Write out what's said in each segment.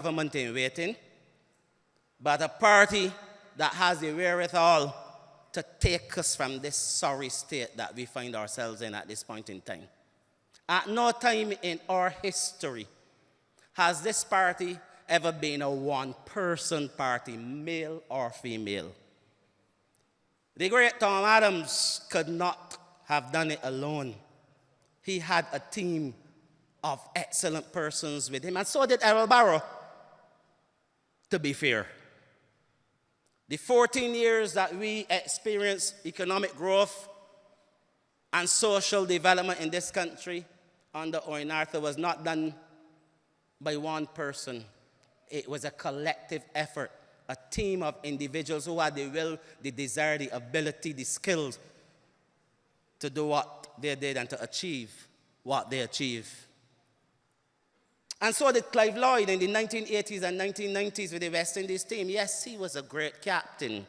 government in waiting, but a party that has the wherewithal to take us from this sorry state that we find ourselves in at this point in time. At no time in our history has this party ever been a one-person party, male or female. The great Tom Adams could not have done it alone. He had a team of excellent persons with him, and so did Errol Barrow, to be fair. The 14 years that we experienced economic growth and social development in this country under Owen Arthur was not done by one person. It was a collective effort, a team of individuals who had the will, the desire, the ability, the skills to do what they did and to achieve what they achieved. And so did Clive Lloyd in the 1980s and 1990s with the West Indies team. Yes, he was a great captain.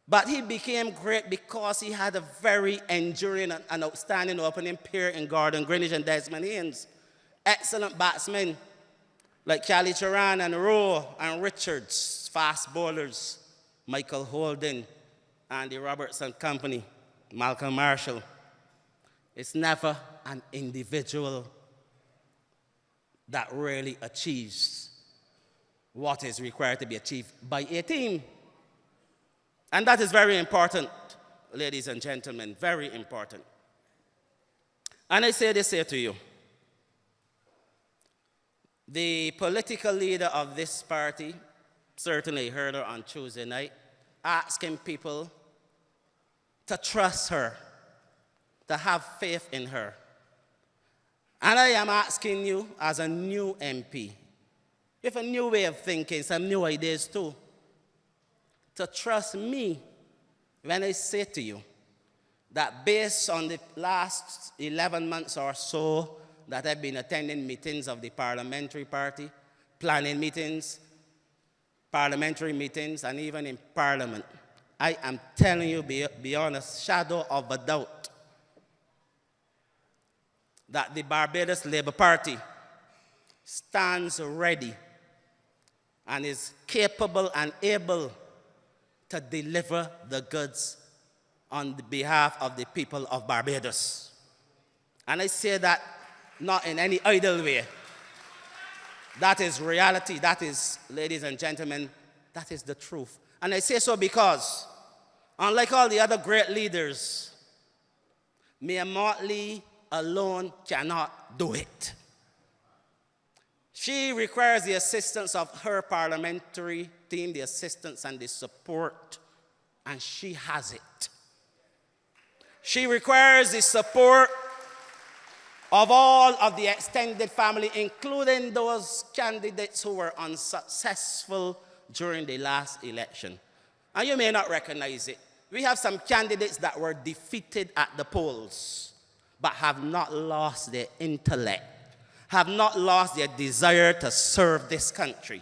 But he became great because he had a very enduring and outstanding opening pair in Gordon Greenidge and Desmond Haynes. Excellent batsmen like Charlie Charan and Rowe and Richards, fast bowlers, Michael Holden, Andy Robertson Company, Malcolm Marshall. It's never an individual that really achieves what is required to be achieved by a team. And that is very important, ladies and gentlemen, very important. And I say this here to you. The political leader of this party, certainly heard her on Tuesday night, asking people to trust her, to have faith in her. And I am asking you, as a new MP, with a new way of thinking, some new ideas too, to trust me when I say to you that based on the last 11 months or so that I've been attending meetings of the parliamentary party, planning meetings, parliamentary meetings, and even in Parliament, I am telling you beyond a shadow of a doubt that the Barbados Labour Party stands ready and is capable and able to deliver the goods on the behalf of the people of Barbados. And I say that not in any idle way. That is reality. That is, ladies and gentlemen, that is the truth. And I say so because, unlike all the other great leaders, Mia Mottley alone cannot do it. She requires the assistance of her parliamentary team, the assistance and the support, and she has it. She requires the support of all of the extended family, including those candidates who were unsuccessful during the last election. And you may not recognize it. We have some candidates that were defeated at the polls, but have not lost their intellect, have not lost their desire to serve this country.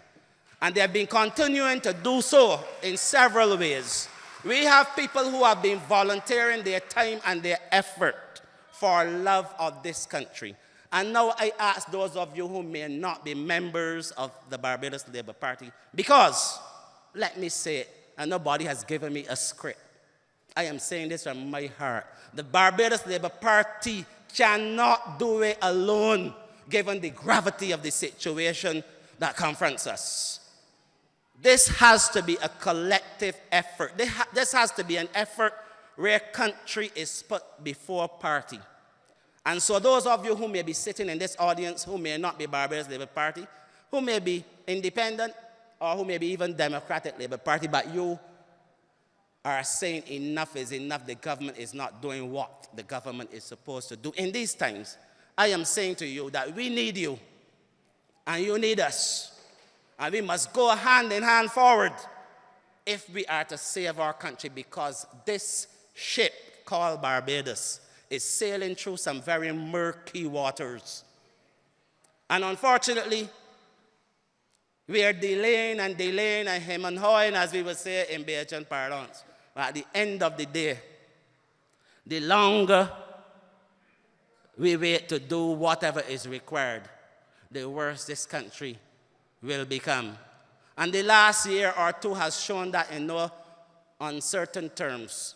And they have been continuing to do so in several ways. We have people who have been volunteering their time and their effort for love of this country. And now I ask those of you who may not be members of the Barbados Labour Party, because, let me say it, and nobody has given me a script. I am saying this from my heart. The Barbados Labour Party cannot do it alone, given the gravity of the situation that confronts us. This has to be a collective effort. This has to be an effort where country is put before party. And so those of you who may be sitting in this audience who may not be Barbados Labour Party, who may be independent, or who may be even Democratic Labour Party, but you are saying enough is enough, the government is not doing what the government is supposed to do. In these times, I am saying to you that we need you, and you need us, and we must go hand in hand forward if we are to save our country, because this ship called Barbados is sailing through some very murky waters. And unfortunately, we are delaying and hem and hawing, as we would say in Bajan parlance. But at the end of the day, the longer we wait to do whatever is required, the worse this country will become. And the last year or two has shown that in no uncertain terms.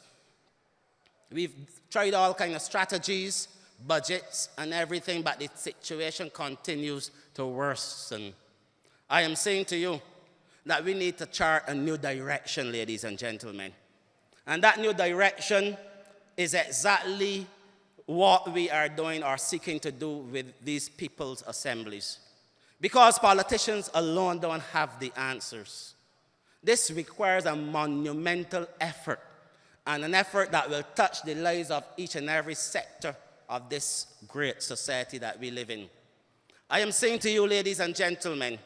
We've tried all kinds of strategies, budgets, and everything, but the situation continues to worsen. I am saying to you that we need to chart a new direction, ladies and gentlemen. And that new direction is exactly what we are doing or seeking to do with these people's assemblies. Because politicians alone don't have the answers. This requires a monumental effort, and an effort that will touch the lives of each and every sector of this great society that we live in. I am saying to you, ladies and gentlemen,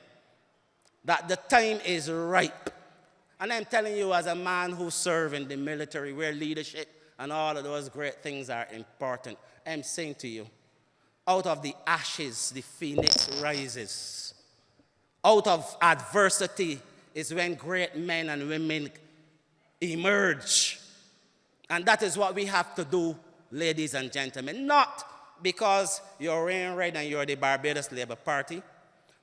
that the time is ripe. And I'm telling you as a man who served in the military, where leadership and all of those great things are important. I'm saying to you, out of the ashes, the phoenix rises. Out of adversity is when great men and women emerge. And that is what we have to do, ladies and gentlemen. Not because you're wearing red and you're the Barbados Labour Party,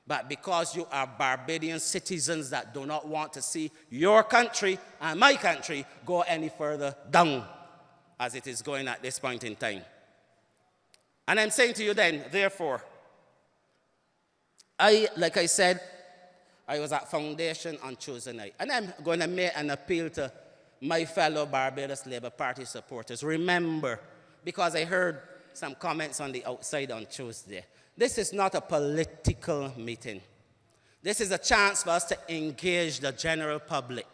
but because you are Barbadian citizens that do not want to see your country and my country go any further down as it is going at this point in time. And I'm saying to you then, therefore, like I said, I was at Foundation on Tuesday night. And I'm going to make an appeal to my fellow Barbados Labour Party supporters. Remember, because I heard some comments on the outside on Tuesday, this is not a political meeting. This is a chance for us to engage the general public.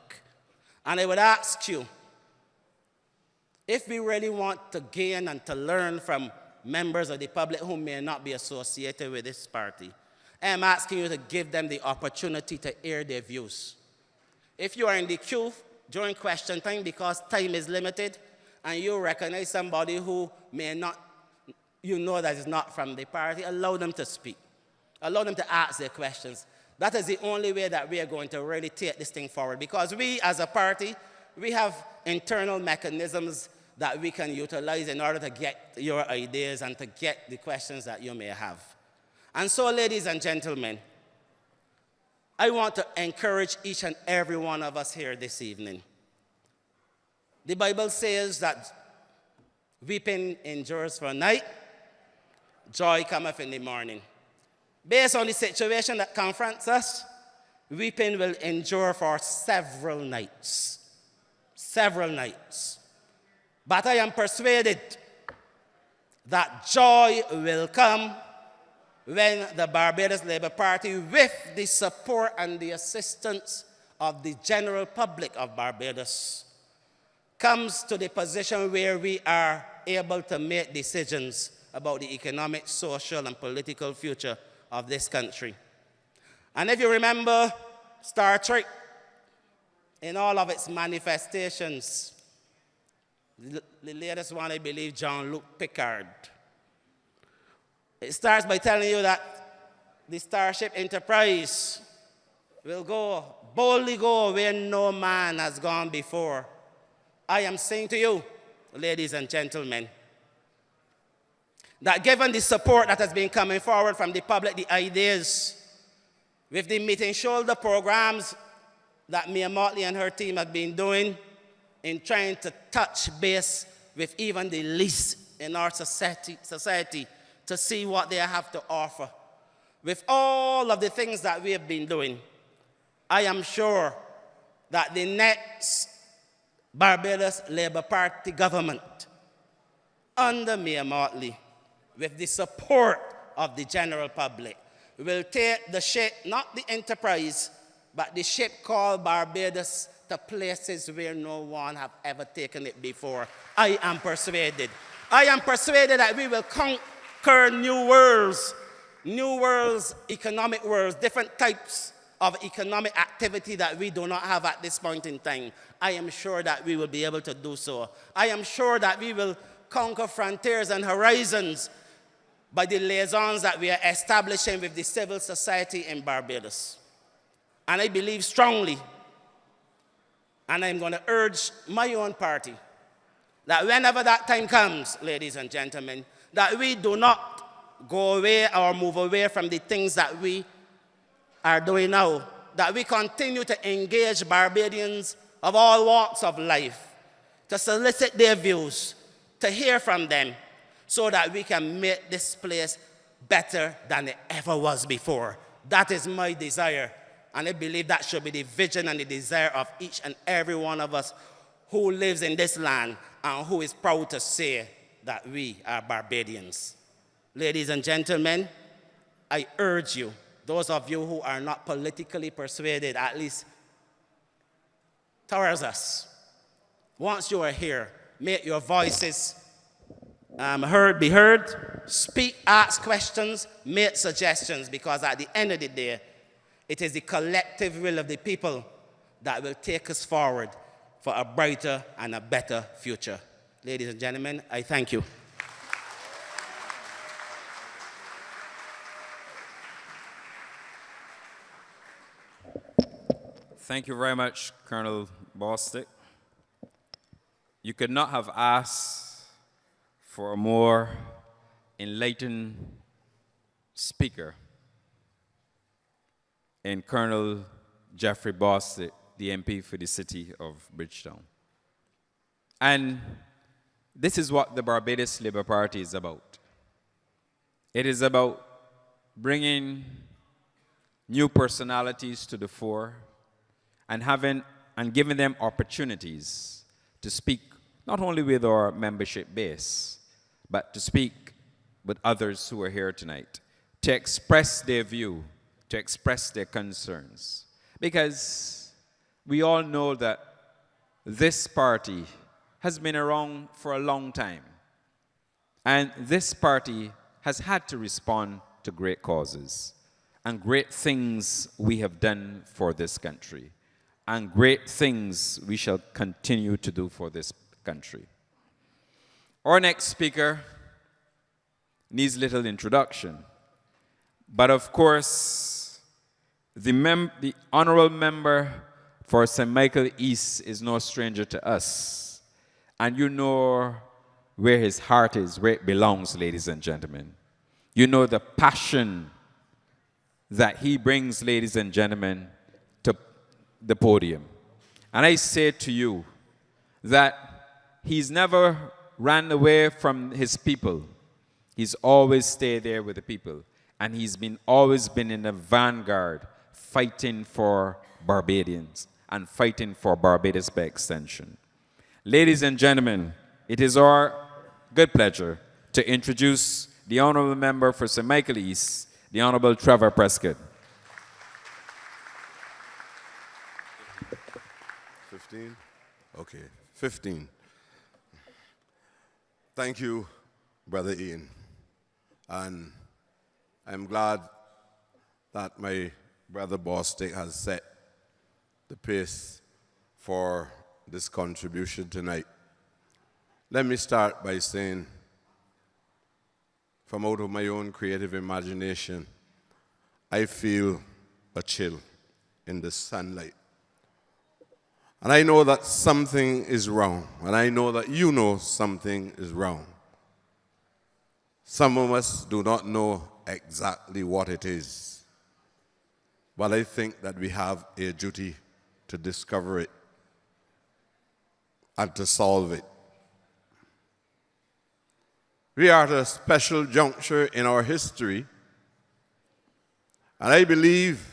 And I would ask you, if we really want to gain and to learn from members of the public who may not be associated with this party, I am asking you to give them the opportunity to air their views. If you are in the queue during question time, because time is limited, and you recognize somebody who may not, you know that is not from the party, allow them to speak. Allow them to ask their questions. That is the only way that we are going to really take this thing forward, because we as a party, we have internal mechanisms that we can utilize in order to get your ideas and to get the questions that you may have. And so, ladies and gentlemen, I want to encourage each and every one of us here this evening. The Bible says that weeping endures for a night, joy cometh in the morning. Based on the situation that confronts us, weeping will endure for several nights. Several nights. But I am persuaded that joy will come when the Barbados Labour Party, with the support and the assistance of the general public of Barbados, comes to the position where we are able to make decisions about the economic, social, and political future of this country. And if you remember Star Trek, in all of its manifestations, the latest one, I believe, Jean-Luc Picard, it starts by telling you that the Starship Enterprise will go, boldly go where no man has gone before. I am saying to you, ladies and gentlemen, that given the support that has been coming forward from the public, the ideas, with the meeting shoulder programs that Mia Mottley and her team have been doing in trying to touch base with even the least in our society to see what they have to offer. With all of the things that we have been doing, I am sure that the next Barbados Labour Party government under Mia Mottley, with the support of the general public, will take the ship, not the enterprise, but the ship called Barbados, to places where no one have ever taken it before. I am persuaded. I am persuaded that we will conquer new worlds, economic worlds, different types of economic activity that we do not have at this point in time. I am sure that we will be able to do so. I am sure that we will conquer frontiers and horizons by the liaisons that we are establishing with the civil society in Barbados. And I believe strongly, and I'm going to urge my own party, that whenever that time comes, ladies and gentlemen, that we do not go away or move away from the things that we are doing now, that we continue to engage Barbadians of all walks of life, to solicit their views, to hear from them, so that we can make this place better than it ever was before. That is my desire, and I believe that should be the vision and the desire of each and every one of us who lives in this land and who is proud to say that we are Barbadians. Ladies and gentlemen, I urge you, those of you who are not politically persuaded, at least towards us, once you are here, make your voices be heard, speak, ask questions, make suggestions, because at the end of the day, it is the collective will of the people that will take us forward for a brighter and a better future. Ladies and gentlemen, I thank you. Thank you very much, Colonel Bostic. You could not have asked for a more enlightened speaker in Colonel Jeffrey Bostic, the MP for the city of Bridgetown. And this is what the Barbados Labour Party is about. It is about bringing new personalities to the fore and giving them opportunities to speak not only with our membership base, but to speak with others who are here tonight, to express their view, to express their concerns. Because we all know that this party has been around for a long time, and this party has had to respond to great causes and great things we have done for this country, and great things we shall continue to do for this country. Our next speaker needs little introduction, but of course, the honorable member for St. Michael East is no stranger to us, and you know where his heart is, where it belongs, ladies and gentlemen. You know the passion that he brings, ladies and gentlemen, to the podium. And I say to you that he's never ran away from his people. He's always stayed there with the people. And he's always been in the vanguard, fighting for Barbadians and fighting for Barbados by extension. Ladies and gentlemen, it is our good pleasure to introduce the honorable member for St. Michael East, the Honorable Trevor Prescod. 15? Okay, 15. Thank you, Brother Ian. And I'm glad that my brother Bostic has set the pace for this contribution tonight. Let me start by saying, from out of my own creative imagination, I feel a chill in the sunlight. And I know that something is wrong, and I know that you know something is wrong. Some of us do not know exactly what it is, but I think that we have a duty to discover it and to solve it. We are at a special juncture in our history, and I believe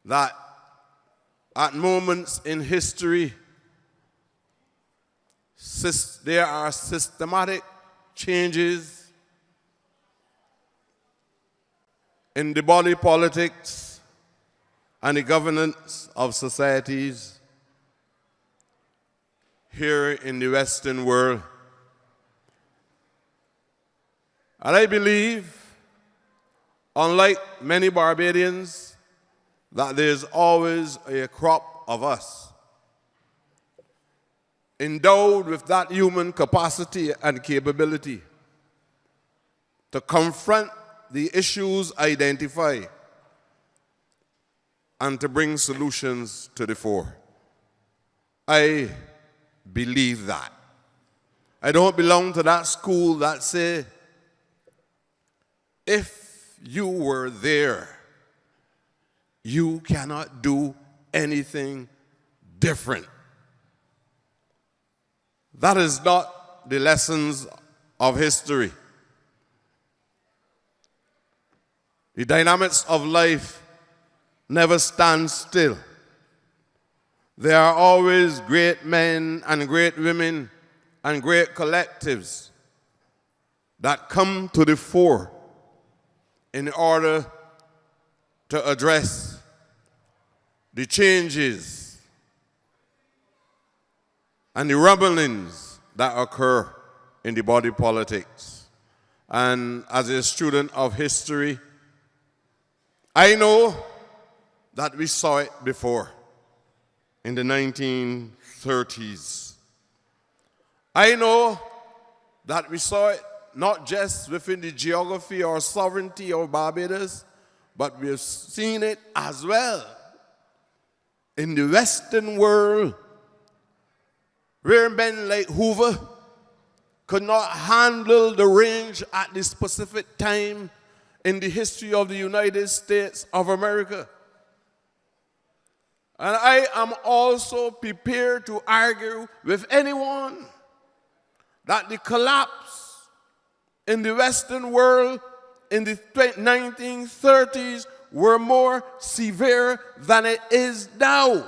that at moments in history, there are systematic changes in the body politics and the governance of societies here in the Western world. And I believe, unlike many Barbadians, that there's always a crop of us endowed with that human capacity and capability to confront the issues identified and to bring solutions to the fore. I believe that. I don't belong to that school that say, if you were there, You cannot do anything different. That is not the lessons of history. The dynamics of life never stand still. There are always great men and great women and great collectives that come to the fore in order to address the changes and the rumblings that occur in the body politics. And as a student of history, I know that we saw it before in the 1930s. I know that we saw it not just within the geography or sovereignty of Barbados, but we have seen it as well in the Western world, where men like Hoover could not handle the range at this specific time in the history of the United States of America. And I am also prepared to argue with anyone that the collapse in the Western world in the 1930s were more severe than it is now.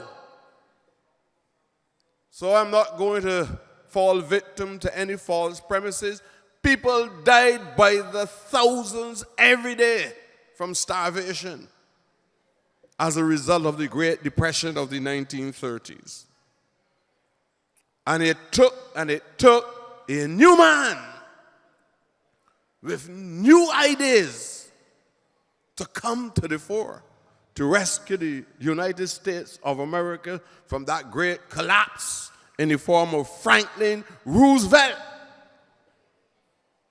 So I'm not going to fall victim to any false premises. People died by the thousands every day from starvation as a result of the Great Depression of the 1930s. And it took a new man with new ideas to come to the fore to rescue the United States of America from that great collapse in the form of Franklin Roosevelt,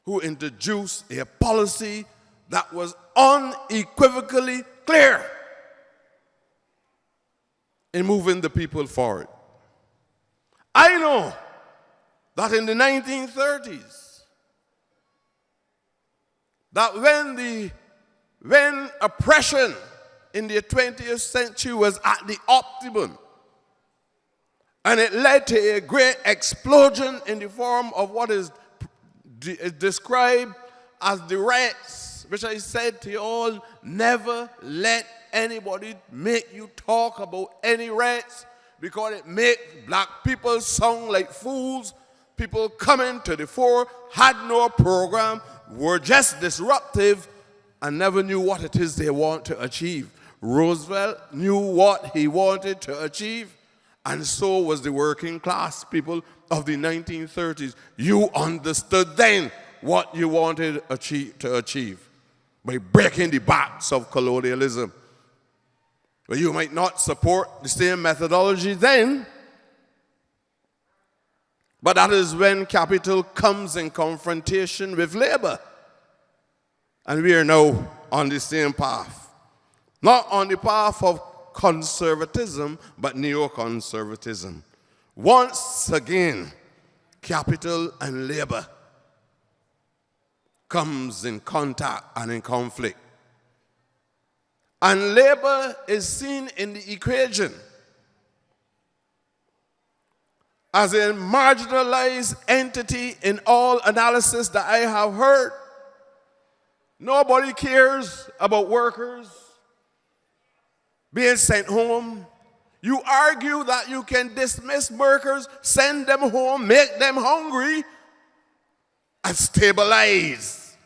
who introduced a policy that was unequivocally clear in moving the people forward. I know that in the 1930s, that when oppression in the 20th century was at the optimum, and it led to a great explosion in the form of what is described as the riots, which I said to you all, never let anybody make you talk about any riots, because it makes black people sound like fools. People coming to the fore, had no program, were just disruptive, and never knew what it is they want to achieve. Roosevelt knew what he wanted to achieve, and so was the working class people of the 1930s. You understood then what you wanted to achieve by breaking the backs of colonialism. But you might not support the same methodology then, but that is when capital comes in confrontation with labor. And we are now on the same path. Not on the path of conservatism, but neoconservatism. Once again, capital and labor comes in contact and in conflict. And labor is seen in the equation as a marginalized entity in all analysis that I have heard. Nobody cares about workers being sent home. You argue that you can dismiss workers, send them home, make them hungry, and stabilize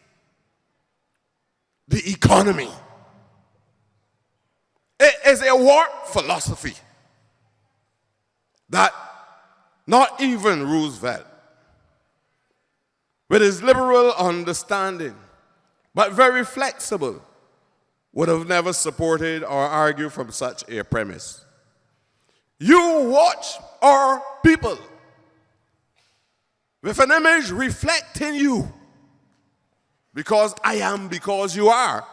the economy. It is a warped philosophy that not even Roosevelt, with his liberal understanding, but very flexible, would have never supported or argued from such a premise. You watch our people with an image reflecting you, because I am, because you are.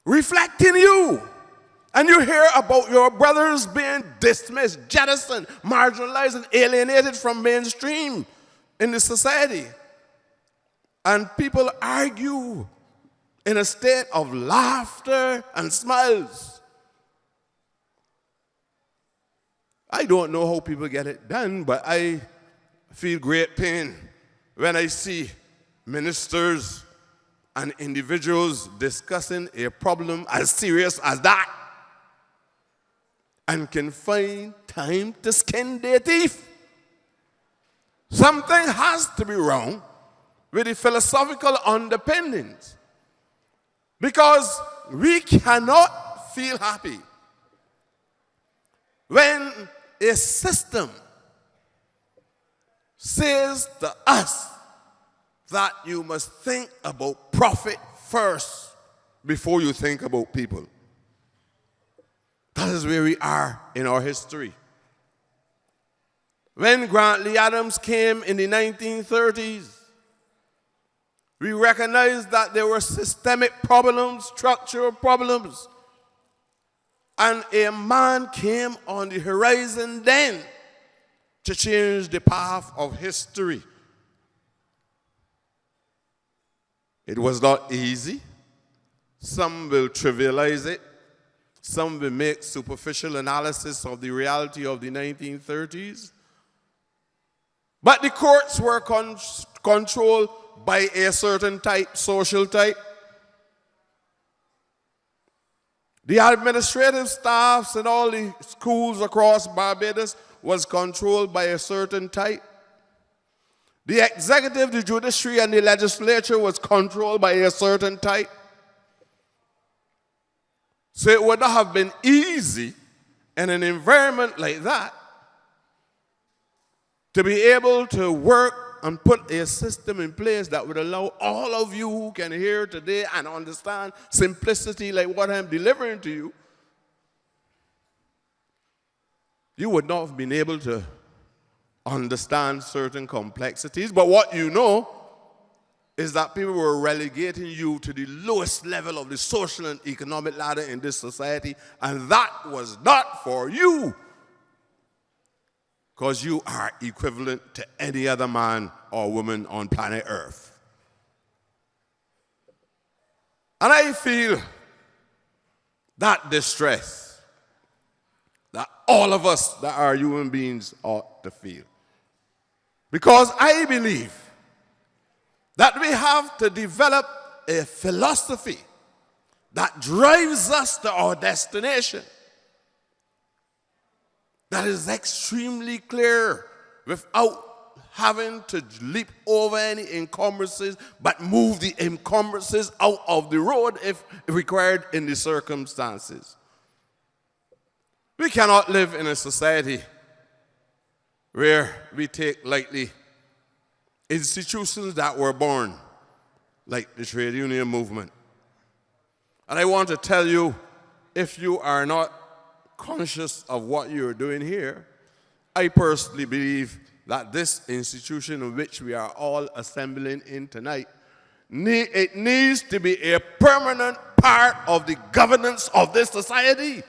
Reflecting you. And you hear about your brothers being dismissed, jettisoned, marginalized, and alienated from mainstream in the society. And people argue in a state of laughter and smiles. I don't know how people get it done, but I feel great pain when I see ministers and individuals discussing a problem as serious as that and can find time to skin their teeth. Something has to be wrong with the philosophical underpinnings, because we cannot feel happy when a system says to us that you must think about profit first before you think about people. That is where we are in our history. When Grant Lee Adams came in the 1930s, we recognized that there were systemic problems, structural problems, and a man came on the horizon then to change the path of history. It was not easy. Some will trivialize it. Some will make superficial analysis of the reality of the 1930s. But the courts were controlled by a certain type, social type. The administrative staffs in all the schools across Barbados was controlled by a certain type. The executive, the judiciary, and the legislature was controlled by a certain type. So it would not have been easy in an environment like that to be able to work and put a system in place that would allow all of you who can hear today and understand simplicity like what I'm delivering to you. You would not have been able to understand certain complexities, but what you know is that people were relegating you to the lowest level of the social and economic ladder in this society, and that was not for you, because you are equivalent to any other man or woman on planet Earth. And I feel that distress that all of us that are human beings ought to feel. Because I believe that we have to develop a philosophy that drives us to our destination that is extremely clear without having to leap over any encumbrances, but move the encumbrances out of the road if required in the circumstances. We cannot live in a society where we take lightly institutions that were born, like the trade union movement. And I want to tell you, if you are not conscious of what you're doing here, I personally believe that this institution in which we are all assembling in tonight, it needs to be a permanent part of the governance of this society.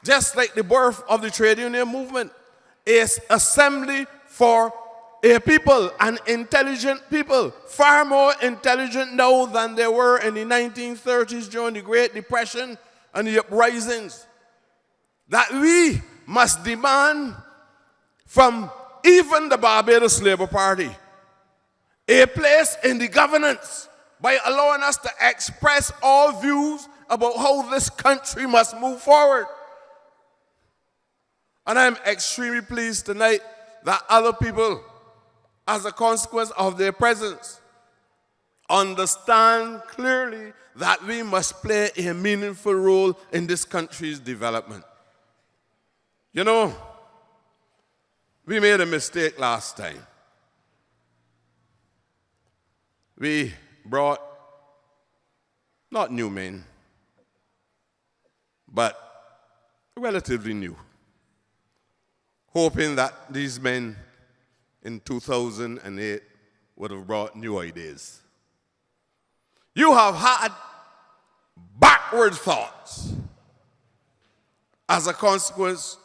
Just like the birth of the trade union movement is assembly for a people, an intelligent people, far more intelligent now than they were in the 1930s during the Great Depression and the uprisings, that we must demand from even the Barbados Labour Party a place in the governance by allowing us to express our views about how this country must move forward. And I'm extremely pleased tonight that other people, as a consequence of their presence, understand clearly that we must play a meaningful role in this country's development. You know, we made a mistake last time. We brought not new men, but relatively new, hoping that these men in 2008 would have brought new ideas. You have had backward thoughts as a consequence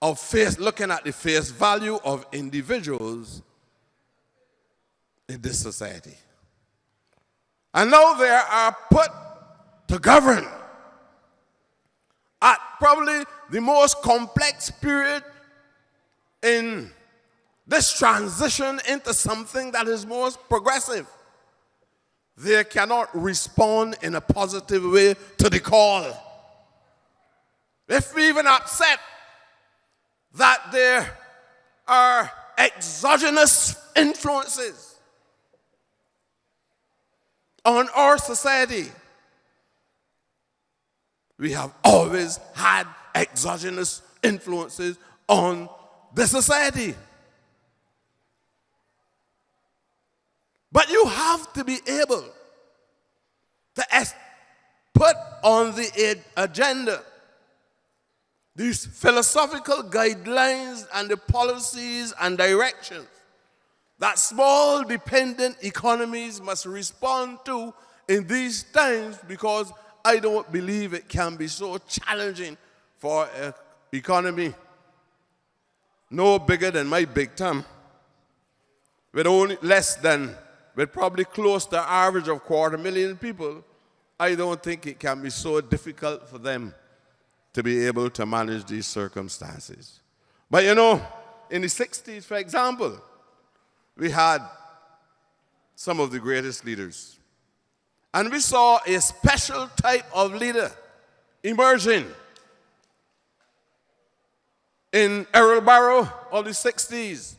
of looking at the face value of individuals in this society. And now they are put to govern at probably the most complex period in this transition into something that is most progressive. They cannot respond in a positive way to the call. If we even accept that there are exogenous influences on our society, we have always had exogenous influences on the society. But you have to be able to put on the agenda these philosophical guidelines and the policies and directions that small dependent economies must respond to in these times, because I don't believe it can be so challenging for an economy no bigger than my big thumb, with probably close to the average of 250,000 people. I don't think it can be so difficult for them to be able to manage these circumstances. But you know, in the 60s, for example, we had some of the greatest leaders. And we saw a special type of leader emerging in Errol Barrow of the 60s.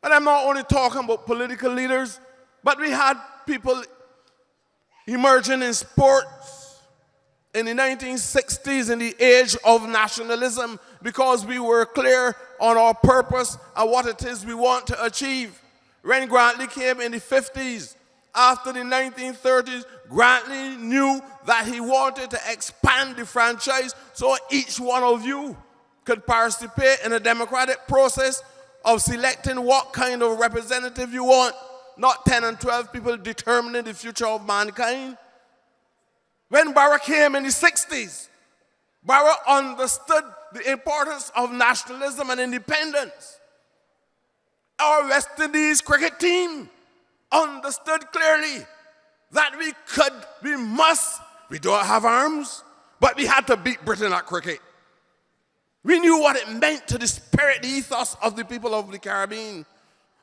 And I'm not only talking about political leaders, but we had people emerging in sports in the 1960s, in the age of nationalism, because we were clear on our purpose and what it is we want to achieve. When Grantley came in the 50s, after the 1930s, Grantley knew that he wanted to expand the franchise so each one of you could participate in a democratic process of selecting what kind of representative you want, not 10 and 12 people determining the future of mankind. When Barrow came in the 60s, Barrow understood the importance of nationalism and independence. Our West Indies cricket team understood clearly that we don't have arms, but we had to beat Britain at cricket. We knew what it meant to the spirit, the ethos of the people of the Caribbean.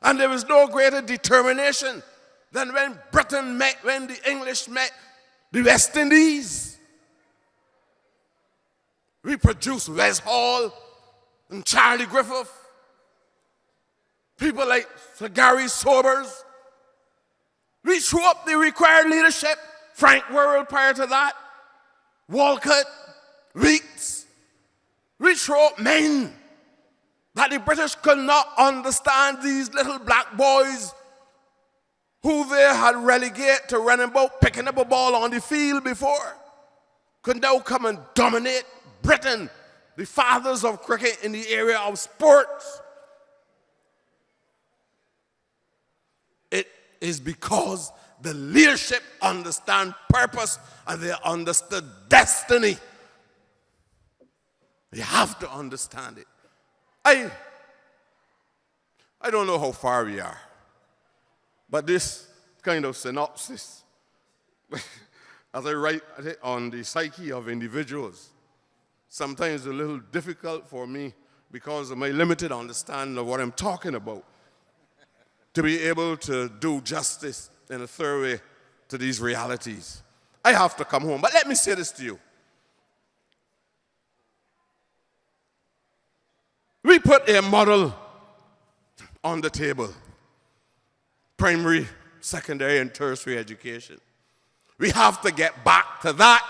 And there was no greater determination than when the English met the West Indies. We produced Wes Hall and Charlie Griffith, people like Sir Gary Sobers. We threw up the required leadership, Frank Worrell prior to that, Walcott, Weeks. We threw up men that the British could not understand, these little black boys who they had relegated to running about picking up a ball on the field before, could now come and dominate Britain, the fathers of cricket in the area of sports. It is because the leadership understand purpose and they understood destiny. You have to understand it. I don't know how far we are, but this kind of synopsis, as I write it on the psyche of individuals, sometimes a little difficult for me because of my limited understanding of what I'm talking about, to be able to do justice in a thorough way to these realities. I have to come home. But let me say this to you. We put a model on the table: primary, secondary, and tertiary education. We have to get back to that.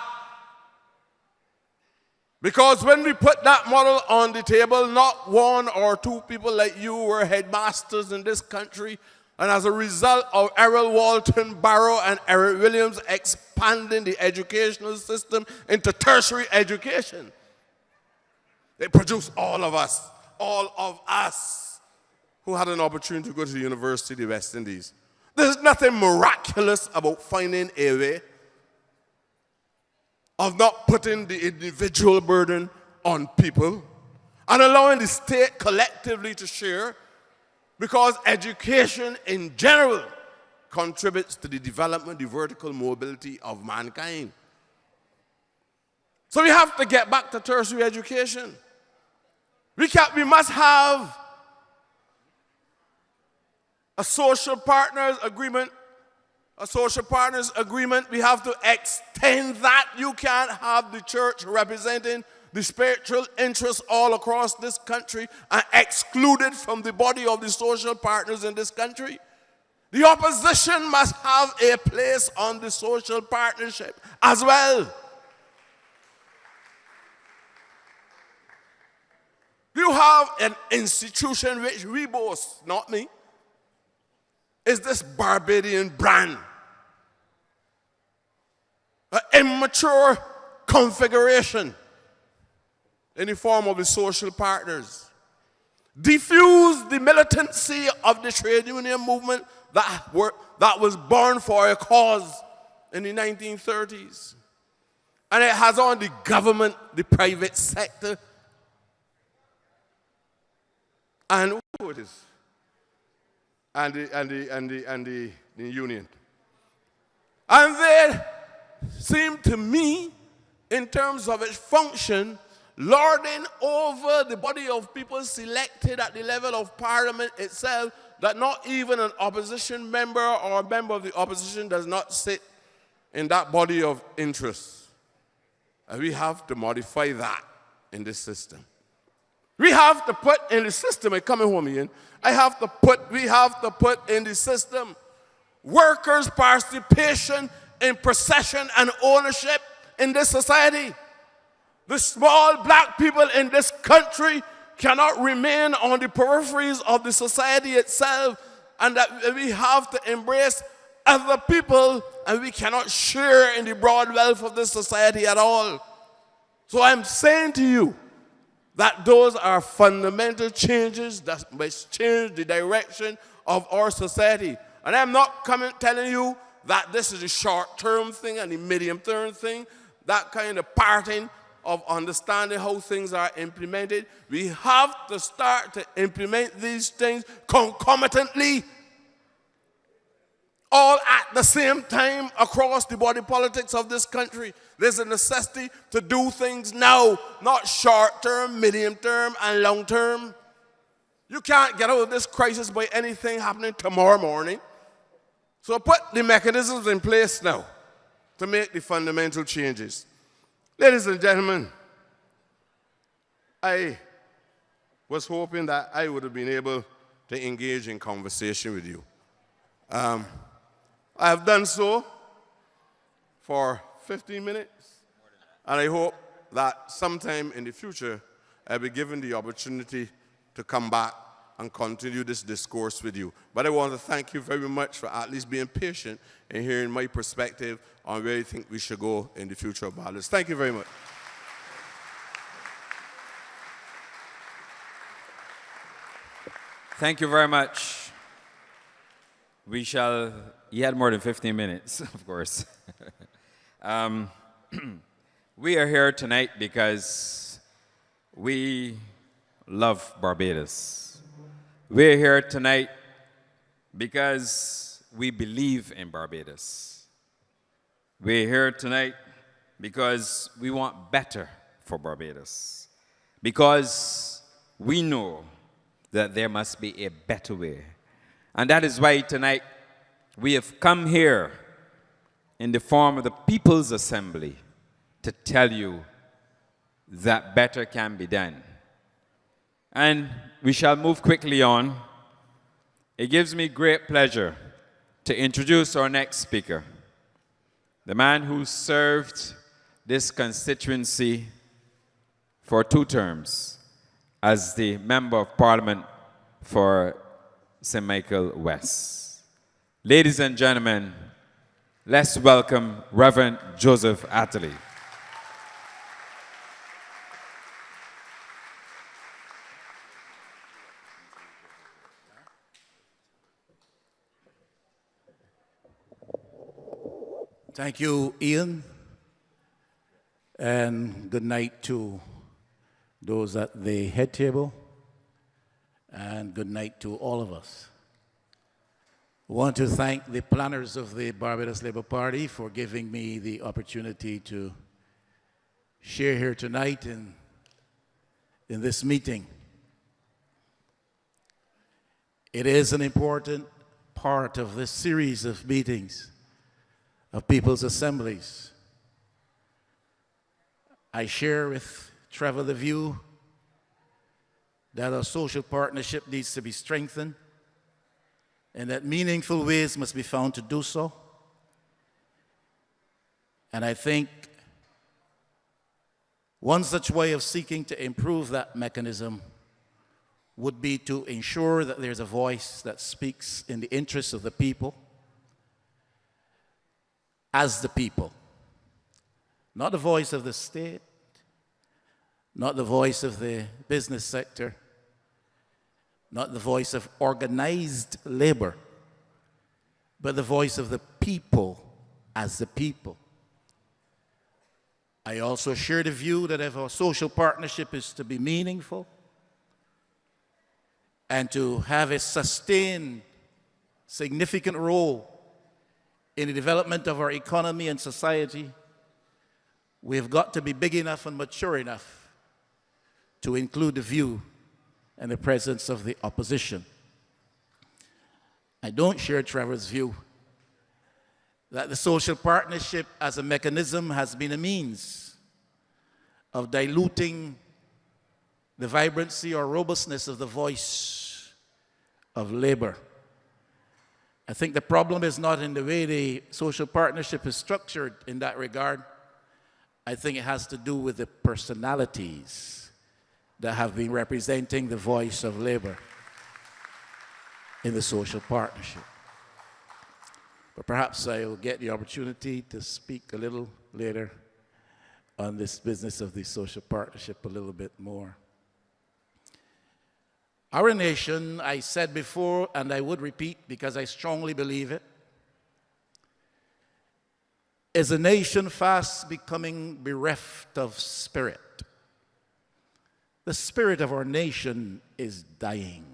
Because when we put that model on the table, not one or two people like you were headmasters in this country. And as a result of Errol Walton Barrow and Eric Williams expanding the educational system into tertiary education, they produced all of us who had an opportunity to go to the University of the West Indies. There's nothing miraculous about finding a way of not putting the individual burden on people and allowing the state collectively to share, because education in general contributes to the development, the vertical mobility of mankind. So we have to get back to tertiary education. We must have a social partners agreement. A social partners agreement, we have to extend that. You can't have the church representing the spiritual interests all across this country and excluded from the body of the social partners in this country. The opposition must have a place on the social partnership as well. You have an institution which we boast, not me, is this Barbadian brand. An immature configuration in the form of the social partners. Diffuse the militancy of the trade union movement that was born for a cause in the 1930s. And it has on the government, the private sector, and who it is, and the union. And they seem to me, in terms of its function, lording over the body of people selected at the level of Parliament itself, that not even an opposition member or a member of the opposition does not sit in that body of interest. And we have to modify that in this system. We have to put in the system, and coming home again, we have to put in the system workers' participation in possession and ownership in this society. The small black people in this country cannot remain on the peripheries of the society itself, and that we have to embrace other people, and we cannot share in the broad wealth of this society at all. So I'm saying to you that those are fundamental changes that must change the direction of our society. And I'm not telling you that this is a short-term thing and a medium-term thing, that kind of parting of understanding how things are implemented. We have to start to implement these things concomitantly, all at the same time across the body politics of this country. There's a necessity to do things now, not short-term, medium-term, and long-term. You can't get out of this crisis by anything happening tomorrow morning. So put the mechanisms in place now to make the fundamental changes. Ladies and gentlemen, I was hoping that I would have been able to engage in conversation with you. I have done so for 15 minutes, and I hope that sometime in the future I'll be given the opportunity to come back and continue this discourse with you. But I want to thank you very much for at least being patient and hearing my perspective on where you think we should go in the future of Barbados. Thank you very much. Thank you very much. You had more than 15 minutes, of course. We are here tonight because we love Barbados. We're here tonight because we believe in Barbados. We're here tonight because we want better for Barbados. Because we know that there must be a better way. And that is why tonight we have come here in the form of the People's Assembly to tell you that better can be done. And we shall move quickly on. It gives me great pleasure to introduce our next speaker, the man who served this constituency for 2 terms as the Member of Parliament for St. Michael West. Ladies and gentlemen, let's welcome Reverend Joseph Atherley. Thank you, Ian, and good night to those at the head table, and good night to all of us. I want to thank the planners of the Barbados Labour Party for giving me the opportunity to share here tonight in this meeting. It is an important part of this series of meetings of people's assemblies. I share with Trevor the view that our social partnership needs to be strengthened and that meaningful ways must be found to do so. And I think one such way of seeking to improve that mechanism would be to ensure that there's a voice that speaks in the interests of the people, as the people. Not the voice of the state, not the voice of the business sector, not the voice of organized labor, but the voice of the people as the people. I also share the view that if our social partnership is to be meaningful and to have a sustained, significant role in the development of our economy and society, we've got to be big enough and mature enough to include the view and the presence of the opposition. I don't share Trevor's view that the social partnership as a mechanism has been a means of diluting the vibrancy or robustness of the voice of labor. I think the problem is not in the way the social partnership is structured in that regard. I think it has to do with the personalities that have been representing the voice of labor in the social partnership. But perhaps I will get the opportunity to speak a little later on this business of the social partnership a little bit more. Our nation, I said before, and I would repeat because I strongly believe it, is a nation fast becoming bereft of spirit. The spirit of our nation is dying.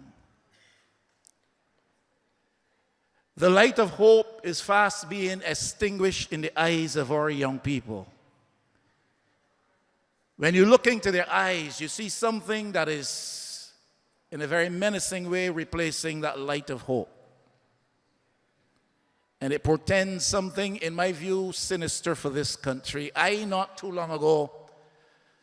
The light of hope is fast being extinguished in the eyes of our young people. When you look into their eyes, you see something that is, in a very menacing way, replacing that light of hope. And it portends something, in my view, sinister for this country. I, not too long ago,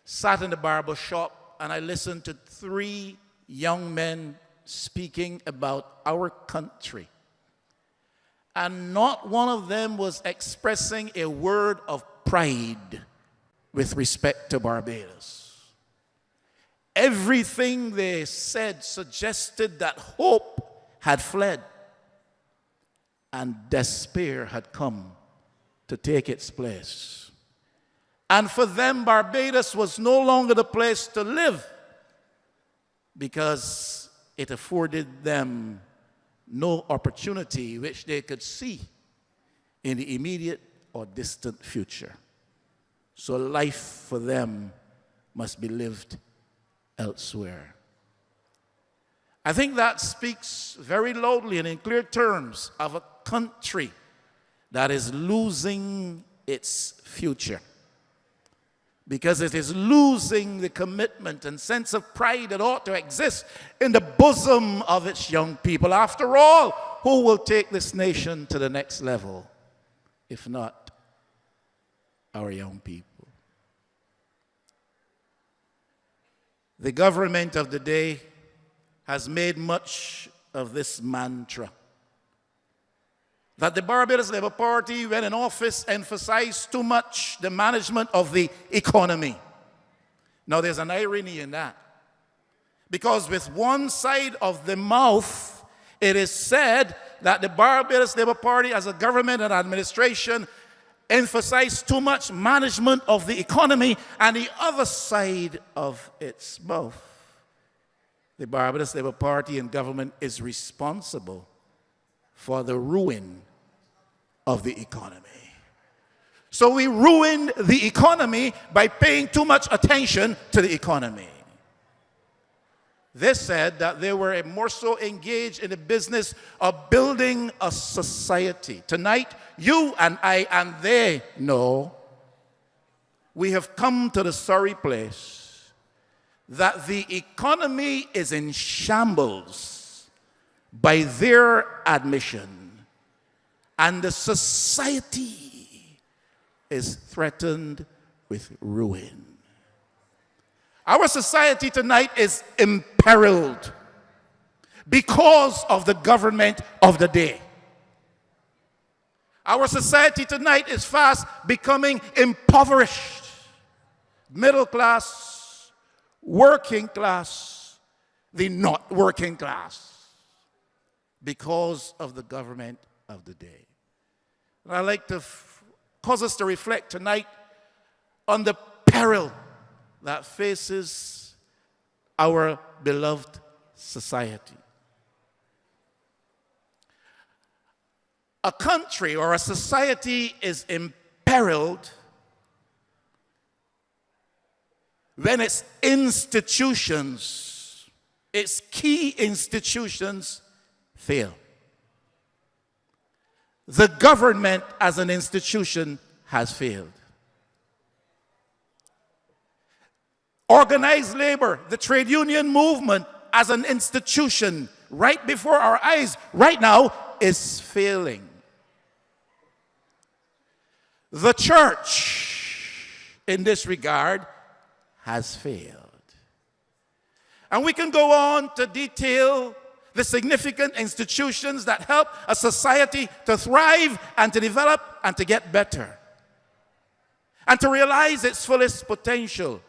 sat in the barber shop and I listened to 3 young men speaking about our country. And not one of them was expressing a word of pride with respect to Barbados. Everything they said suggested that hope had fled and despair had come to take its place. And for them, Barbados was no longer the place to live because it afforded them no opportunity which they could see in the immediate or distant future. So life for them must be lived elsewhere. I think that speaks very loudly and in clear terms of a country that is losing its future, because it is losing the commitment and sense of pride that ought to exist in the bosom of its young people. After all, who will take this nation to the next level, if not our young people? The government of the day has made much of this mantra that the Barbados Labour Party, when in office, emphasized too much the management of the economy. Now, there's an irony in that, because with one side of the mouth, it is said that the Barbados Labour Party as a government and administration emphasized too much management of the economy, and the other side of its mouth, the Barbados Labour Party and government is responsible for the ruin of the economy. So we ruined the economy by paying too much attention to the economy. They said that they were more so engaged in the business of building a society. Tonight, you and I and they know we have come to the sorry place that the economy is in shambles by their admission, and the society is threatened with ruin. Our society tonight is imperiled because of the government of the day. Our society tonight is fast becoming impoverished. Middle class, working class, the not working class, because of the government of the day. And I'd like to cause us to reflect tonight on the peril that faces our beloved society. A country or a society is imperiled when its institutions, its key institutions, fail. The government as an institution has failed. Organized labor, the trade union movement as an institution right before our eyes right now is failing. The church in this regard has failed. And we can go on to detail the significant institutions that help a society to thrive and to develop and to get better and to realize its fullest potential.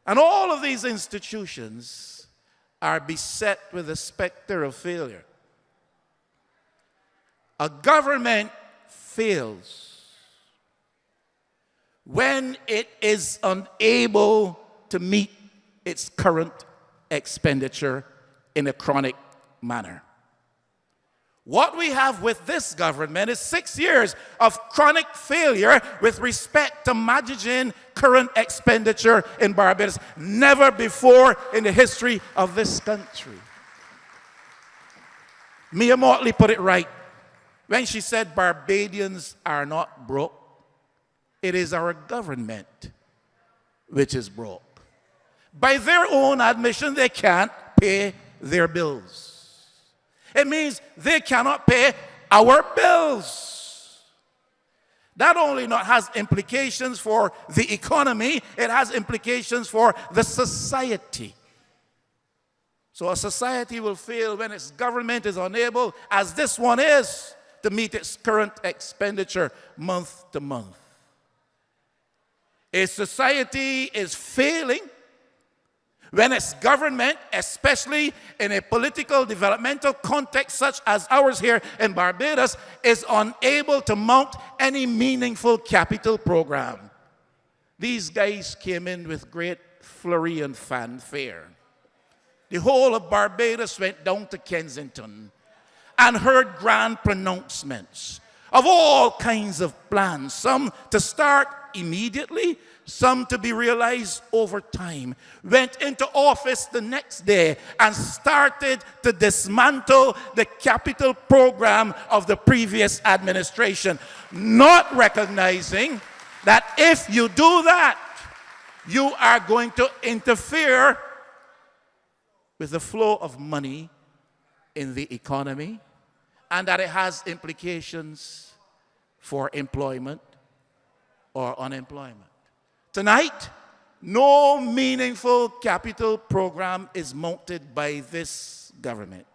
And all of these institutions are beset with the specter of failure. A government fails when it is unable to meet its current expenditure in a chronic manner. What we have with this government is 6 years of chronic failure with respect to managing current expenditure in Barbados. Never before in the history of this country. Mia Mottley put it right when she said Barbadians are not broke. It is our government which is broke. By their own admission, they can't pay their bills. It means they cannot pay our bills. That only not has implications for the economy, it has implications for the society. So a society will fail when its government is unable, as this one is, to meet its current expenditure month to month. A society is failing when its government, especially in a political developmental context such as ours here in Barbados, is unable to mount any meaningful capital program. These guys came in with great flurry and fanfare. The whole of Barbados went down to Kensington and heard grand pronouncements of all kinds of plans, some to start immediately, some to be realized over time, went into office the next day and started to dismantle the capital program of the previous administration, not recognizing that if you do that, you are going to interfere with the flow of money in the economy, and that it has implications for employment or unemployment. Tonight, no meaningful capital program is mounted by this government.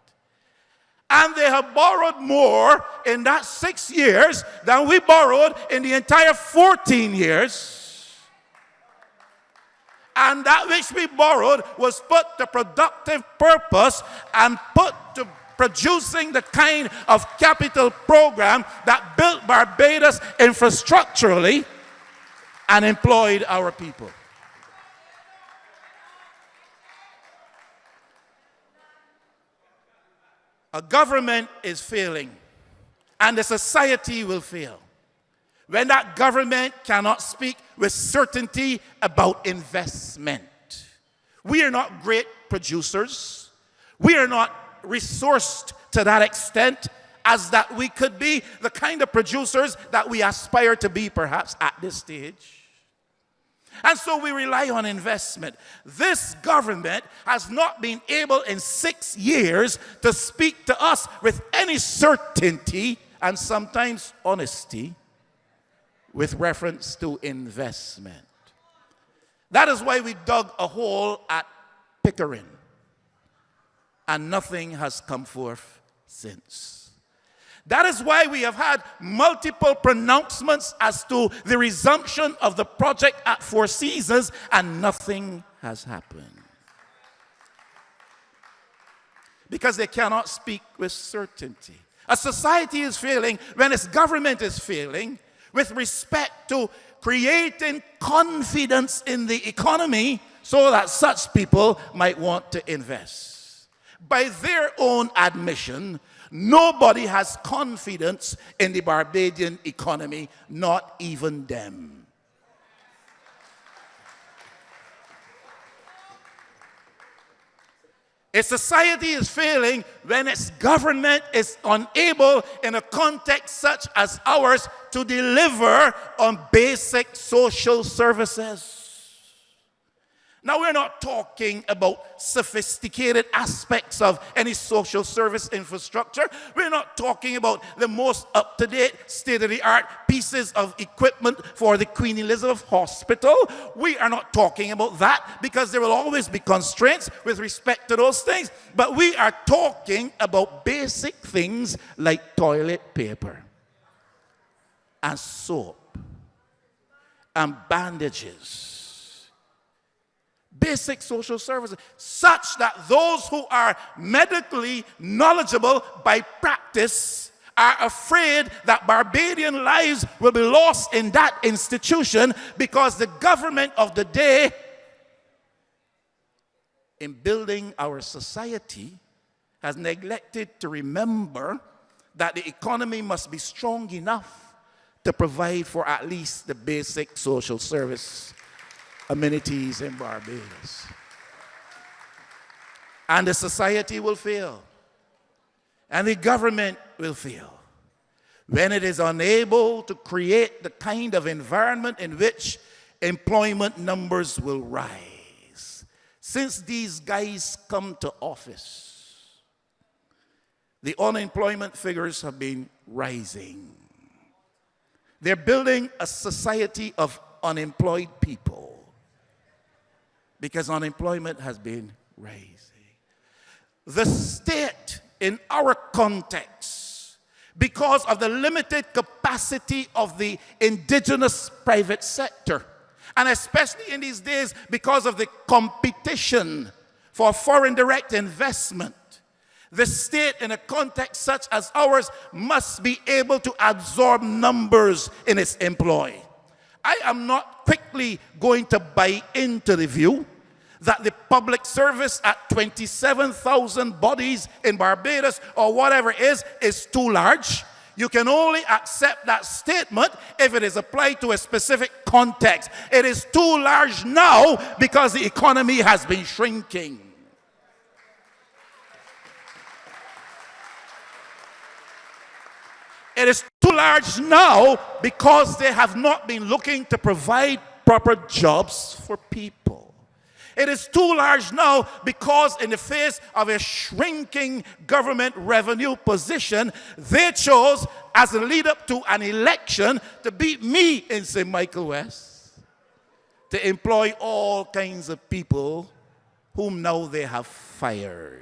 And they have borrowed more in that 6 years than we borrowed in the entire 14 years. And that which we borrowed was put to productive purpose and put to producing the kind of capital program that built Barbados infrastructurally and employed our people. A government is failing, and the society will fail when that government cannot speak with certainty about investment. We are not great producers. We are not resourced to that extent as that we could be the kind of producers that we aspire to be perhaps at this stage. And so we rely on investment. This government has not been able in 6 years to speak to us with any certainty and sometimes honesty with reference to investment. That is why we dug a hole at Pickering, and nothing has come forth since. That is why we have had multiple pronouncements as to the resumption of the project at Four Seasons, and nothing has happened. Because they cannot speak with certainty. A society is failing when its government is failing with respect to creating confidence in the economy so that such people might want to invest. By their own admission, nobody has confidence in the Barbadian economy, not even them. A society is failing when its government is unable, in a context such as ours, to deliver on basic social services. Now, we're not talking about sophisticated aspects of any social service infrastructure. We're not talking about the most up-to-date, state-of-the-art pieces of equipment for the Queen Elizabeth Hospital. We are not talking about that because there will always be constraints with respect to those things. But we are talking about basic things like toilet paper and soap and bandages. Basic social services, such that those who are medically knowledgeable by practice are afraid that Barbadian lives will be lost in that institution because the government of the day, in building our society, has neglected to remember that the economy must be strong enough to provide for at least the basic social service amenities in Barbados. And the society will fail. And the government will fail when it is unable to create the kind of environment in which employment numbers will rise. Since these guys come to office, the unemployment figures have been rising. They're building a society of unemployed people, because unemployment has been rising. The state, in our context, because of the limited capacity of the indigenous private sector, and especially in these days because of the competition for foreign direct investment, the state, in a context such as ours, must be able to absorb numbers in its employ. I am not quickly going to buy into the view that the public service at 27,000 bodies in Barbados or whatever is too large. You can only accept that statement if it is applied to a specific context. It is too large now because the economy has been shrinking. It is too large now because they have not been looking to provide proper jobs for people. It is too large now because in the face of a shrinking government revenue position, they chose, as a lead-up to an election, to beat me in St. Michael West, to employ all kinds of people whom now they have fired.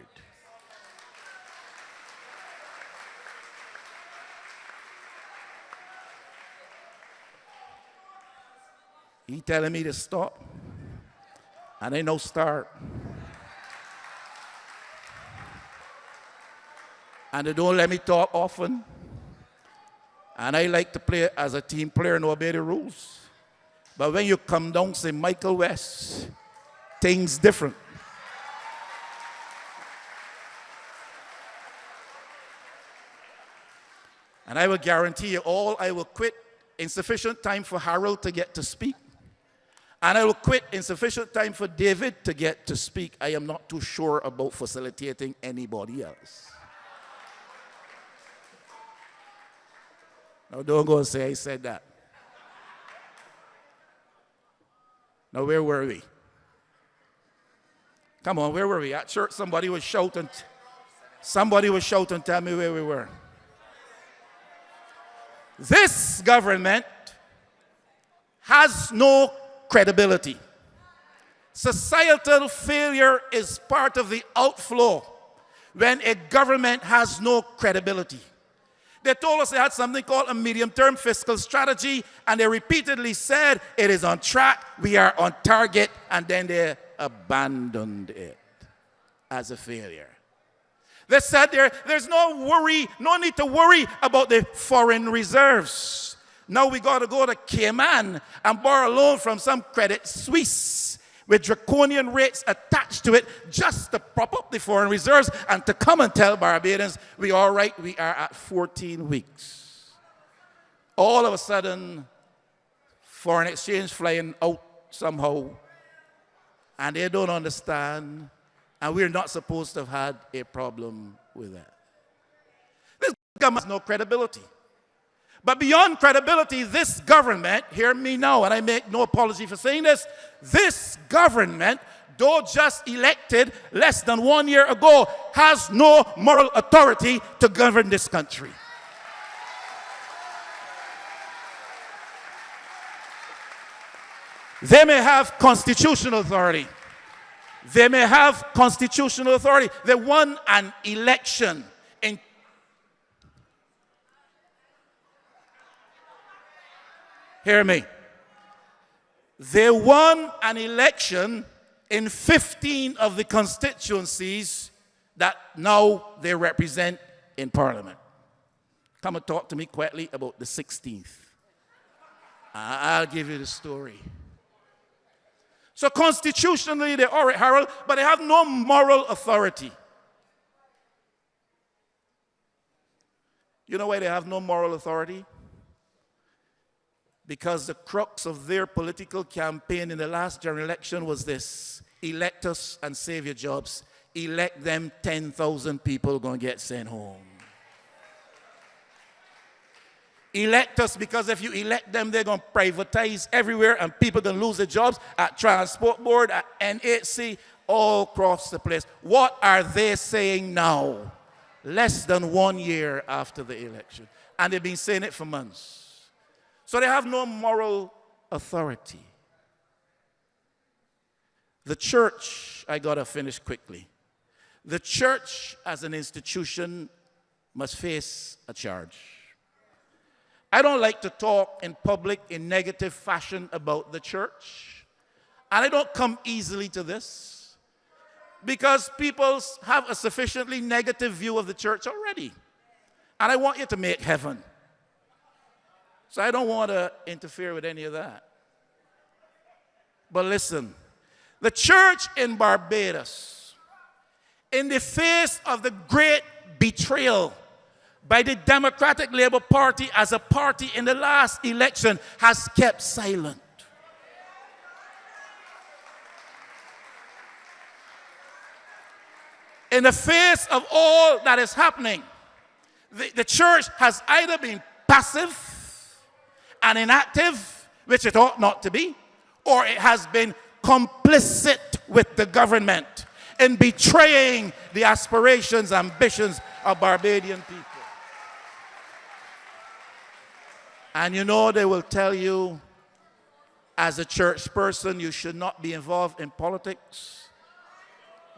He telling me to stop, and I no start. And they don't let me talk often. And I like to play as a team player and obey the rules. But when you come down St. Michael West, things different. And I will guarantee you all, I will quit in sufficient time for Harold to get to speak. And I will quit in sufficient time for David to get to speak. I am not too sure about facilitating anybody else. Now, don't go and say I said that. Now, where were we? Come on, where were we? At church, somebody was shouting. Somebody was shouting, tell me where we were. This government has no credibility. Societal failure is part of the outflow when a government has no credibility. They told us they had something called a medium-term fiscal strategy, and they repeatedly said it is on track, we are on target, and then they abandoned it as a failure. They said there's no need to worry about the foreign reserves. Now we got to go to Cayman and borrow a loan from some Credit Suisse with draconian rates attached to it just to prop up the foreign reserves and to come and tell Barbadians, we all right, we are at 14 weeks. All of a sudden, foreign exchange flying out somehow, and they don't understand, and we're not supposed to have had a problem with that. This government has no credibility. But beyond credibility, this government, hear me now, and I make no apology for saying this government, though just elected less than 1 year ago, has no moral authority to govern this country. They may have constitutional authority. They may have constitutional authority. They won an election in Hear me. They won an election in 15 of the constituencies that now they represent in Parliament. Come and talk to me quietly about the 16th. I'll give you the story. So constitutionally, they're all right, Harold, but they have no moral authority. You know why they have no moral authority? Because the crux of their political campaign in the last general election was this: elect us and save your jobs. Elect them, 10,000 people going to get sent home. Elect us because if you elect them, they're going to privatize everywhere and people are going to lose their jobs at Transport Board, at NHC, all across the place. What are they saying now? Less than 1 year after the election. And they've been saying it for months. So they have no moral authority. The church, I got to finish quickly. The church as an institution must face a charge. I don't like to talk in public in negative fashion about the church. And I don't come easily to this because people have a sufficiently negative view of the church already. And I want you to make heaven. So I don't want to interfere with any of that. But listen, the church in Barbados, in the face of the great betrayal by the Democratic Labour Party as a party in the last election, has kept silent. In the face of all that is happening, the church has either been passive and inactive, which it ought not to be, or it has been complicit with the government in betraying the aspirations, ambitions of Barbadian people. And you know, they will tell you, as a church person, you should not be involved in politics.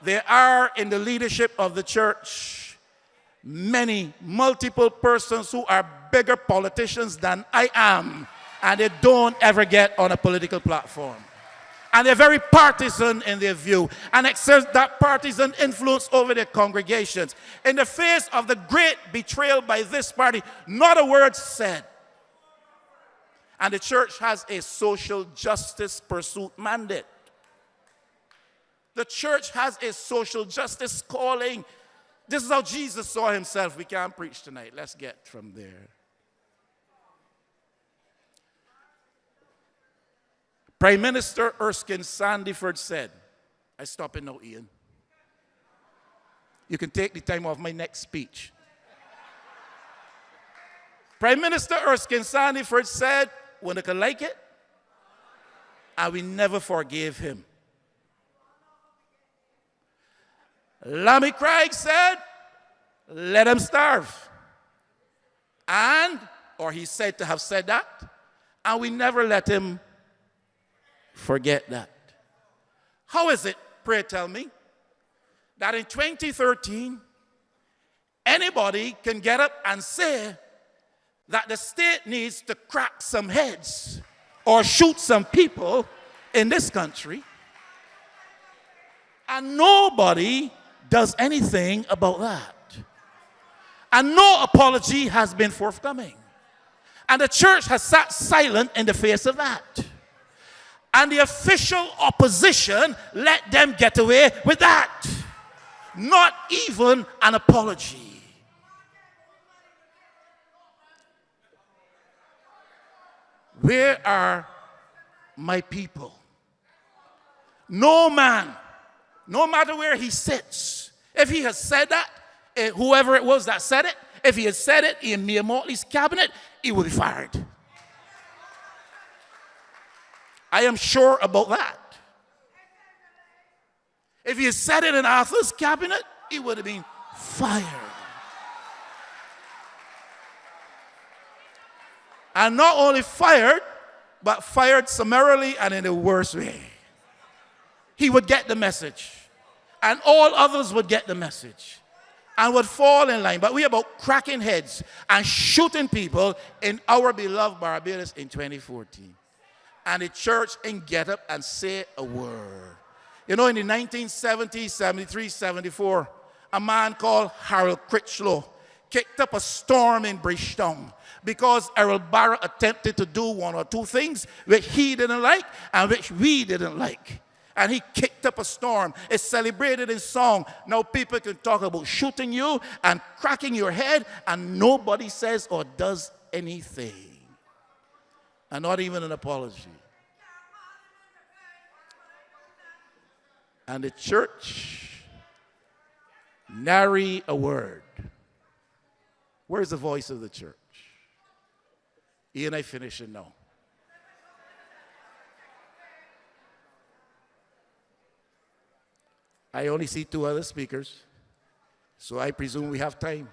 There are in the leadership of the church multiple persons who are bigger politicians than I am, and they don't ever get on a political platform. And they're very partisan in their view and exert that partisan influence over their congregations. In the face of the great betrayal by this party, not a word said. And the church has a social justice pursuit mandate. The church has a social justice calling. This is how Jesus saw himself. We can't preach tonight. Let's get from there. Prime Minister Erskine Sandiford said, I stop it now, Ian. You can take the time off my next speech. Prime Minister Erskine Sandiford said, when they can like it, and we never forgave him. Lammy Craig said, let him starve. And, or he said to have said that, and we never let him forget that. How is it, pray tell me, that in 2013, anybody can get up and say that the state needs to crack some heads or shoot some people in this country, and nobody does anything about that? And no apology has been forthcoming. And the church has sat silent in the face of that. And the official opposition let them get away with that. Not even an apology. Where are my people? No man, no matter where he sits, if he has said that, whoever it was that said it, if he had said it in Mia Mottley's cabinet, he would be fired. I am sure about that. If he had said it in Arthur's cabinet, he would have been fired. And not only fired, but fired summarily and in the worst way. He would get the message. And all others would get the message. And would fall in line. But we are about cracking heads and shooting people in our beloved Barbados in 2014. And the church ain't get up and say a word. You know, in the 1970s, 73, 74, a man called Harold Critchlow kicked up a storm in Bridgetown because Errol Barra attempted to do one or two things which he didn't like and which we didn't like. And he kicked up a storm. It's celebrated in song. Now people can talk about shooting you and cracking your head, and nobody says or does anything. And not even an apology. And the church, nary a word. Where's the voice of the church? Ian, I finish it now. I only see two other speakers, so I presume we have time.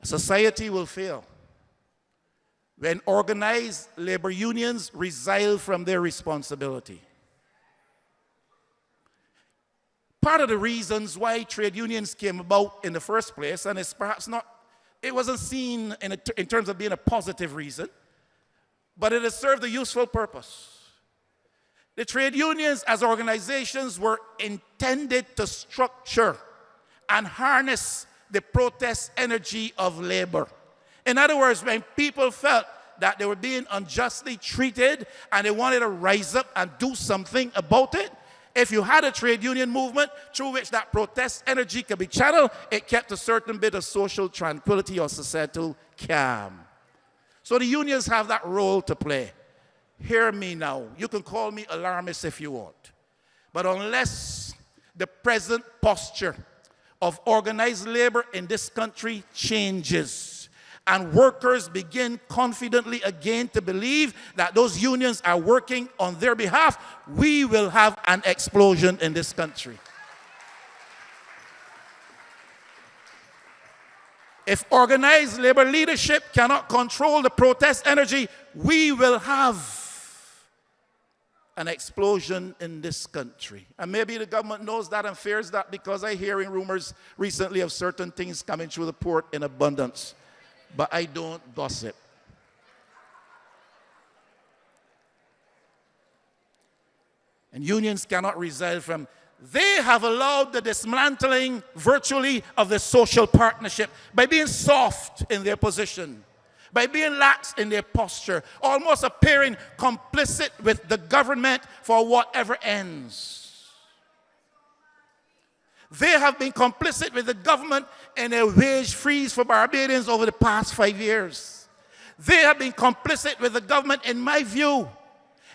Society will fail when organized labor unions resile from their responsibility. Part of the reasons why trade unions came about in the first place, and it's perhaps not, it wasn't seen in terms of being a positive reason, but it has served a useful purpose. The trade unions as organizations were intended to structure and harness the protest energy of labor. In other words, when people felt that they were being unjustly treated and they wanted to rise up and do something about it, if you had a trade union movement through which that protest energy could be channeled, it kept a certain bit of social tranquility or societal calm. So the unions have that role to play. Hear me now. You can call me alarmist if you want. But unless the present posture of organized labor in this country changes and workers begin confidently again to believe that those unions are working on their behalf, we will have an explosion in this country. If organized labor leadership cannot control the protest energy, we will have an explosion in this country. And maybe the government knows that and fears that, because I'm hearing rumors recently of certain things coming through the port in abundance. But I don't gossip. And unions cannot resile from, they have allowed the dismantling virtually of the social partnership by being soft in their position, by being lax in their posture, almost appearing complicit with the government for whatever ends. They have been complicit with the government in a wage freeze for Barbadians over the past 5 years. They have been complicit with the government, in my view,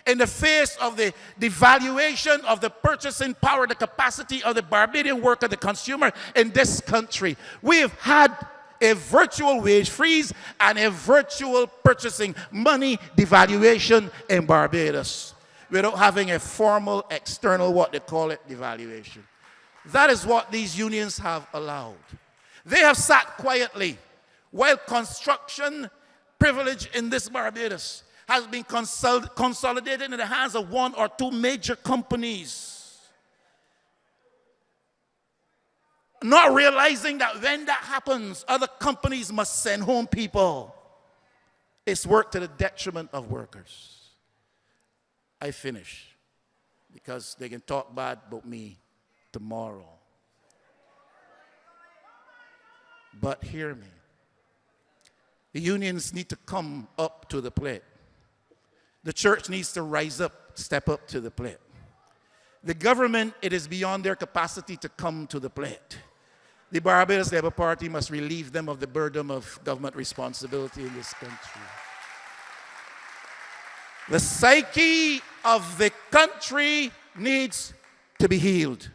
in the face of the devaluation of the purchasing power, the capacity of the Barbadian worker, the consumer in this country. We have had a virtual wage freeze and a virtual purchasing money devaluation in Barbados without having a formal external, what they call it, devaluation. That is what these unions have allowed. They have sat quietly while construction privilege in this Barbados has been consolidated in the hands of one or two major companies. Not realizing that when that happens, other companies must send home people. It's work to the detriment of workers. I finish because they can talk bad about me tomorrow. But hear me. The unions need to come up to the plate. The church needs to rise up, step up to the plate. The government, it is beyond their capacity to come to the plate. The Barbados Labour Party must relieve them of the burden of government responsibility in this country. The psyche of the country needs to be healed.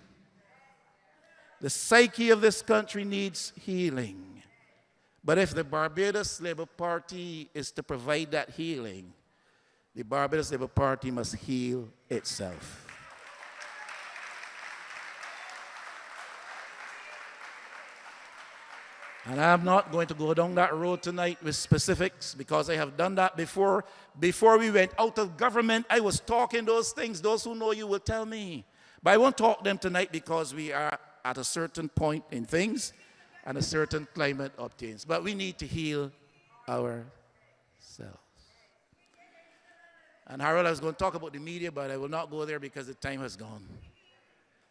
The psyche of this country needs healing. But if the Barbados Labour Party is to provide that healing, the Barbados Labour Party must heal itself. And I'm not going to go down that road tonight with specifics because I have done that before. Before we went out of government, I was talking those things. Those who know you will tell me. But I won't talk them tonight because we are at a certain point in things and a certain climate obtains. But we need to heal ourselves. And Harold, I was going to talk about the media, but I will not go there because the time has gone.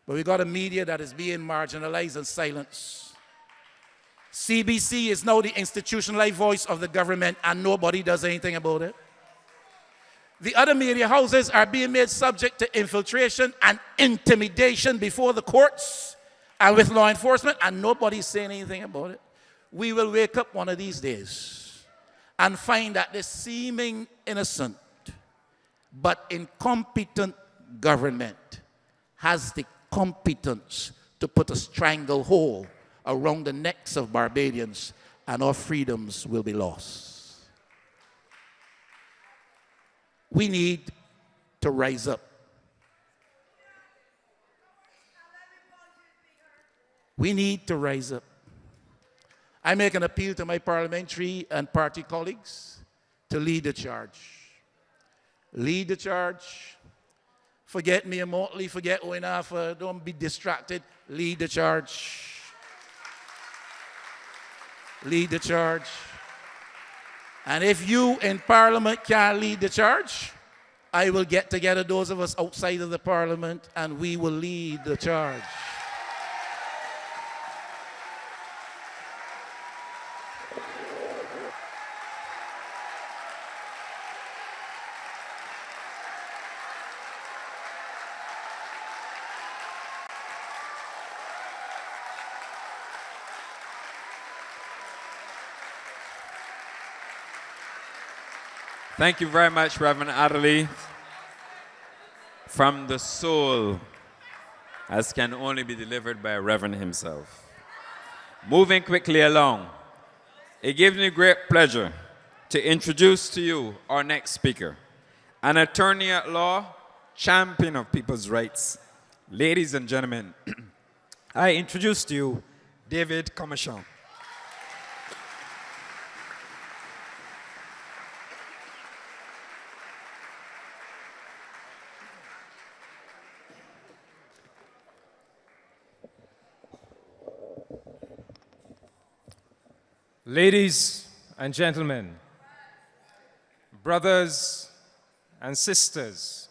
But we got a media that is being marginalized and silenced. CBC is now the institutionalized voice of the government, and nobody does anything about it. The other media houses are being made subject to infiltration and intimidation before the courts and with law enforcement, and nobody's saying anything about it. We will wake up one of these days and find that this seeming innocent but incompetent government has the competence to put a stranglehold around the necks of Barbadians, and our freedoms will be lost. We need to rise up. We need to rise up. I make an appeal to my parliamentary and party colleagues to lead the charge. Lead the charge. Forget Mia Mottley, forget Oinafa, don't be distracted. Lead the charge. Lead the charge. And if you in Parliament can't lead the charge, I will get together those of us outside of the Parliament and we will lead the charge. Thank you very much, Reverend Atherley. From the soul, as can only be delivered by a Reverend himself. Moving quickly along, it gives me great pleasure to introduce to you our next speaker, an attorney at law, champion of people's rights. Ladies and gentlemen, I introduce to you David Commisiong. Ladies and gentlemen, brothers and sisters,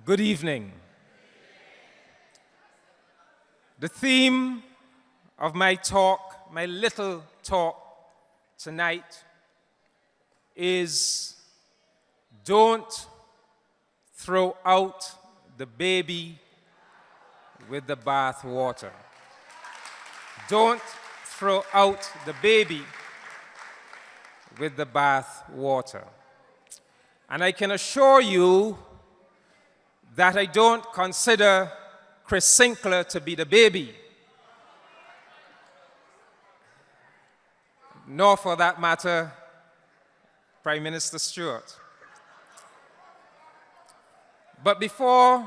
good evening. The theme of my talk, my little talk tonight, is don't throw out the baby with the bath water. Don't throw out the baby with the bath water. And I can assure you that I don't consider Chris Sinclair to be the baby, nor for that matter, Prime Minister Stewart. But before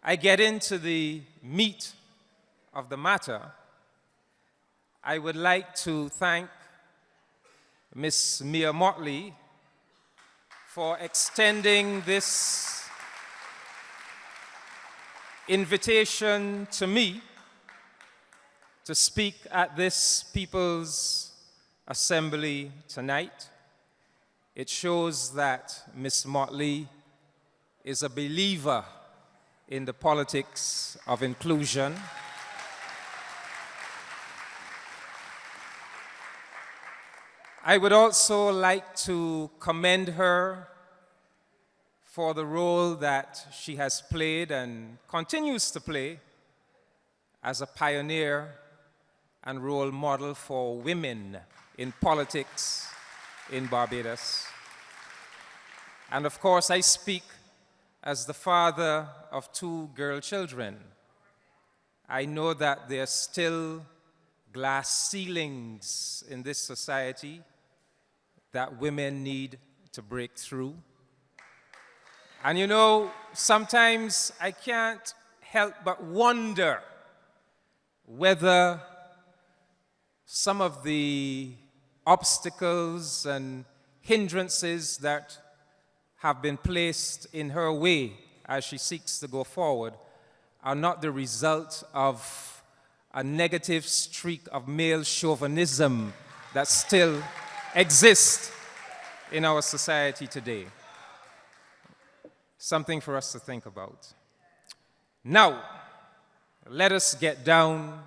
I get into the meat of the matter, I would like to thank Ms. Mia Mottley for extending this invitation to me to speak at this People's Assembly tonight. It shows that Ms. Mottley is a believer in the politics of inclusion. I would also like to commend her for the role that she has played and continues to play as a pioneer and role model for women in politics in Barbados. And of course, I speak as the father of 2 girl children. I know that there are still glass ceilings in this society that women need to break through. And you know, sometimes I can't help but wonder whether some of the obstacles and hindrances that have been placed in her way as she seeks to go forward are not the result of a negative streak of male chauvinism that still exists in our society today. Something for us to think about. Now, let us get down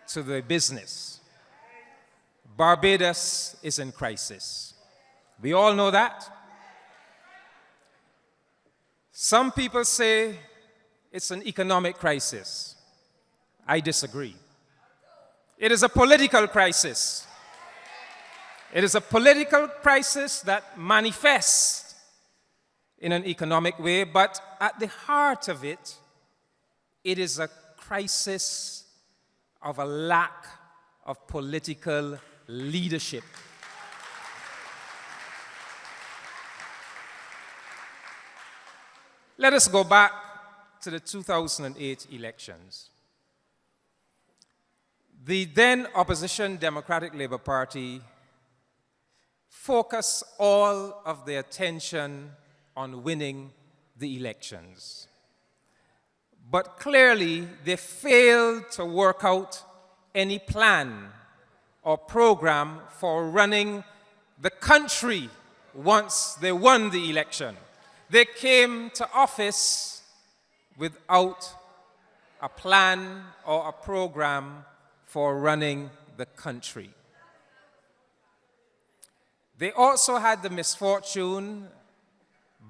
to the business. Barbados is in crisis. We all know that. Some people say it's an economic crisis. I disagree. It is a political crisis. It is a political crisis that manifests in an economic way, but at the heart of it, it is a crisis of a lack of political leadership. Let us go back to the 2008 elections. The then opposition Democratic Labour Party focused all of their attention on winning the elections. But clearly, they failed to work out any plan or program for running the country once they won the election. They came to office without a plan or a program for running the country. They also had the misfortune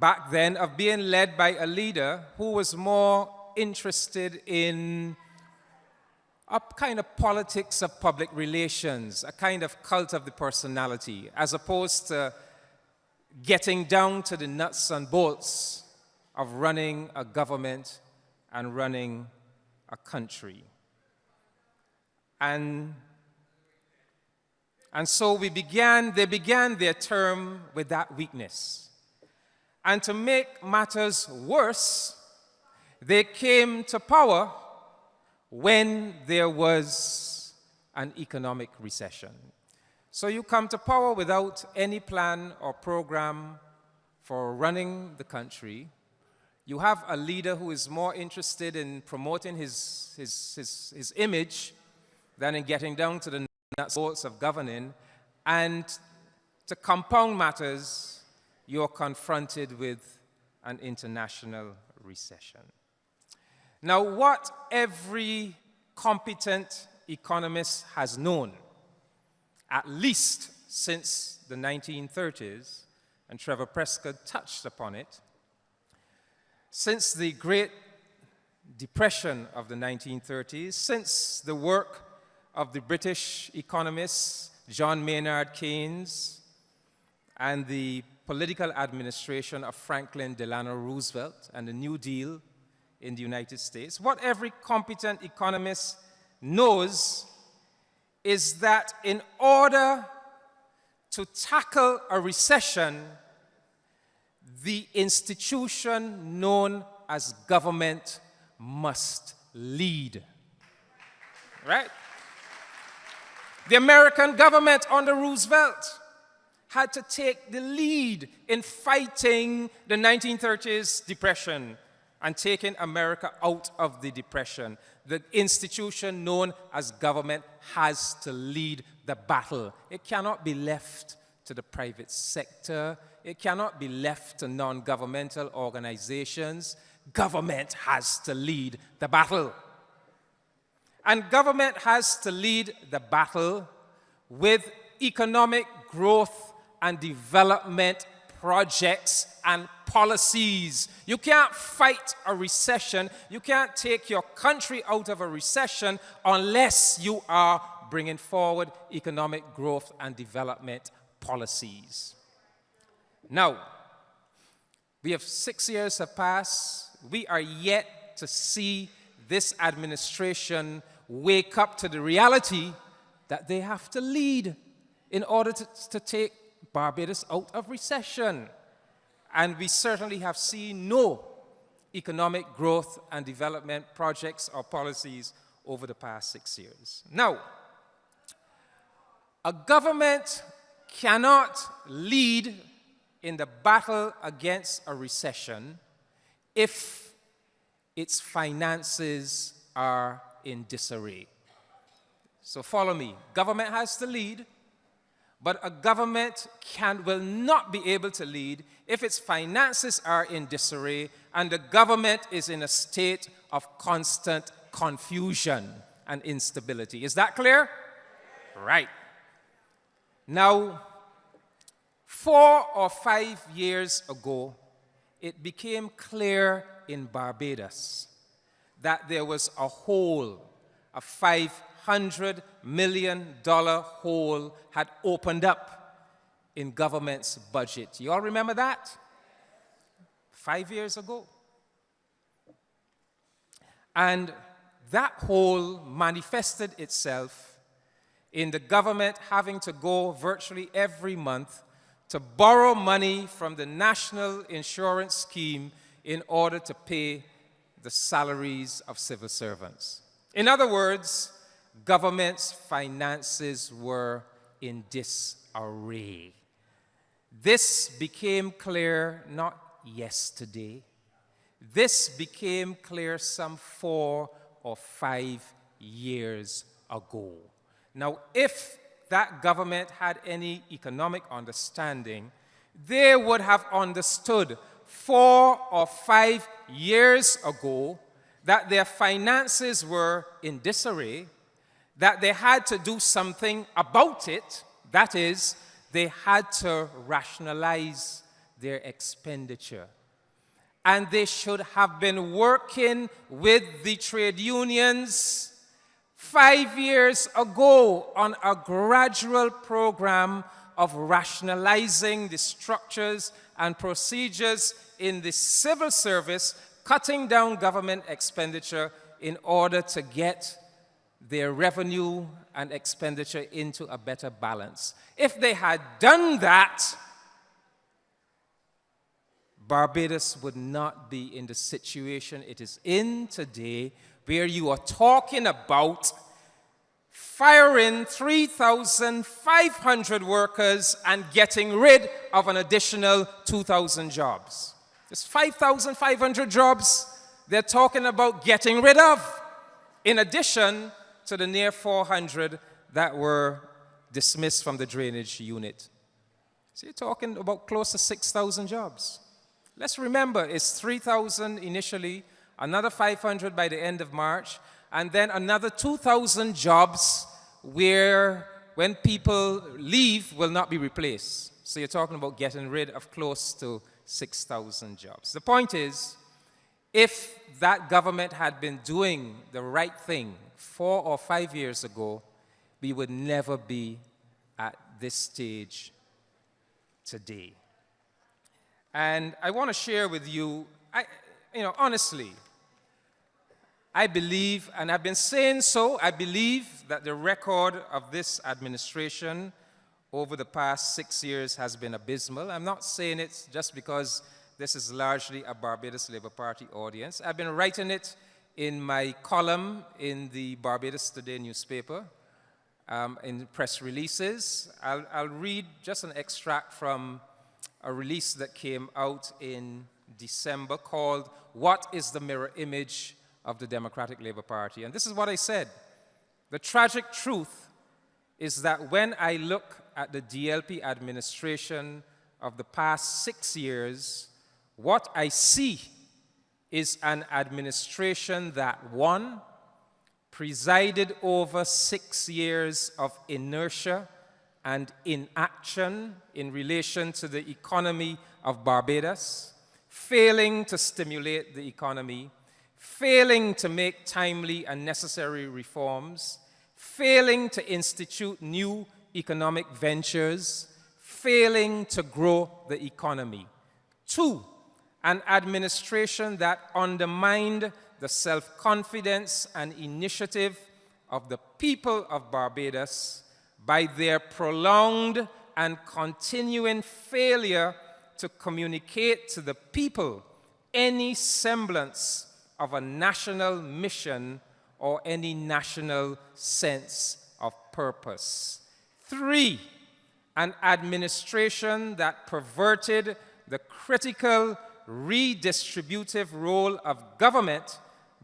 back then of being led by a leader who was more interested in a kind of politics of public relations, a kind of cult of the personality, as opposed to getting down to the nuts and bolts of running a government and running a country. And so they began their term with that weakness. And to make matters worse, they came to power when there was an economic recession. So you come to power without any plan or program for running the country. You have a leader who is more interested in promoting his image than in getting down to the nuts and bolts of governing. And to compound matters, you're confronted with an international recession. Now, what every competent economist has known, at least since the 1930s, and Trevor Prescod touched upon it, since the Great Depression of the 1930s, since the work of the British economists John Maynard Keynes, and the political administration of Franklin Delano Roosevelt and the New Deal in the United States, what every competent economist knows is that in order to tackle a recession, the institution known as government must lead. Right? The American government under Roosevelt had to take the lead in fighting the 1930s depression and taking America out of the depression. The institution known as government has to lead the battle. It cannot be left to the private sector. It cannot be left to non-governmental organizations. Government has to lead the battle. And government has to lead the battle with economic growth and development projects and policies. You can't fight a recession. You can't take your country out of a recession unless you are bringing forward economic growth and development policies. Now, we have 6 years have passed. We are yet to see this administration wake up to the reality that they have to lead in order to take Barbados out of recession. And we certainly have seen no economic growth and development projects or policies over the past 6 years. Now, a government cannot lead in the battle against a recession if its finances are in disarray. So follow me. Government has to lead, but a government will not be able to lead if its finances are in disarray and the government is in a state of constant confusion and instability. Is that clear? Right. Now, 4 or 5 years ago, it became clear in Barbados that there was a hole, a $500 million hole had opened up in government's budget. You all remember that? 5 years ago. And that hole manifested itself in the government having to go virtually every month to borrow money from the National Insurance Scheme in order to pay the salaries of civil servants. In other words, government's finances were in disarray. This became clear not yesterday. This became clear some 4 or 5 years ago. Now, if that government had any economic understanding, they would have understood 4 or 5 years ago that their finances were in disarray, that they had to do something about it. That is, they had to rationalize their expenditure. And they should have been working with the trade unions 5 years ago on a gradual program of rationalizing the structures and procedures in the civil service, cutting down government expenditure in order to get their revenue and expenditure into a better balance. If they had done that, Barbados would not be in the situation it is in today, where you are talking about firing 3,500 workers and getting rid of an additional 2,000 jobs. There's 5,500 jobs they're talking about getting rid of, in addition to the near 400 that were dismissed from the drainage unit. So you're talking about close to 6,000 jobs. Let's remember, it's 3,000 initially, another 500 by the end of March, and then another 2,000 jobs where, when people leave, will not be replaced. So you're talking about getting rid of close to 6,000 jobs. The point is, if that government had been doing the right thing 4 or 5 years ago, we would never be at this stage today. And I want to share with you, honestly, I believe, and I've been saying so, I believe that the record of this administration over the past 6 years has been abysmal. I'm not saying it just because this is largely a Barbados Labour Party audience. I've been writing it in my column in the Barbados Today newspaper, in press releases. I'll read just an extract from a release that came out in December called "What is the Mirror Image of the Democratic Labour Party?" And this is what I said. The tragic truth is that when I look at the DLP administration of the past 6 years, what I see is an administration that, one, presided over 6 years of inertia and inaction in relation to the economy of Barbados, failing to stimulate the economy, failing to make timely and necessary reforms, failing to institute new economic ventures, failing to grow the economy. Two, an administration that undermined the self-confidence and initiative of the people of Barbados by their prolonged and continuing failure to communicate to the people any semblance of a national mission or any national sense of purpose. Three, an administration that perverted the critical redistributive role of government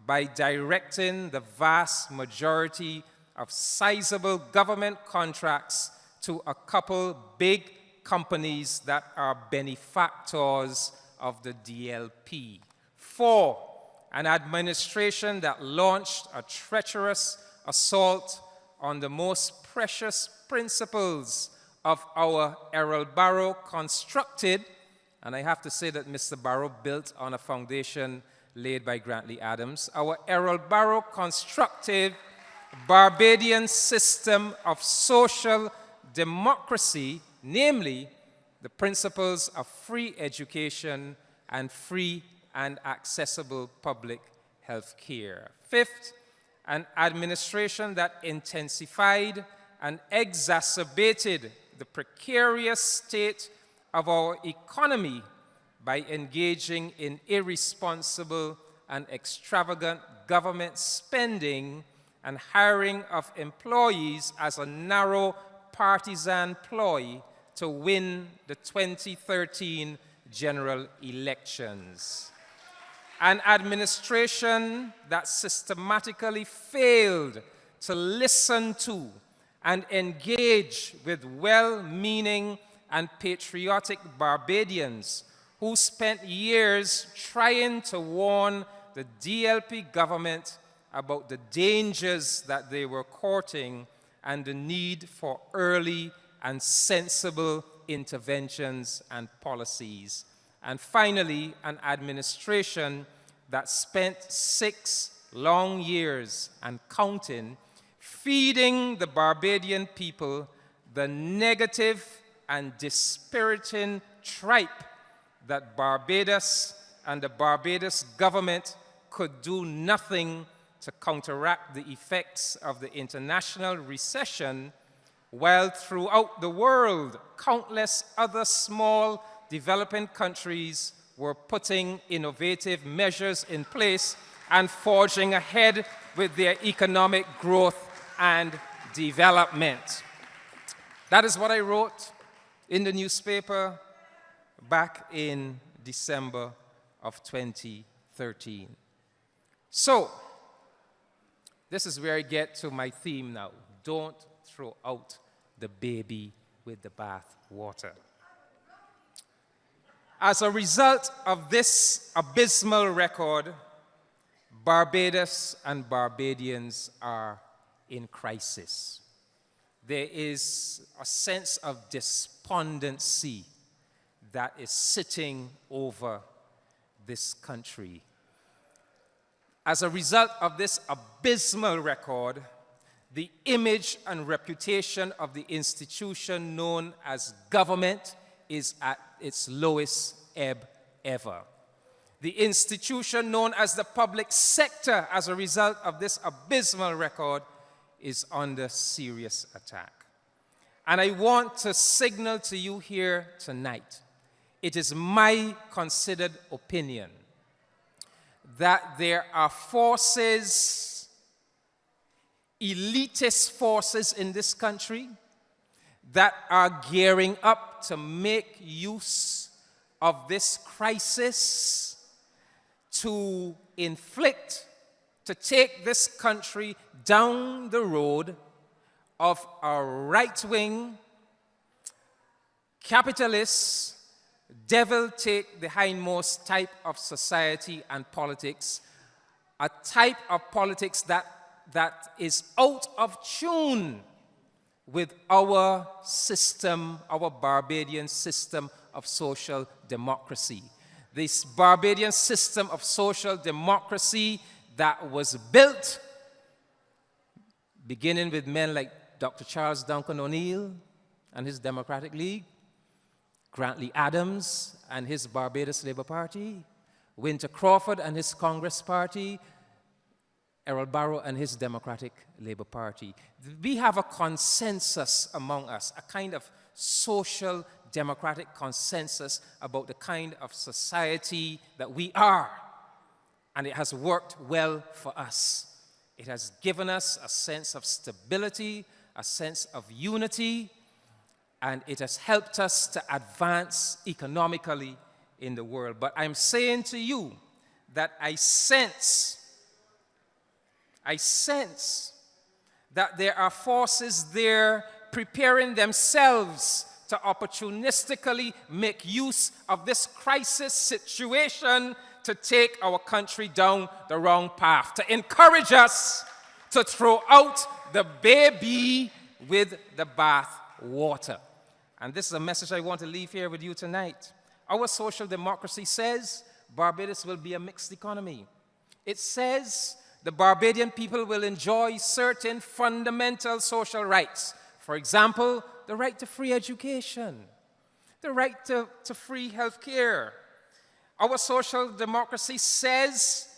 by directing the vast majority of sizable government contracts to a couple big companies that are benefactors of the DLP. Four, an administration that launched a treacherous assault on the most precious principles of our Errol Barrow constructed, and I have to say that Mr. Barrow built on a foundation laid by Grantley Adams, our Errol Barrow constructive Barbadian system of social democracy, namely the principles of free education and free and accessible public health care. Fifth, an administration that intensified and exacerbated the precarious state of our economy by engaging in irresponsible and extravagant government spending and hiring of employees as a narrow partisan ploy to win the 2013 general elections. An administration that systematically failed to listen to and engage with well-meaning and patriotic Barbadians who spent years trying to warn the DLP government about the dangers that they were courting and the need for early and sensible interventions and policies. And finally, an administration that spent 6 long years and counting feeding the Barbadian people the negative and dispiriting tripe that Barbados and the Barbados government could do nothing to counteract the effects of the international recession, while throughout the world, countless other small developing countries were putting innovative measures in place and forging ahead with their economic growth and development. That is what I wrote in the newspaper back in December of 2013. So, this is where I get to my theme now. Don't throw out the baby with the bath water. As a result of this abysmal record, Barbados and Barbadians are in crisis. There is a sense of despondency that is sitting over this country. As a result of this abysmal record, the image and reputation of the institution known as government is at its lowest ebb ever. The institution known as the public sector, as a result of this abysmal record, is under serious attack. And I want to signal to you here tonight, it is my considered opinion that there are forces, elitist forces in this country that are gearing up to make use of this crisis to inflict, to take this country down the road of a right-wing, capitalist, devil take the hindmost type of society and politics, a type of politics that is out of tune with our system, our Barbadian system of social democracy. This Barbadian system of social democracy that was built beginning with men like Dr. Charles Duncan O'Neill and his Democratic League, Grantley Adams and his Barbados Labour Party, Winter Crawford and his Congress Party, Errol Barrow and his Democratic Labour Party. We have a consensus among us, a kind of social democratic consensus about the kind of society that we are. And it has worked well for us. It has given us a sense of stability, a sense of unity, and it has helped us to advance economically in the world. But I'm saying to you that I sense that there are forces there preparing themselves to opportunistically make use of this crisis situation to take our country down the wrong path, to encourage us to throw out the baby with the bath water. And this is a message I want to leave here with you tonight. Our social democracy says Barbados will be a mixed economy. It says the Barbadian people will enjoy certain fundamental social rights. For example, the right to free education, the right to free health care. Our social democracy says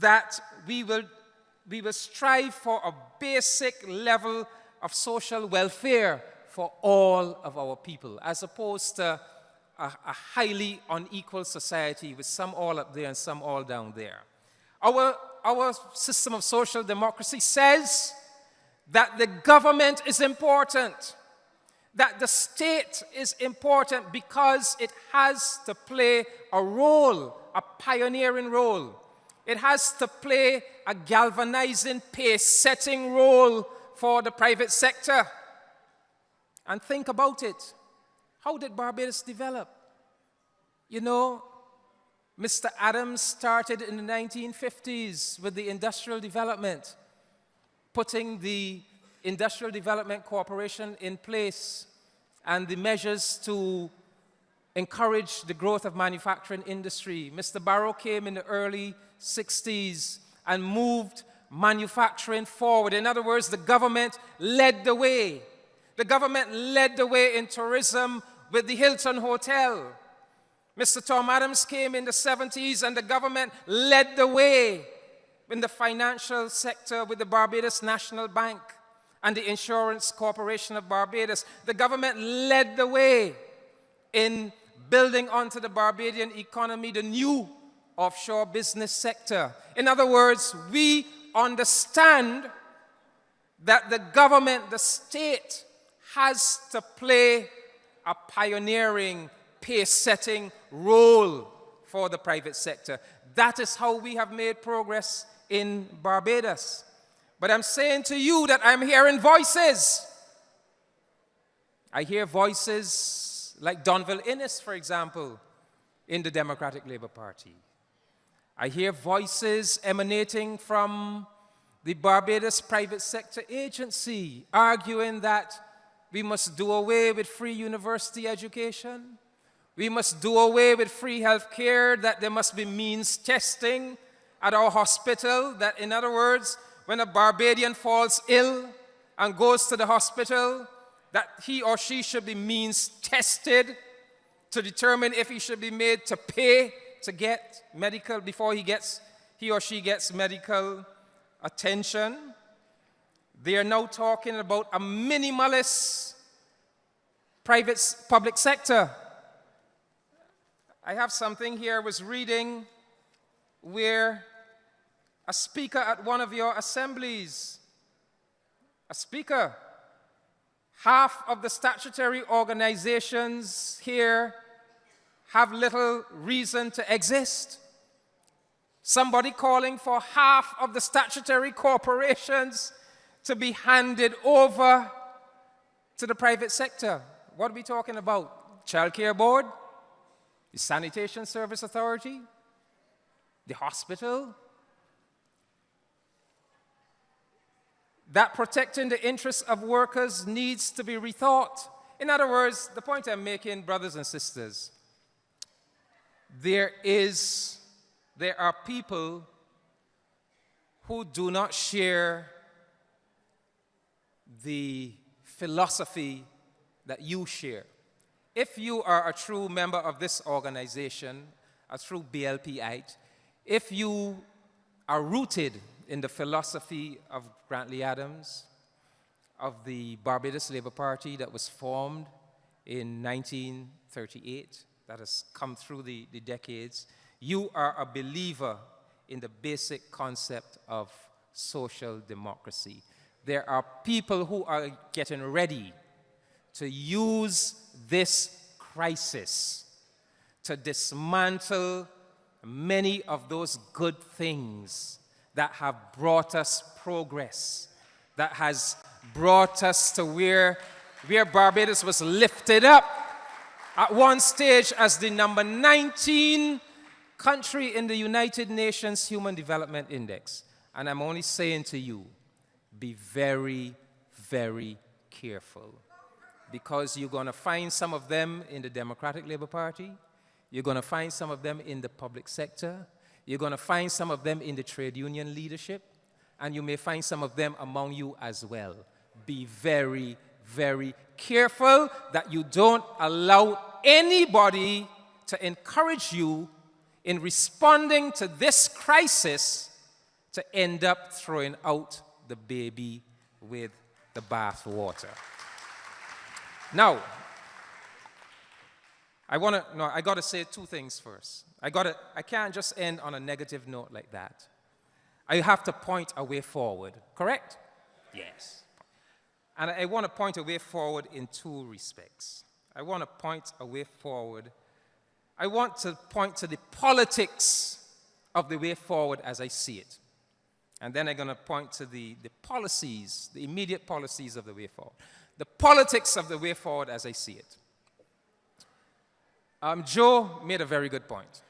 that we will strive for a basic level of social welfare for all of our people, as opposed to a highly unequal society with some all up there and some all down there. Our system of social democracy says that the government is important, that the state is important because it has to play a role, a pioneering role. It has to play a galvanizing, pace-setting role for the private sector. And think about it. How did Barbados develop? You know, Mr. Adams started in the 1950s with the industrial development, putting the Industrial Development Corporation in place and the measures to encourage the growth of manufacturing industry. Mr. Barrow came in the early 60s and moved manufacturing forward. In other words, the government led the way. The government led the way in tourism with the Hilton Hotel. Mr. Tom Adams came in the 70s and the government led the way in the financial sector with the Barbados National Bank and the Insurance Corporation of Barbados. The government led the way in building onto the Barbadian economy the new offshore business sector. In other words, we understand that the government, the state, has to play a pioneering, pace-setting role for the private sector. That is how we have made progress in Barbados. But I'm saying to you that I'm hearing voices. I hear voices like Donville Innes, for example, in the Democratic Labour Party. I hear voices emanating from the Barbados Private Sector Agency arguing that we must do away with free university education. We must do away with free health care, that there must be means testing at our hospital, that in other words, when a Barbadian falls ill, and goes to the hospital, that he or she should be means tested to determine if he should be made to pay to get medical before he or she gets medical attention. They are now talking about a minimalist public sector. I have something here I was reading where a speaker at one of your assemblies, half of the statutory organizations here have little reason to exist. Somebody calling for half of the statutory corporations to be handed over to the private sector. What are we talking about? Child Care Board? The Sanitation Service Authority? The hospital? That protecting the interests of workers needs to be rethought. In other words, the point I'm making, brothers and sisters, there are people who do not share the philosophy that you share. If you are a true member of this organization, a true BLPite, if you are rooted in the philosophy of Grantley Adams, of the Barbados Labour Party that was formed in 1938, that has come through the decades, you are a believer in the basic concept of social democracy. There are people who are getting ready to use this crisis to dismantle many of those good things that have brought us progress, that has brought us to where Barbados was lifted up at one stage as the number 19 country in the United Nations Human Development Index. And I'm only saying to you, be very, very careful, because you're going to find some of them in the Democratic Labour Party, you're going to find some of them in the public sector, you're going to find some of them in the trade union leadership, and you may find some of them among you as well. Be very, very careful that you don't allow anybody to encourage you in responding to this crisis to end up throwing out the baby with the bath water. Now, I got to say two things first. I can't just end on a negative note like that. I have to point a way forward, correct? Yes. And I want to point a way forward in two respects. I want to point a way forward. I want to point to the politics of the way forward as I see it. And then I'm going to point to the policies, the immediate policies of the way forward. The politics of the way forward as I see it. Joe made a very good point.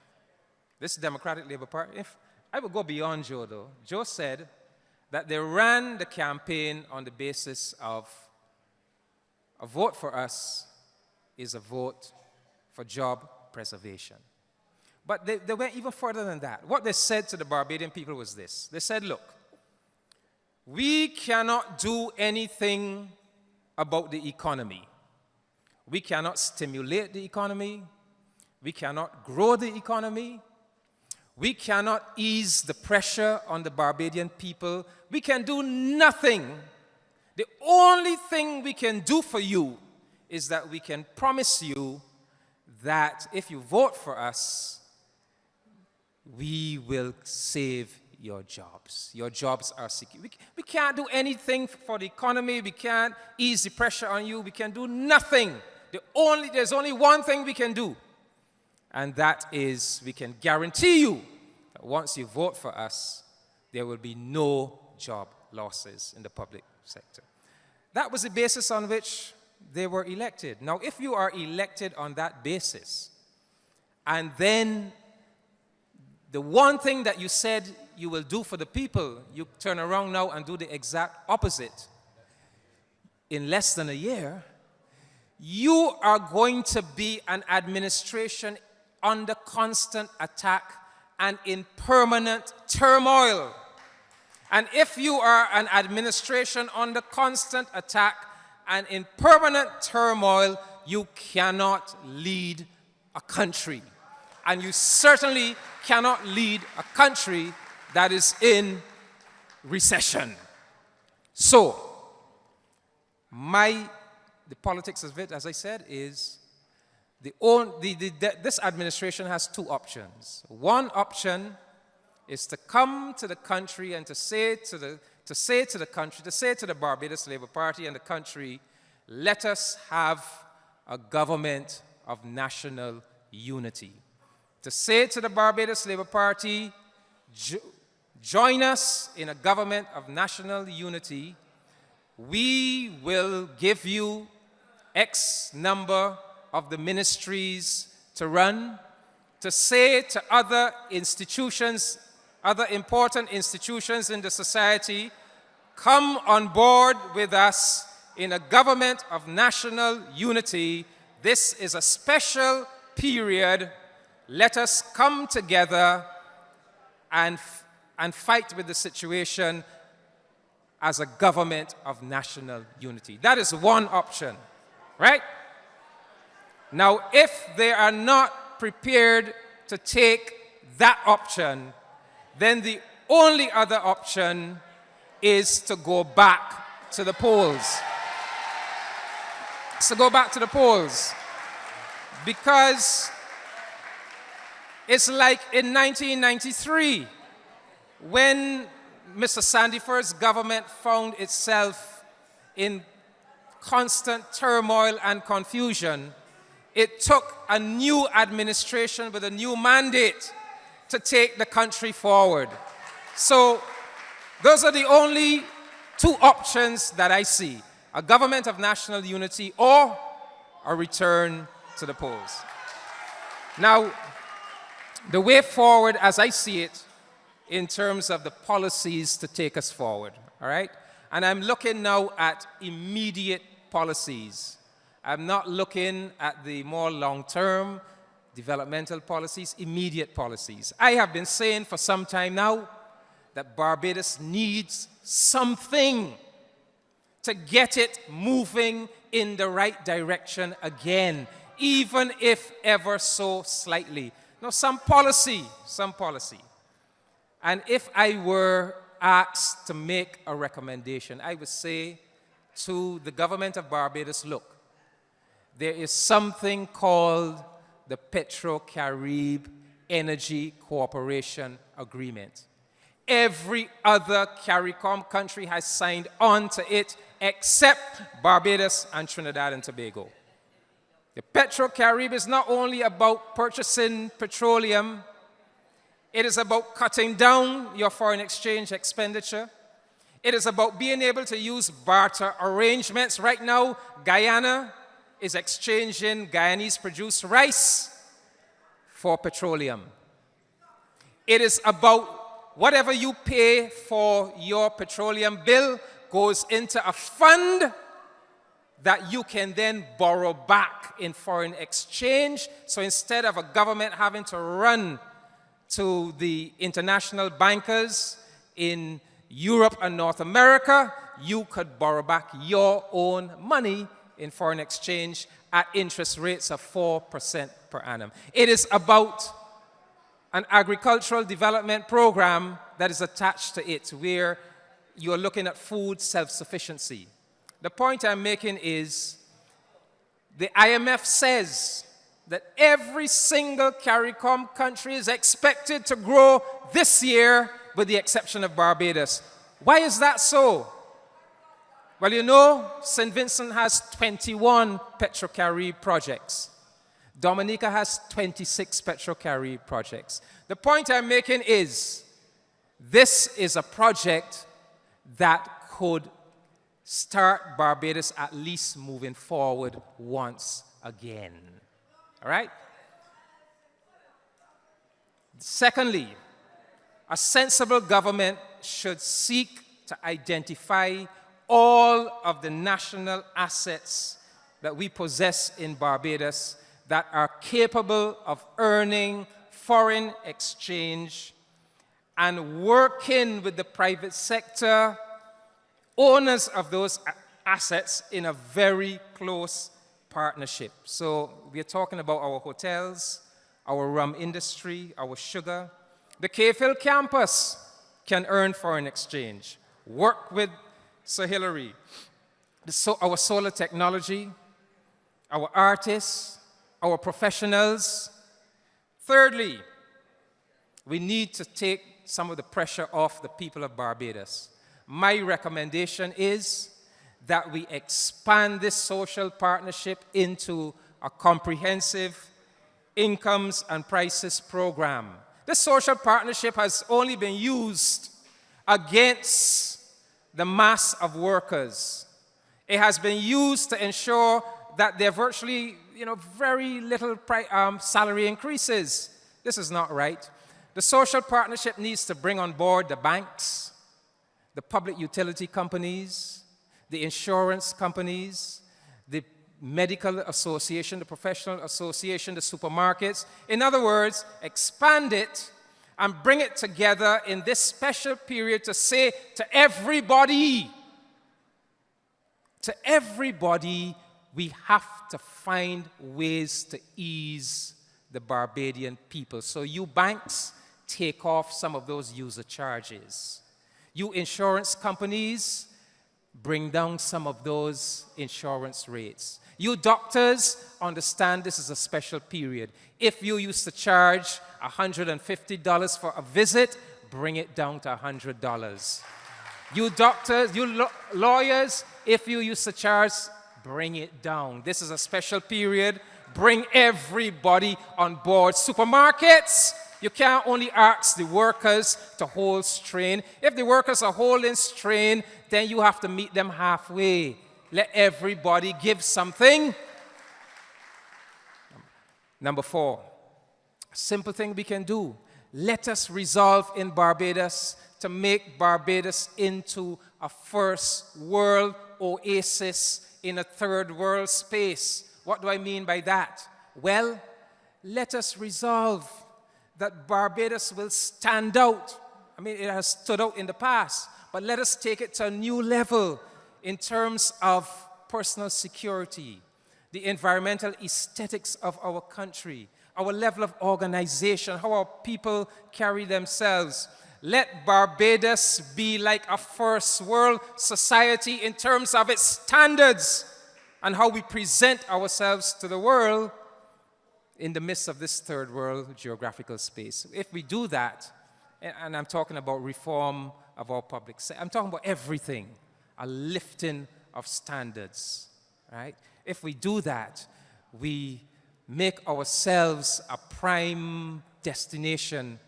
This Democratic Labour Party, I would go beyond Joe though. Joe said that they ran the campaign on the basis of a vote for us is a vote for job preservation. But they went even further than that. What they said to the Barbadian people was this. They said, look, we cannot do anything about the economy. We cannot stimulate the economy. We cannot grow the economy. We cannot ease the pressure on the Barbadian people. We can do nothing. The only thing we can do for you is that we can promise you that if you vote for us, we will save your jobs. Your jobs are secure. We can't do anything for the economy. We can't ease the pressure on you. We can do nothing. There's only one thing we can do, and that is we can guarantee you that once you vote for us, there will be no job losses in the public sector. That was the basis on which they were elected. Now, if you are elected on that basis, and then the one thing that you said you will do for the people, you turn around now and do the exact opposite in less than a year, you are going to be an administration under constant attack and in permanent turmoil. And if you are an administration under constant attack and in permanent turmoil, you cannot lead a country. And you certainly cannot lead a country that is in recession. So, the politics of it, as I said, is this administration has two options. One option is to come to the country and to say to the Barbados Labour Party and the country, let us have a government of national unity. To say to the Barbados Labour Party, join us in a government of national unity. We will give you X number of the ministries to run. To say to other institutions, other important institutions in the society, come on board with us in a government of national unity. This is a special period. Let us come together and fight with the situation as a government of national unity. That is one option, right? Now, if they are not prepared to take that option, then the only other option is to go back to the polls. To go back to the polls. Because it's like in 1993, when Mr. Sandiford's government found itself in constant turmoil and confusion, it took a new administration with a new mandate to take the country forward. So those are the only two options that I see: a government of national unity or a return to the polls. Now, the way forward, as I see it, in terms of the policies to take us forward, all right? And I'm looking now at immediate policies. I'm not looking at the more long-term developmental policies, immediate policies. I have been saying for some time now that Barbados needs something to get it moving in the right direction again, even if ever so slightly. No, some policy. And if I were asked to make a recommendation, I would say to the government of Barbados, look, there is something called the Petro-Carib Energy Cooperation Agreement. Every other CARICOM country has signed on to it except Barbados and Trinidad and Tobago. The Petro-Carib is not only about purchasing petroleum, it is about cutting down your foreign exchange expenditure. It is about being able to use barter arrangements. Right now, Guyana is exchanging Guyanese-produced rice for petroleum. It is about whatever you pay for your petroleum bill goes into a fund that you can then borrow back in foreign exchange. So instead of a government having to run to the international bankers in Europe and North America, you could borrow back your own money in foreign exchange at interest rates of 4% per annum. It is about an agricultural development program that is attached to it, where you're looking at food self-sufficiency. The point I'm making is the IMF says that every single CARICOM country is expected to grow this year with the exception of Barbados. Why is that so? Well, you know, St. Vincent has 21 Petro-Carib projects. Dominica has 26 Petro-Carib projects. The point I'm making is this is a project that could start Barbados at least moving forward once again. All right? Secondly, a sensible government should seek to identify all of the national assets that we possess in Barbados that are capable of earning foreign exchange and working with the private sector, owners of those assets in a very close partnership. So we're talking about our hotels, our rum industry, our sugar. The Cave Hill campus can earn foreign exchange. Work with Sir Hilary. Our solar technology, our artists, our professionals. Thirdly, we need to take some of the pressure off the people of Barbados. My recommendation is that we expand this social partnership into a comprehensive incomes and prices program. This social partnership has only been used against the mass of workers. It has been used to ensure that there are virtually, very little salary increases. This is not right. The social partnership needs to bring on board the banks, the public utility companies, the insurance companies, the medical association, the professional association, the supermarkets. In other words, expand it and bring it together in this special period to say to everybody, we have to find ways to ease the Barbadian people. So you banks, take off some of those user charges. You insurance companies, bring down some of those insurance rates. You doctors, understand this is a special period. If you used to charge $150 for a visit, bring it down to $100. You doctors, you lawyers, if you used to charge, bring it down. This is a special period. Bring everybody on board. Supermarkets, you can't only ask the workers to hold strain. If the workers are holding strain, then you have to meet them halfway. Let everybody give something. Number 4, a simple thing we can do. Let us resolve in Barbados to make Barbados into a first world oasis in a third world space. What do I mean by that? Well, let us resolve that Barbados will stand out. I mean, it has stood out in the past, but let us take it to a new level in terms of personal security, the environmental aesthetics of our country, our level of organization, how our people carry themselves. Let Barbados be like a first world society in terms of its standards and how we present ourselves to the world in the midst of this third world geographical space. If we do that, and I'm talking about reform of our public sector, I'm talking about everything, a lifting of standards, right? If we do that, we make ourselves a prime destination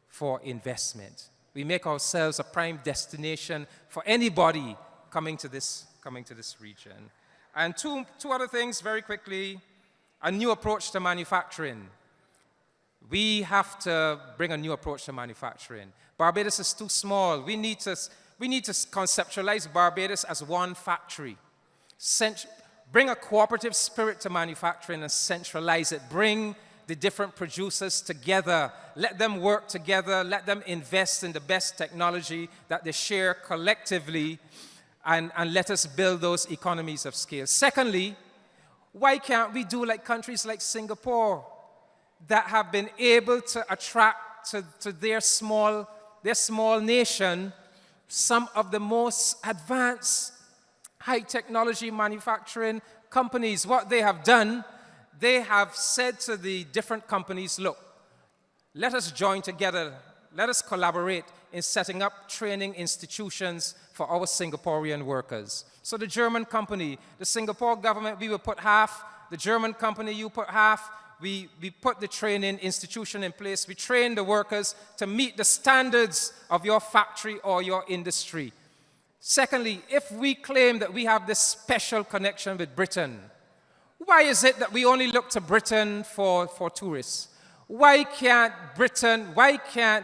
for investment. We make ourselves a prime destination for anybody coming to this region. And two other things very quickly. A new approach to manufacturing. We have to bring a new approach to manufacturing. Barbados is too small. We need to conceptualize Barbados as one factory. Bring a cooperative spirit to manufacturing and centralize it. Bring the different producers together. Let them work together. Let them invest in the best technology that they share collectively, and let us build those economies of scale. Secondly, why can't we do like countries like Singapore that have been able to attract to their small nation some of the most advanced high technology manufacturing companies? What they have done, they have said to the different companies, look, let us join together, let us collaborate in setting up training institutions for our Singaporean workers. So the German company, the Singapore government, we will put half, the German company, you put half. We put the training institution in place. We train the workers to meet the standards of your factory or your industry. Secondly, if we claim that we have this special connection with Britain, why is it that we only look to Britain for tourists? Why can't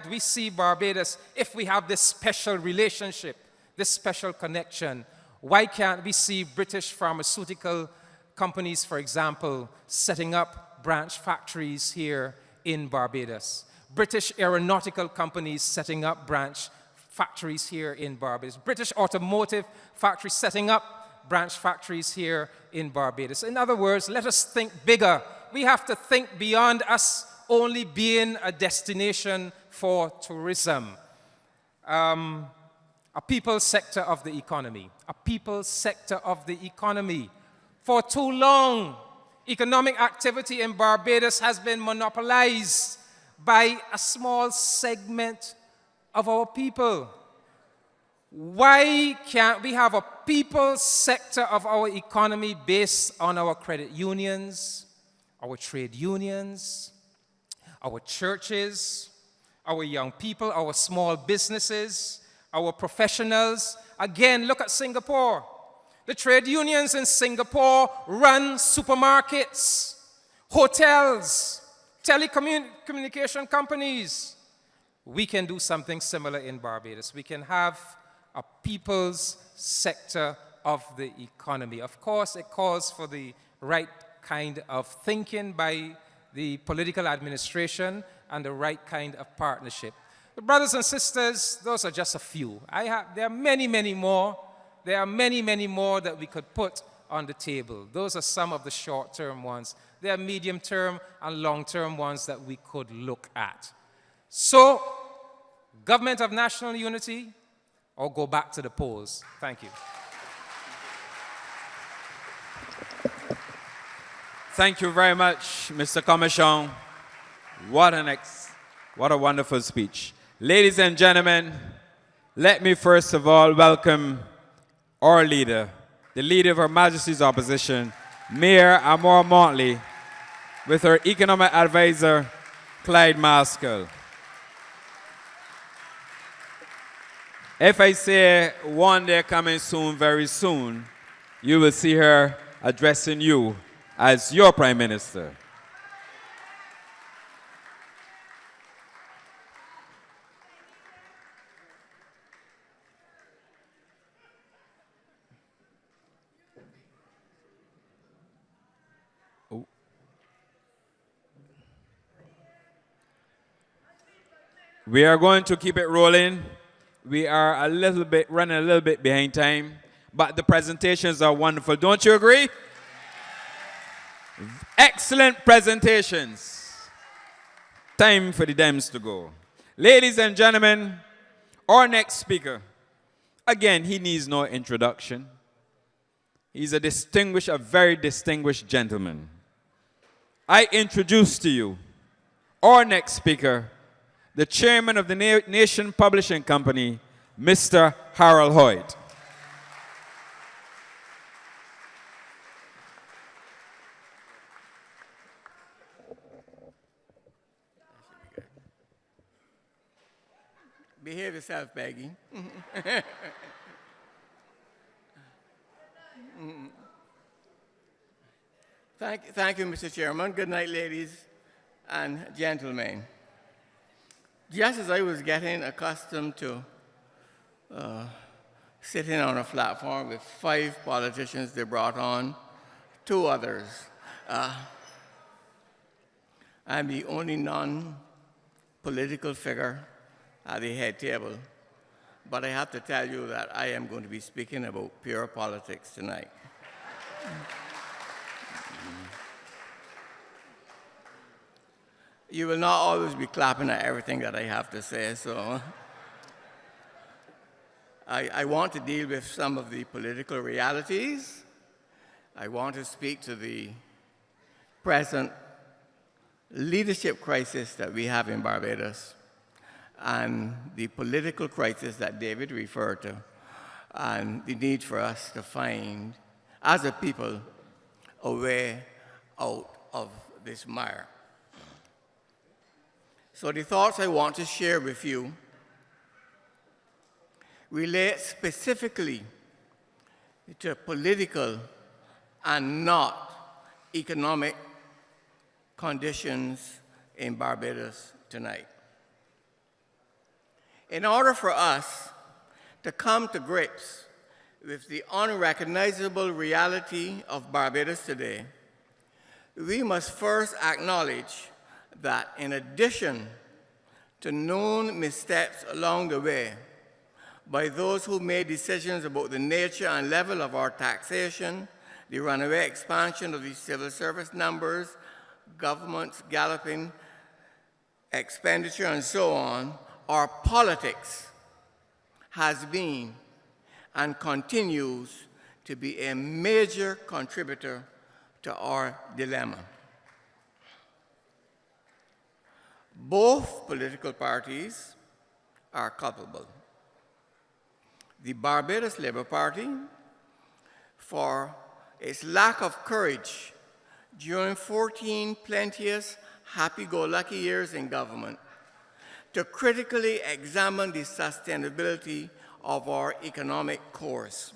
we see Barbados if we have this special relationship, this special connection? Why can't we see British pharmaceutical companies, for example, setting up branch factories here in Barbados? British aeronautical companies setting up branch factories here in Barbados. British automotive factories setting up branch factories here in Barbados. In other words, let us think bigger. We have to think beyond us only being a destination for tourism. A people sector of the economy. A people sector of the economy. For too long, economic activity in Barbados has been monopolized by a small segment of our people. Why can't we have a people sector of our economy based on our credit unions, our trade unions, our churches, our young people, our small businesses, our professionals? Again, look at Singapore. The trade unions in Singapore run supermarkets, hotels, telecommunication companies. We can do something similar in Barbados. We can have a people's sector of the economy. Of course, it calls for the right kind of thinking by the political administration and the right kind of partnership. But brothers and sisters, those are just a few. There are many, many more. There are many, many more that we could put on the table. Those are some of the short-term ones. There are medium-term and long-term ones that we could look at. So, government of national unity, or go back to the polls. Thank you. Thank you very much, Mr. Commisiong. What a wonderful speech. Ladies and gentlemen, let me first of all welcome our leader, the leader of Her Majesty's Opposition, Mia Mottley, with her economic advisor, Clyde Mascoll. If I say one day coming soon, very soon, you will see her addressing you as your Prime Minister. We are going to keep it rolling. We are running a little bit behind time, but the presentations are wonderful. Don't you agree? Excellent presentations. Time for the Dems to go. Ladies and gentlemen, our next speaker, again, he needs no introduction. He's a very distinguished gentleman. I introduce to you our next speaker, the chairman of the Nation Publishing Company, Mr. Harold Hoyte. Behave yourself, Peggy. Thank you, Mr. Chairman. Good night, ladies and gentlemen. Just as I was getting accustomed to sitting on a platform with 5 politicians, they brought on 2 others. I'm the only non-political figure at the head table, but I have to tell you that I am going to be speaking about pure politics tonight. You will not always be clapping at everything that I have to say, so I want to deal with some of the political realities. I want to speak to the present leadership crisis that we have in Barbados and the political crisis that David referred to, and the need for us to find, as a people, a way out of this mire. So the thoughts I want to share with you relate specifically to political and not economic conditions in Barbados tonight. In order for us to come to grips with the unrecognizable reality of Barbados today, we must first acknowledge that in addition to known missteps along the way by those who made decisions about the nature and level of our taxation, the runaway expansion of the civil service numbers, government's galloping expenditure, and so on, our politics has been and continues to be a major contributor to our dilemma. Both political parties are culpable. The Barbados Labour Party for its lack of courage during 14 plenteous, happy-go-lucky years in government to critically examine the sustainability of our economic course.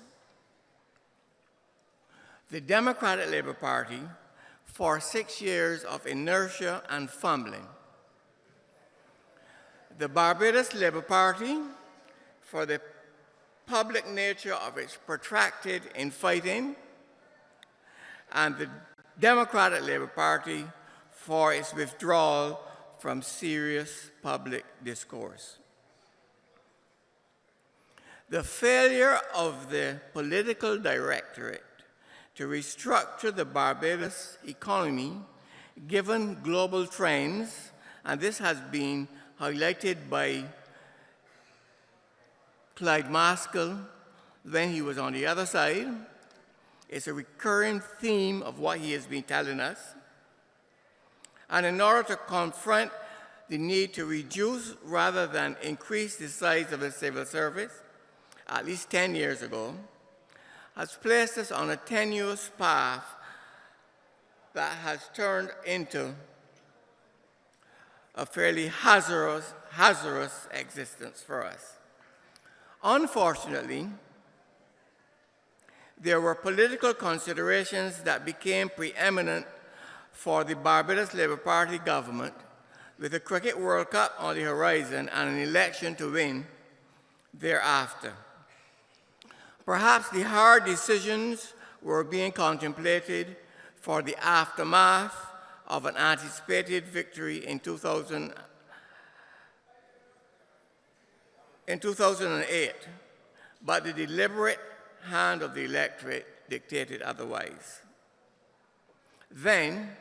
The Democratic Labour Party for 6 years of inertia and fumbling. The Barbados Labour Party for the public nature of its protracted infighting, and the Democratic Labour Party for its withdrawal from serious public discourse. The failure of the political directorate to restructure the Barbados economy given global trends, and this has been highlighted by Clyde Mascoll when he was on the other side. It's a recurring theme of what he has been telling us. And in order to confront the need to reduce rather than increase the size of the civil service, at least 10 years ago, has placed us on a tenuous path that has turned into a fairly hazardous existence for us. Unfortunately, there were political considerations that became preeminent for the Barbados Labour Party government, with the Cricket World Cup on the horizon and an election to win thereafter. Perhaps the hard decisions were being contemplated for the aftermath of an anticipated victory in 2008, but the deliberate hand of the electorate dictated otherwise. Then,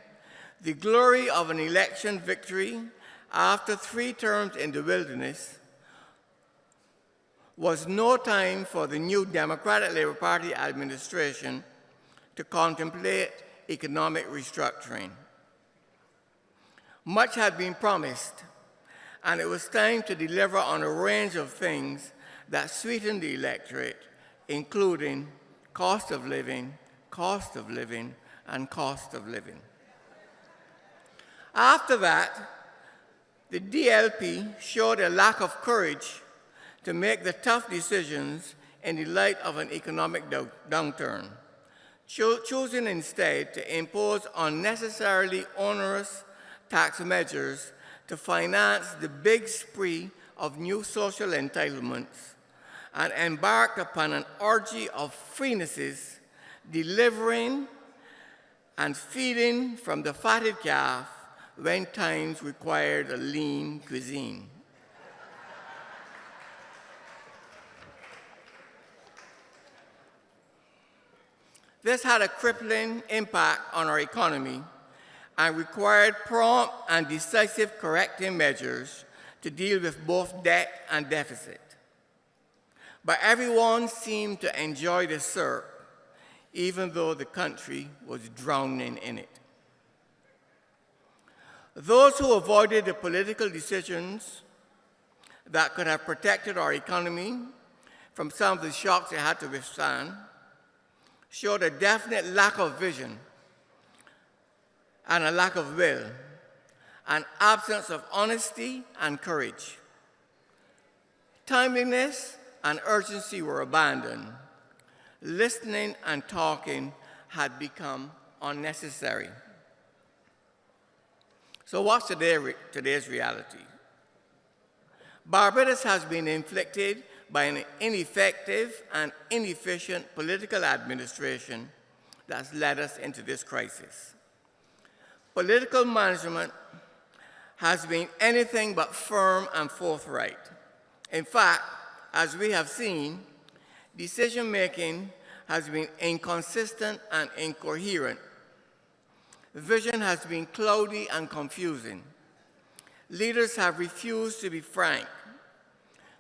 the glory of an election victory after 3 terms in the wilderness was no time for the new Democratic Labour Party administration to contemplate economic restructuring. Much had been promised, and it was time to deliver on a range of things that sweetened the electorate, including cost of living, and cost of living. After that, the DLP showed a lack of courage to make the tough decisions in the light of an economic downturn, choosing instead to impose unnecessarily onerous tax measures to finance the big spree of new social entitlements, and embarked upon an orgy of freenesses, delivering and feeding from the fatted calf when times required a lean cuisine. This had a crippling impact on our economy and required prompt and decisive corrective measures to deal with both debt and deficit. But everyone seemed to enjoy the syrup, even though the country was drowning in it. Those who avoided the political decisions that could have protected our economy from some of the shocks it had to withstand showed a definite lack of vision and a lack of will, an absence of honesty and courage. Timeliness and urgency were abandoned. Listening and talking had become unnecessary. So what's today's reality? Barbados has been inflicted by an ineffective and inefficient political administration that's led us into this crisis. Political management has been anything but firm and forthright. In fact, as we have seen, decision-making has been inconsistent and incoherent. Vision has been cloudy and confusing. Leaders have refused to be frank.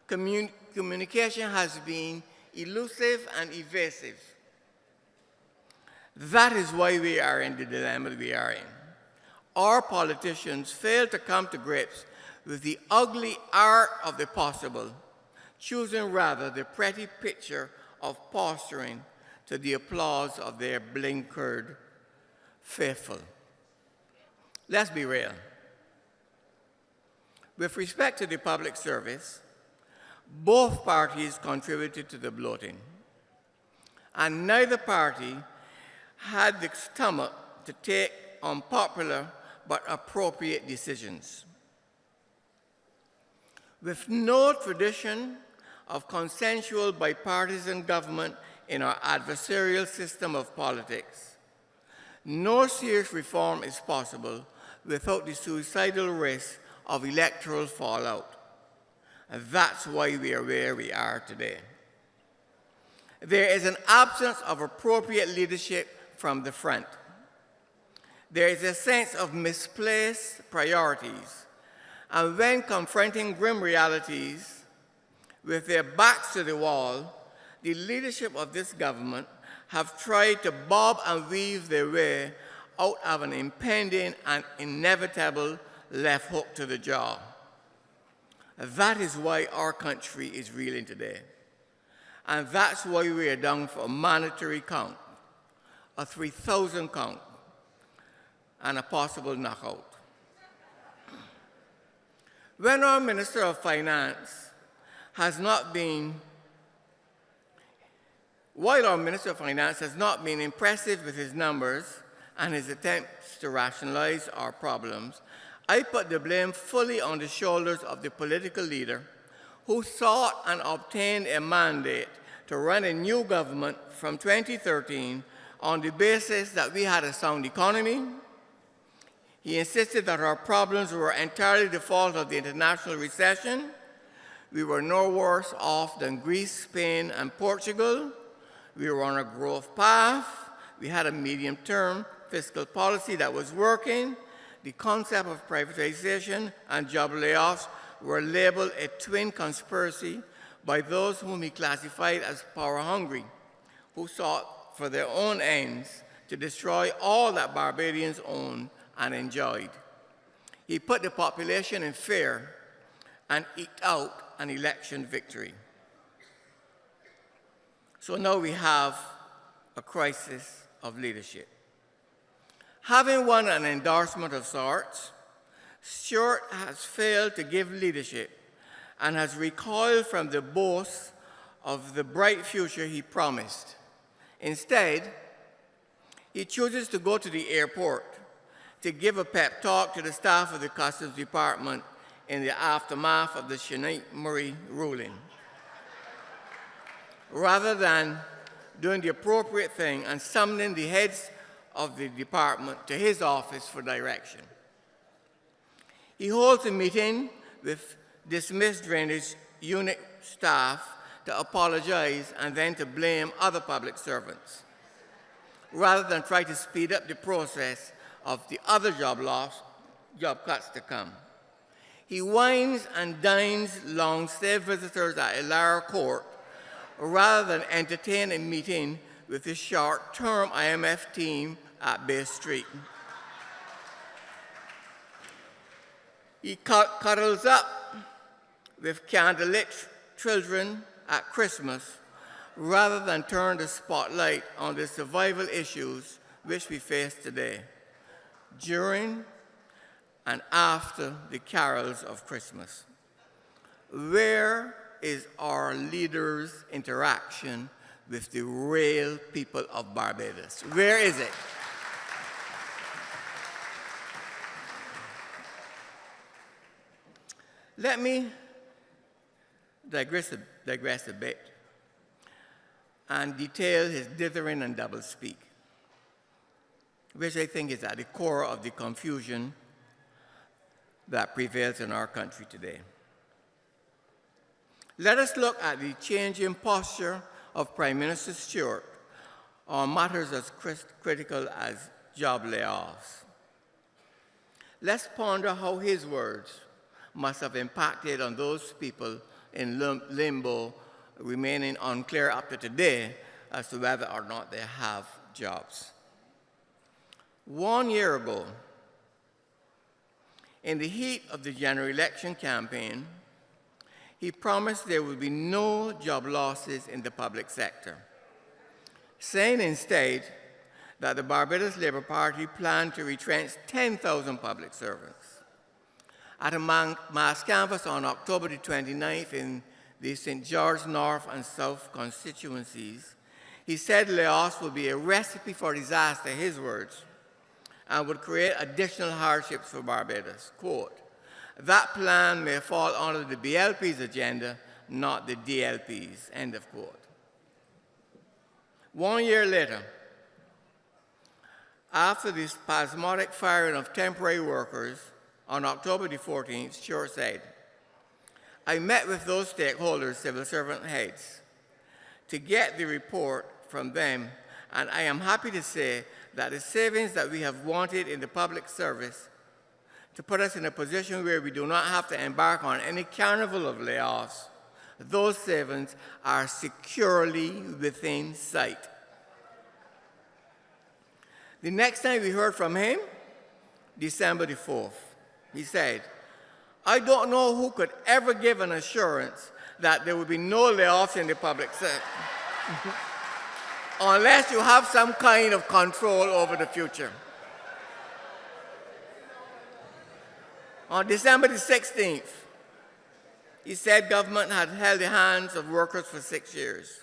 Communication has been elusive and evasive. That is why we are in the dilemma we are in. Our politicians fail to come to grips with the ugly art of the possible, choosing rather the pretty picture of posturing to the applause of their blinkered faithful. Let's be real. With respect to the public service, both parties contributed to the bloating, and neither party had the stomach to take unpopular but appropriate decisions. With no tradition of consensual bipartisan government in our adversarial system of politics, no serious reform is possible without the suicidal risk of electoral fallout. And that's why we are where we are today. There is an absence of appropriate leadership from the front. There is a sense of misplaced priorities. And when confronting grim realities with their backs to the wall, the leadership of this government have tried to bob and weave their way out of an impending and inevitable left hook to the jaw. That is why our country is reeling today. And that's why we are down for a monetary count, a 3,000 count, and a possible knockout. When our Minister of Finance has not been, while our Minister of Finance has not been impressive with his numbers and his attempts to rationalize our problems, I put the blame fully on the shoulders of the political leader who sought and obtained a mandate to run a new government from 2013 on the basis that we had a sound economy. He insisted that our problems were entirely the fault of the international recession. We were no worse off than Greece, Spain, and Portugal. We were on a growth path. We had a medium-term fiscal policy that was working. The concept of privatization and job layoffs were labeled a twin conspiracy by those whom he classified as power-hungry, who sought for their own ends to destroy all that Barbadians owned and enjoyed. He put the population in fear and eked out an election victory. So now we have a crisis of leadership. Having won an endorsement of sorts, Stewart has failed to give leadership and has recoiled from the boast of the bright future he promised. Instead, he chooses to go to the airport to give a pep talk to the staff of the Customs Department in the aftermath of the Sinead Murray ruling, rather than doing the appropriate thing and summoning the heads of the department to his office for direction. He holds a meeting with dismissed drainage unit staff to apologize and then to blame other public servants, rather than try to speed up the process of the other job cuts to come. He wines and dines long-stay visitors at Ilara Court rather than entertain a meeting with the short-term IMF team at Bay Street. He cuddles up with candlelit children at Christmas rather than turn the spotlight on the survival issues which we face today, during and after the carols of Christmas. Where is our leaders' interaction with the real people of Barbados? Where is it? Let me digress a bit and detail his dithering and doublespeak, which I think is at the core of the confusion that prevails in our country today. Let us look at the changing posture of Prime Minister Stewart on matters as critical as job layoffs. Let's ponder how his words must have impacted on those people in limbo, remaining unclear up to today as to whether or not they have jobs. 1 year ago, in the heat of the general election campaign, he promised there would be no job losses in the public sector, saying instead that the Barbados Labour Party planned to retrench 10,000 public servants. At a mass canvass on October the 29th in the St. George North and South constituencies, he said layoffs would be a recipe for disaster, his words, and would create additional hardships for Barbados. Quote, "That plan may fall under the BLP's agenda, not the DLP's," end of quote. 1 year later, after the spasmodic firing of temporary workers on October the 14th, Stewart said, "I met with those stakeholders, civil servant heads, to get the report from them, and I am happy to say that the savings that we have wanted in the public service to put us in a position where we do not have to embark on any carnival of layoffs, those savings are securely within sight." The next time we heard from him, December the 4th, he said, "I don't know who could ever give an assurance that there would be no layoffs in the public sector unless you have some kind of control over the future." On December the 16th, he said government had held the hands of workers for 6 years.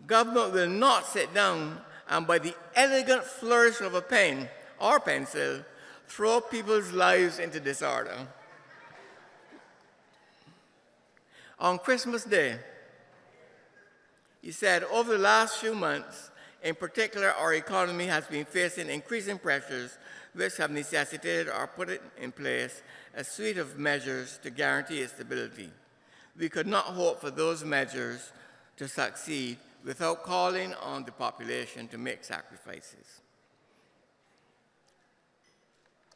Government will not sit down and by the elegant flourish of a pen or pencil, throw people's lives into disorder. On Christmas Day, he said, "Over the last few months, in particular, our economy has been facing increasing pressures which have necessitated or put in place a suite of measures to guarantee its stability. We could not hope for those measures to succeed without calling on the population to make sacrifices."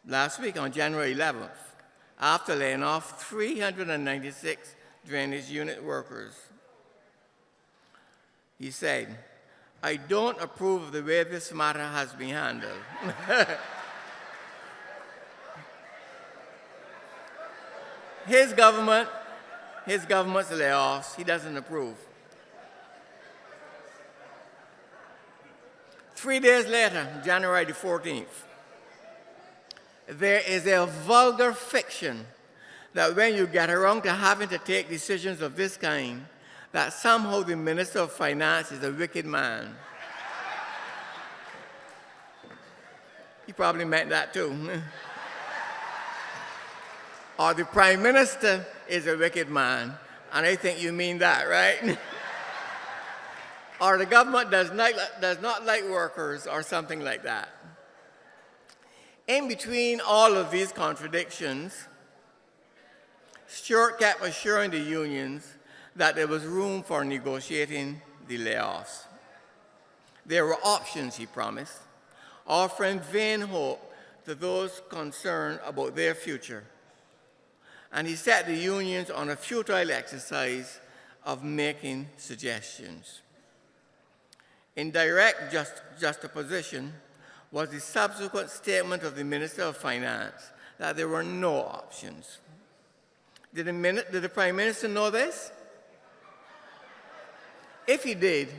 Last week, on January 11th, after laying off 396 drainage unit workers, he said, "I don't approve of the way this matter has been handled." His government's layoffs, he doesn't approve. 3 days later, January the 14th, there is a vulgar fiction that when you get around to having to take decisions of this kind, that somehow the Minister of Finance is a wicked man. He probably meant that too. Or the Prime Minister is a wicked man, and I think you mean that, right? Or the government does not like workers, or something like that. In between all of these contradictions, Stewart kept assuring the unions that there was room for negotiating the layoffs. There were options, he promised, offering vain hope to those concerned about their future. And he set the unions on a futile exercise of making suggestions. In direct juxtaposition was the subsequent statement of the Minister of Finance that there were no options. Did the Prime Minister know this? If he did,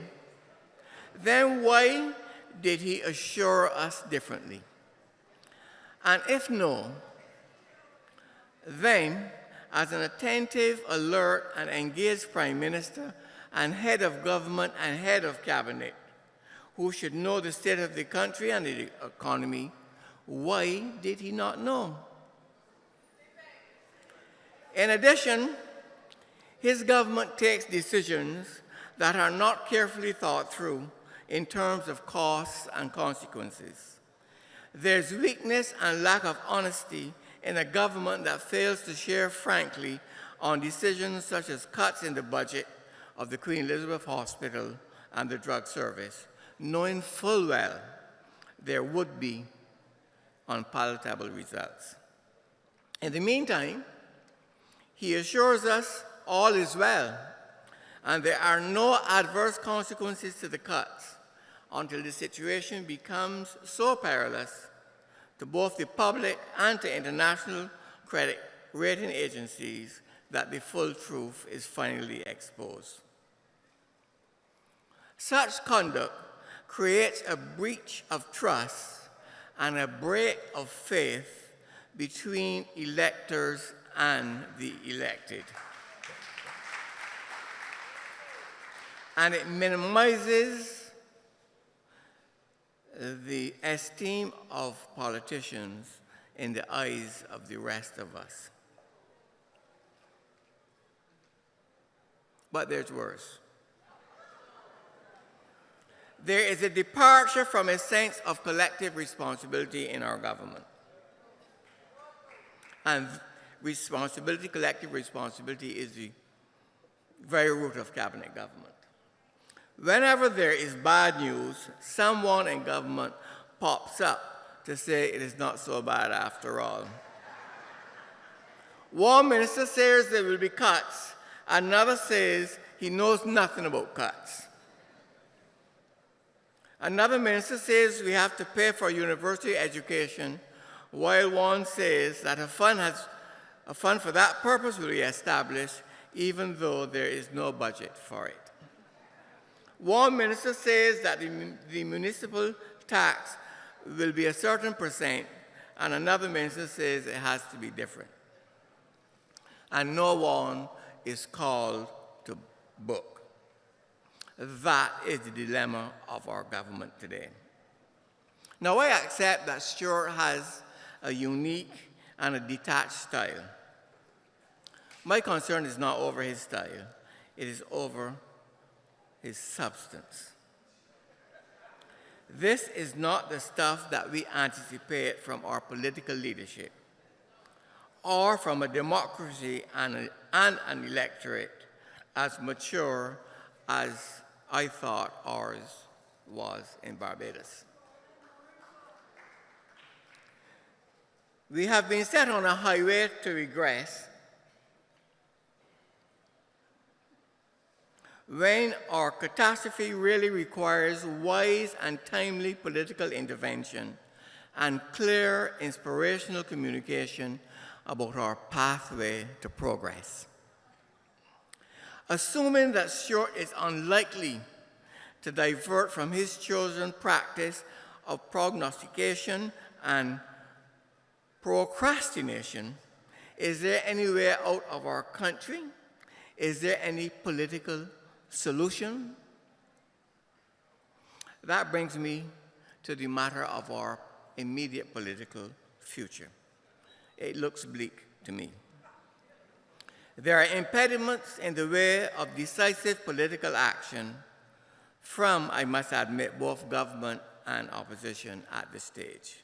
then why did he assure us differently? And if no, then, as an attentive, alert, and engaged Prime Minister and head of government and head of cabinet, who should know the state of the country and the economy, why did he not know? In addition, his government takes decisions that are not carefully thought through in terms of costs and consequences. There's weakness and lack of honesty in a government that fails to share frankly on decisions such as cuts in the budget of the Queen Elizabeth Hospital and the drug service, knowing full well there would be unpalatable results. In the meantime, he assures us all is well and there are no adverse consequences to the cuts until the situation becomes so perilous to both the public and to international credit rating agencies that the full truth is finally exposed. Such conduct creates a breach of trust and a break of faith between electors and the elected. And it minimizes the esteem of politicians in the eyes of the rest of us. But there's worse. There is a departure from a sense of collective responsibility in our government. And responsibility, collective responsibility, is the very root of cabinet government. Whenever there is bad news, someone in government pops up to say it is not so bad after all. One minister says there will be cuts, another says he knows nothing about cuts. Another minister says we have to pay for university education, while one says that a fund for that purpose will be established, even though there is no budget for it. One minister says that the municipal tax will be a certain percent, and another minister says it has to be different. And no one is called to book. That is the dilemma of our government today. Now, I accept that Stuart has a unique and a detached style. My concern is not over his style, it is over his substance. This is not the stuff that we anticipate from our political leadership or from a democracy and an electorate as mature as I thought ours was in Barbados. We have been set on a highway to regress when our catastrophe really requires wise and timely political intervention and clear, inspirational communication about our pathway to progress. Assuming that Stuart is unlikely to divert from his chosen practice of prognostication and procrastination, is there any way out of our country? Is there any political solution? That brings me to the matter of our immediate political future. It looks bleak to me. There are impediments in the way of decisive political action from, I must admit, both government and opposition at this stage.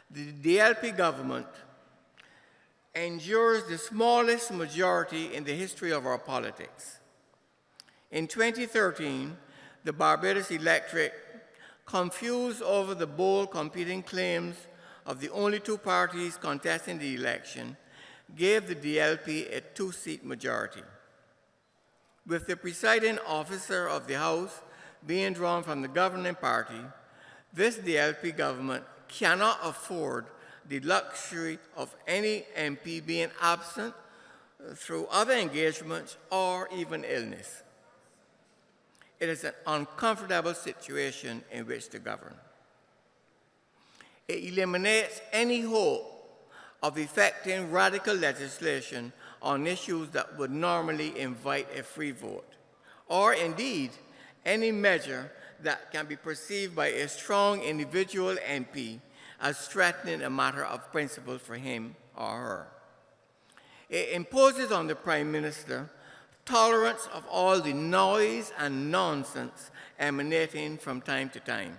The DLP government endures the smallest majority in the history of our politics. In 2013, the Barbados electorate, confused over the bold competing claims of the only two parties contesting the election, gave the DLP a two-seat majority. With the presiding officer of the House being drawn from the governing party, this DLP government cannot afford the luxury of any MP being absent through other engagements or even illness. It is an uncomfortable situation in which to govern. It eliminates any hope of effecting radical legislation on issues that would normally invite a free vote, or indeed any measure that can be perceived by a strong individual MP as threatening a matter of principle for him or her. It imposes on the Prime Minister tolerance of all the noise and nonsense emanating from time to time.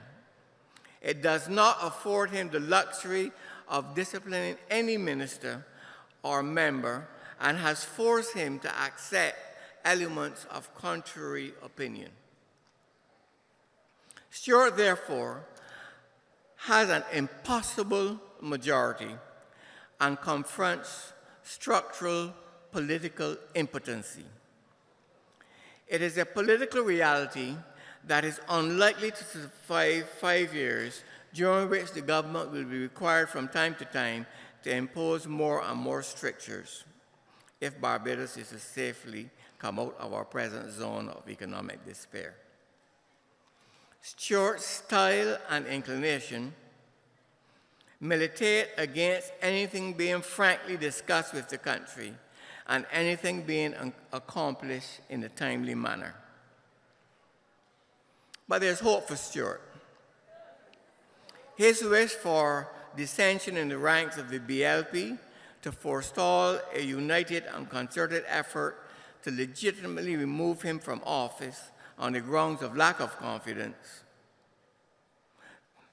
It does not afford him the luxury of disciplining any minister or member and has forced him to accept elements of contrary opinion. Stuart, therefore, has an impossible majority and confronts structural political impotency. It is a political reality that is unlikely to survive 5 years, during which the government will be required from time to time to impose more and more strictures if Barbados is to safely come out of our present zone of economic despair. Stuart's style and inclination militate against anything being frankly discussed with the country and anything being accomplished in a timely manner. But there's hope for Stuart. His wish for dissension in the ranks of the BLP to forestall a united and concerted effort to legitimately remove him from office on the grounds of lack of confidence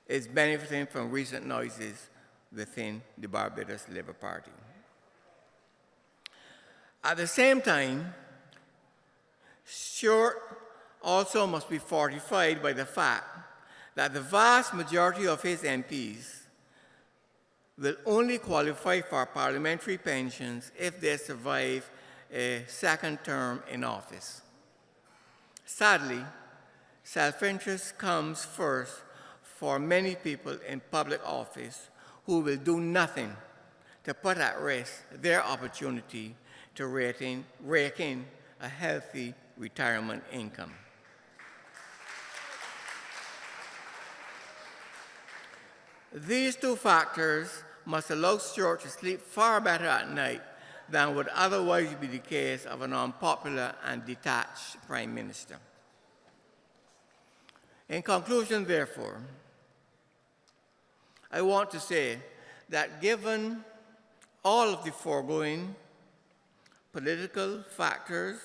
is benefiting from recent noises within the Barbados Labour Party. At the same time, Stuart also must be fortified by the fact that the vast majority of his MPs will only qualify for parliamentary pensions if they survive a second term in office. Sadly, self-interest comes first for many people in public office who will do nothing to put at risk their opportunity to rake in a healthy retirement income. These two factors must allow Stuart to sleep far better at night than would otherwise be the case of an unpopular and detached Prime Minister. In conclusion, therefore, I want to say that given all of the foregoing political factors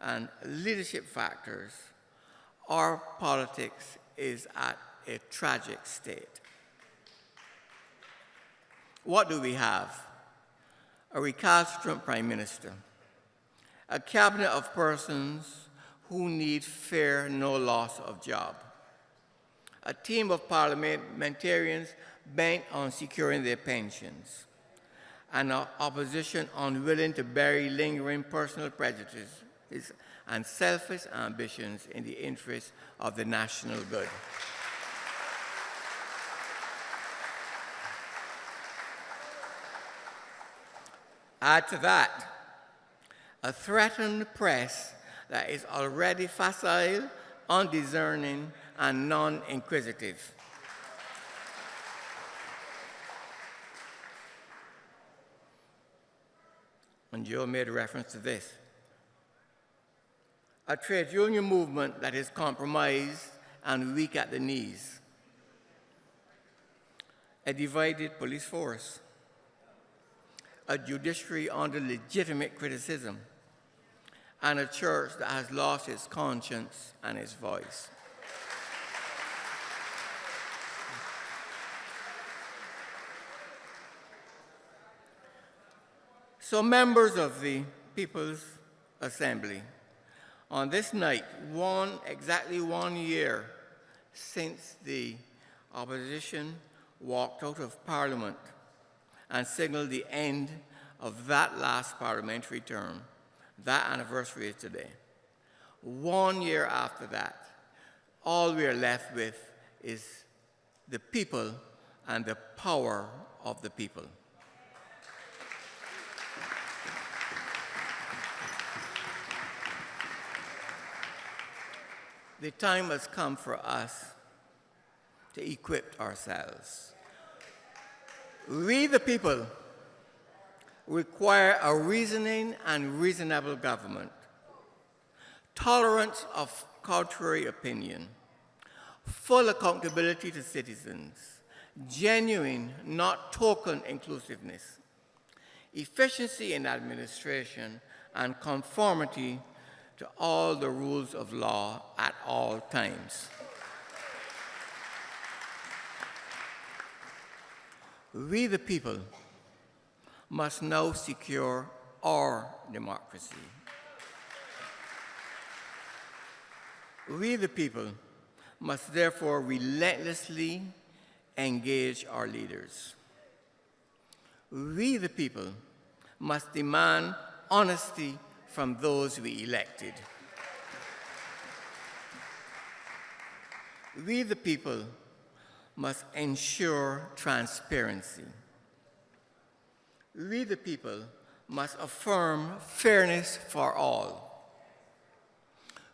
and leadership factors, our politics is at a tragic state. What do we have? A recalcitrant Prime Minister, a cabinet of persons who need fear no loss of job, a team of parliamentarians bent on securing their pensions, and an opposition unwilling to bury lingering personal prejudices and selfish ambitions in the interest of the national good. Add to that a threatened press that is already facile, undiscerning, and non-inquisitive. And Joe made a reference to this. A trade union movement that is compromised and weak at the knees. A divided police force. A judiciary under legitimate criticism, and a church that has lost its conscience and its voice. So, members of the People's Assembly, on this night, exactly 1 year since the opposition walked out of Parliament and signaled the end of that last parliamentary term. That anniversary is today. 1 year after that, all we are left with is the people and the power of the people. The time has come for us to equip ourselves. We, the people, require a reasoning and reasonable government, tolerance of contrary opinion, full accountability to citizens, genuine, not token inclusiveness, efficiency in administration, and conformity to all the rules of law at all times. We, the people, must now secure our democracy. We, the people, must therefore relentlessly engage our leaders. We, the people, must demand honesty from those we elected. We, the people, must ensure transparency. We, the people, must affirm fairness for all.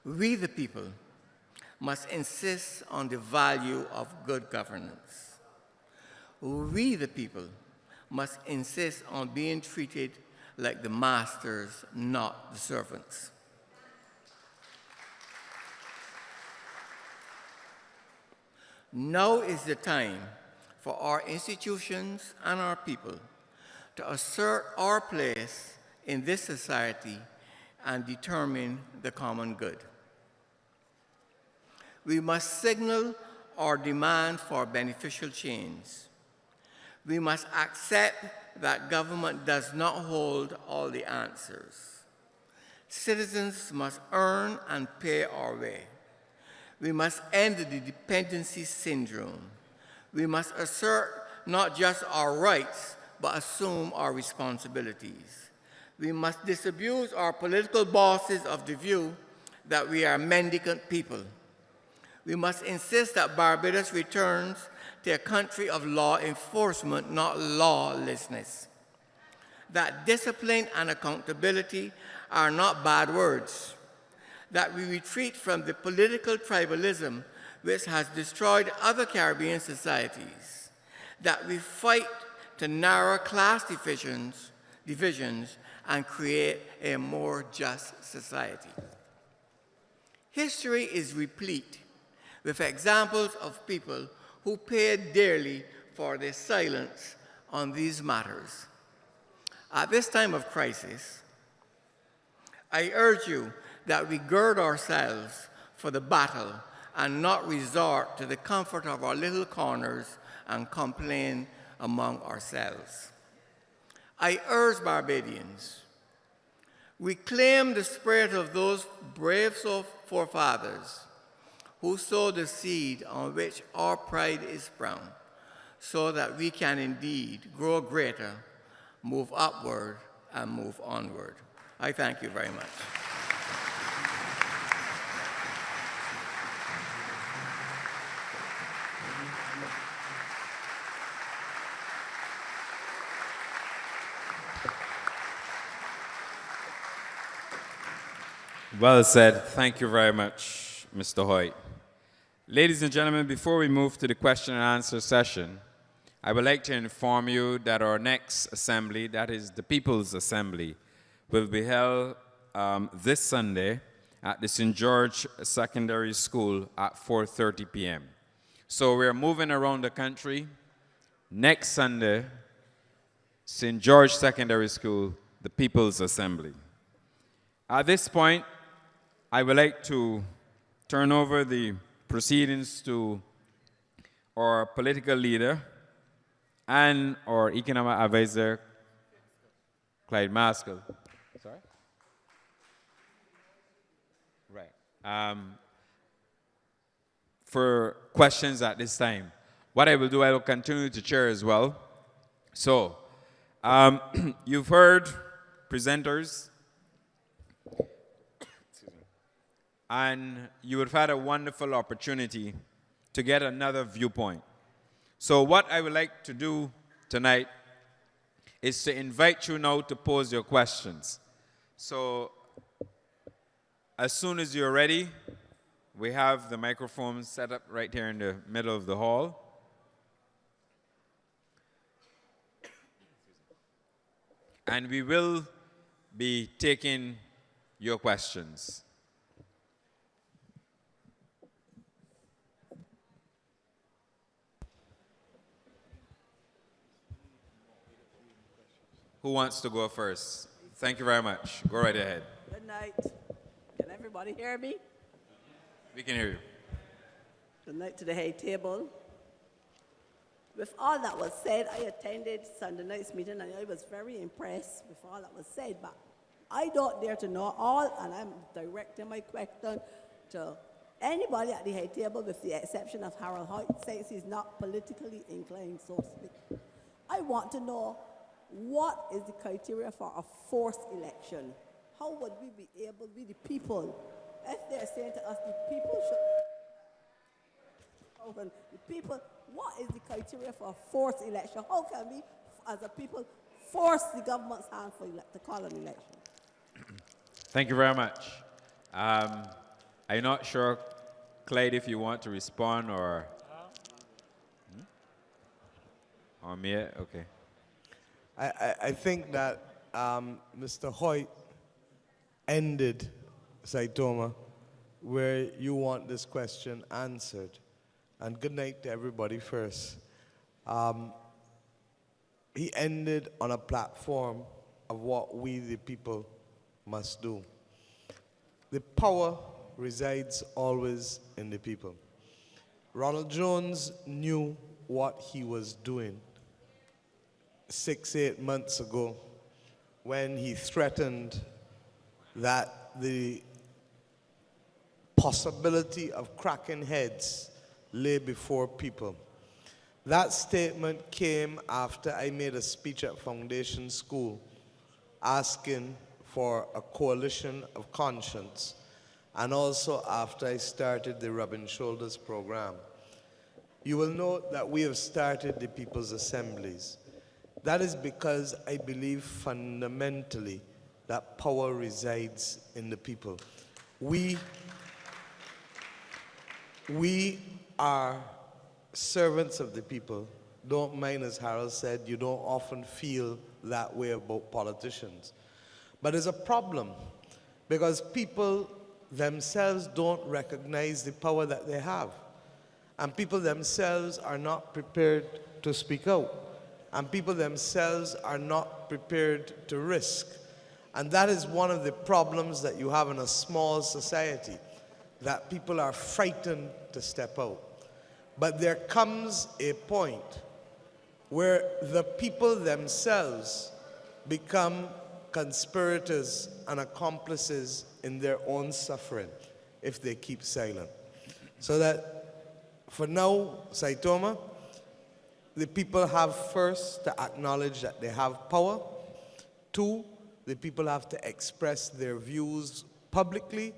We, the people, must insist on the value of good governance. We, the people, must insist on being treated like the masters, not the servants. Now is the time for our institutions and our people to assert our place in this society and determine the common good. We must signal our demand for beneficial change. We must accept that government does not hold all the answers. Citizens must earn and pay our way. We must end the dependency syndrome. We must assert not just our rights, but assume our responsibilities. We must disabuse our political bosses of the view that we are mendicant people. We must insist that Barbados returns to a country of law enforcement, not lawlessness. That discipline and accountability are not bad words. That we retreat from the political tribalism which has destroyed other Caribbean societies. That we fight to narrow class divisions and create a more just society. History is replete with examples of people who paid dearly for their silence on these matters. At this time of crisis, I urge you that we gird ourselves for the battle and not resort to the comfort of our little corners and complain among ourselves. I urge Barbadians, reclaim the spirit of those brave forefathers who sowed the seed on which our pride is sprung, so that we can indeed grow greater, move upward, and move onward. I thank you very much. Well said. Thank you very much, Mr. Hoyte. Ladies and gentlemen, before we move to the question and answer session, I would like to inform you that our next assembly, that is the People's Assembly, will be held this Sunday at the St. George Secondary School at 4:30 p.m. So we're moving around the country. Next Sunday, St. George Secondary School, the People's Assembly. At this point, I would like to turn over the proceedings to our political leader and our economic advisor, Clyde Mascoll. Sorry? Right. For questions at this time. What I will do, I will continue to chair as well. So, you've heard presenters, and you would have had a wonderful opportunity to get another viewpoint. So what I would like to do tonight is to invite you now to pose your questions. So as soon as you're ready, we have the microphones set up right here in the middle of the hall. And we will be taking your questions. Who wants to go first? Thank you very much. Go right ahead. Good night. Can everybody hear me? We can hear you. Good night to the Hay table. with all that was said, I attended Sunday night's meeting and I was very impressed with all that was said, but I don't dare to know all, and I'm directing my question to anybody at the head table with the exception of Harold Hoyte, since he's not politically inclined, so to speak. I want to know, what is the criteria for a forced election? How would we be able, we the people, if they're saying to us the people should, the people, what is the criteria for a forced election? How can we, as a people, force the government's hand to call an election? Thank you very much. I'm not sure, Clyde, if you want to respond or... Or Mia? Okay. I think that Mr. Hoyte ended, Saitoma, where you want this question answered. And good night to everybody first. He ended on a platform of what we, the people, must do. The power resides always in the people. Ronald Jones knew what he was doing 6-8 months ago when he threatened that the possibility of cracking heads lay before people. That statement came after I made a speech at Foundation School asking for a coalition of conscience, and also after I started the Rubbing Shoulders program. You will note that we have started the People's Assemblies. That is because I believe fundamentally that power resides in the people. We are servants of the people. Don't mind, as Harold said, you don't often feel that way about politicians. But it's a problem because people themselves don't recognize the power that they have. And people themselves are not prepared to speak out. And people themselves are not prepared to risk. And that is one of the problems that you have in a small society, that people are frightened to step out. But there comes a point where the people themselves become conspirators and accomplices in their own suffering if they keep silent. So that for now, Saitoma, the people have first to acknowledge that they have power. 2, the people have to express their views publicly,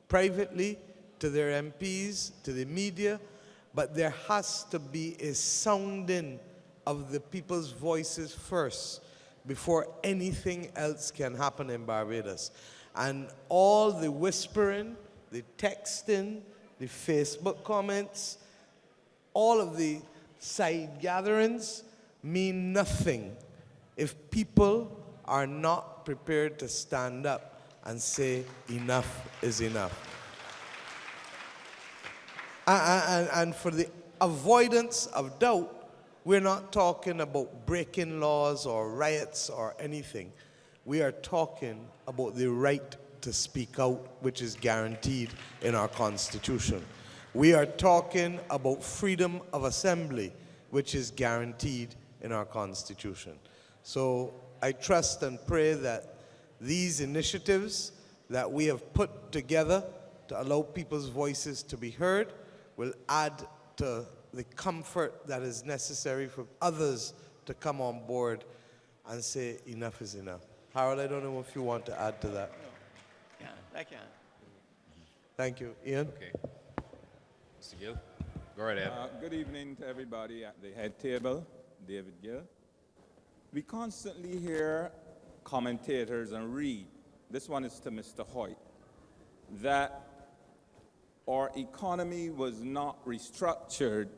privately, to their MPs, to the media, but there has to be a sounding of the people's voices first before anything else can happen in Barbados. And all the whispering, the texting, the Facebook comments, all of the side gatherings mean nothing if people are not prepared to stand up and say enough is enough. And for the avoidance of doubt, we're not talking about breaking laws or riots or anything. We are talking about the right to speak out, which is guaranteed in our Constitution. We are talking about freedom of assembly, which is guaranteed in our Constitution. So I trust and pray that these initiatives that we have put together to allow people's voices to be heard will add to the comfort that is necessary for others to come on board and say enough is enough. Harold, I don't know if you want to add to that. Yeah, I can. Thank you. Ian? Okay. Mr. Gill, go right ahead. Good evening to everybody at the head table. David Gill. We constantly hear commentators and read, this one is to Mr. Hoyte, that our economy was not restructured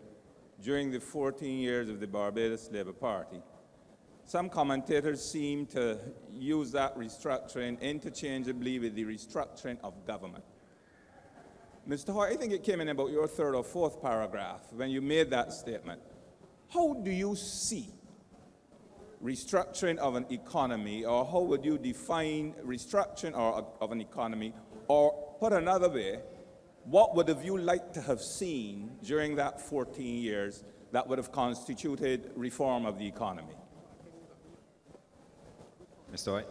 during the 14 years of the Barbados Labour Party. Some commentators seem to use that restructuring interchangeably with the restructuring of government. Mr. Hoyte, I think it came in about your 3rd or 4th paragraph when you made that statement. How do you see restructuring of an economy, or how would you define restructuring of an economy? Or put another way, what would have you liked to have seen during that 14 years that would have constituted reform of the economy. Mr. Hoyte?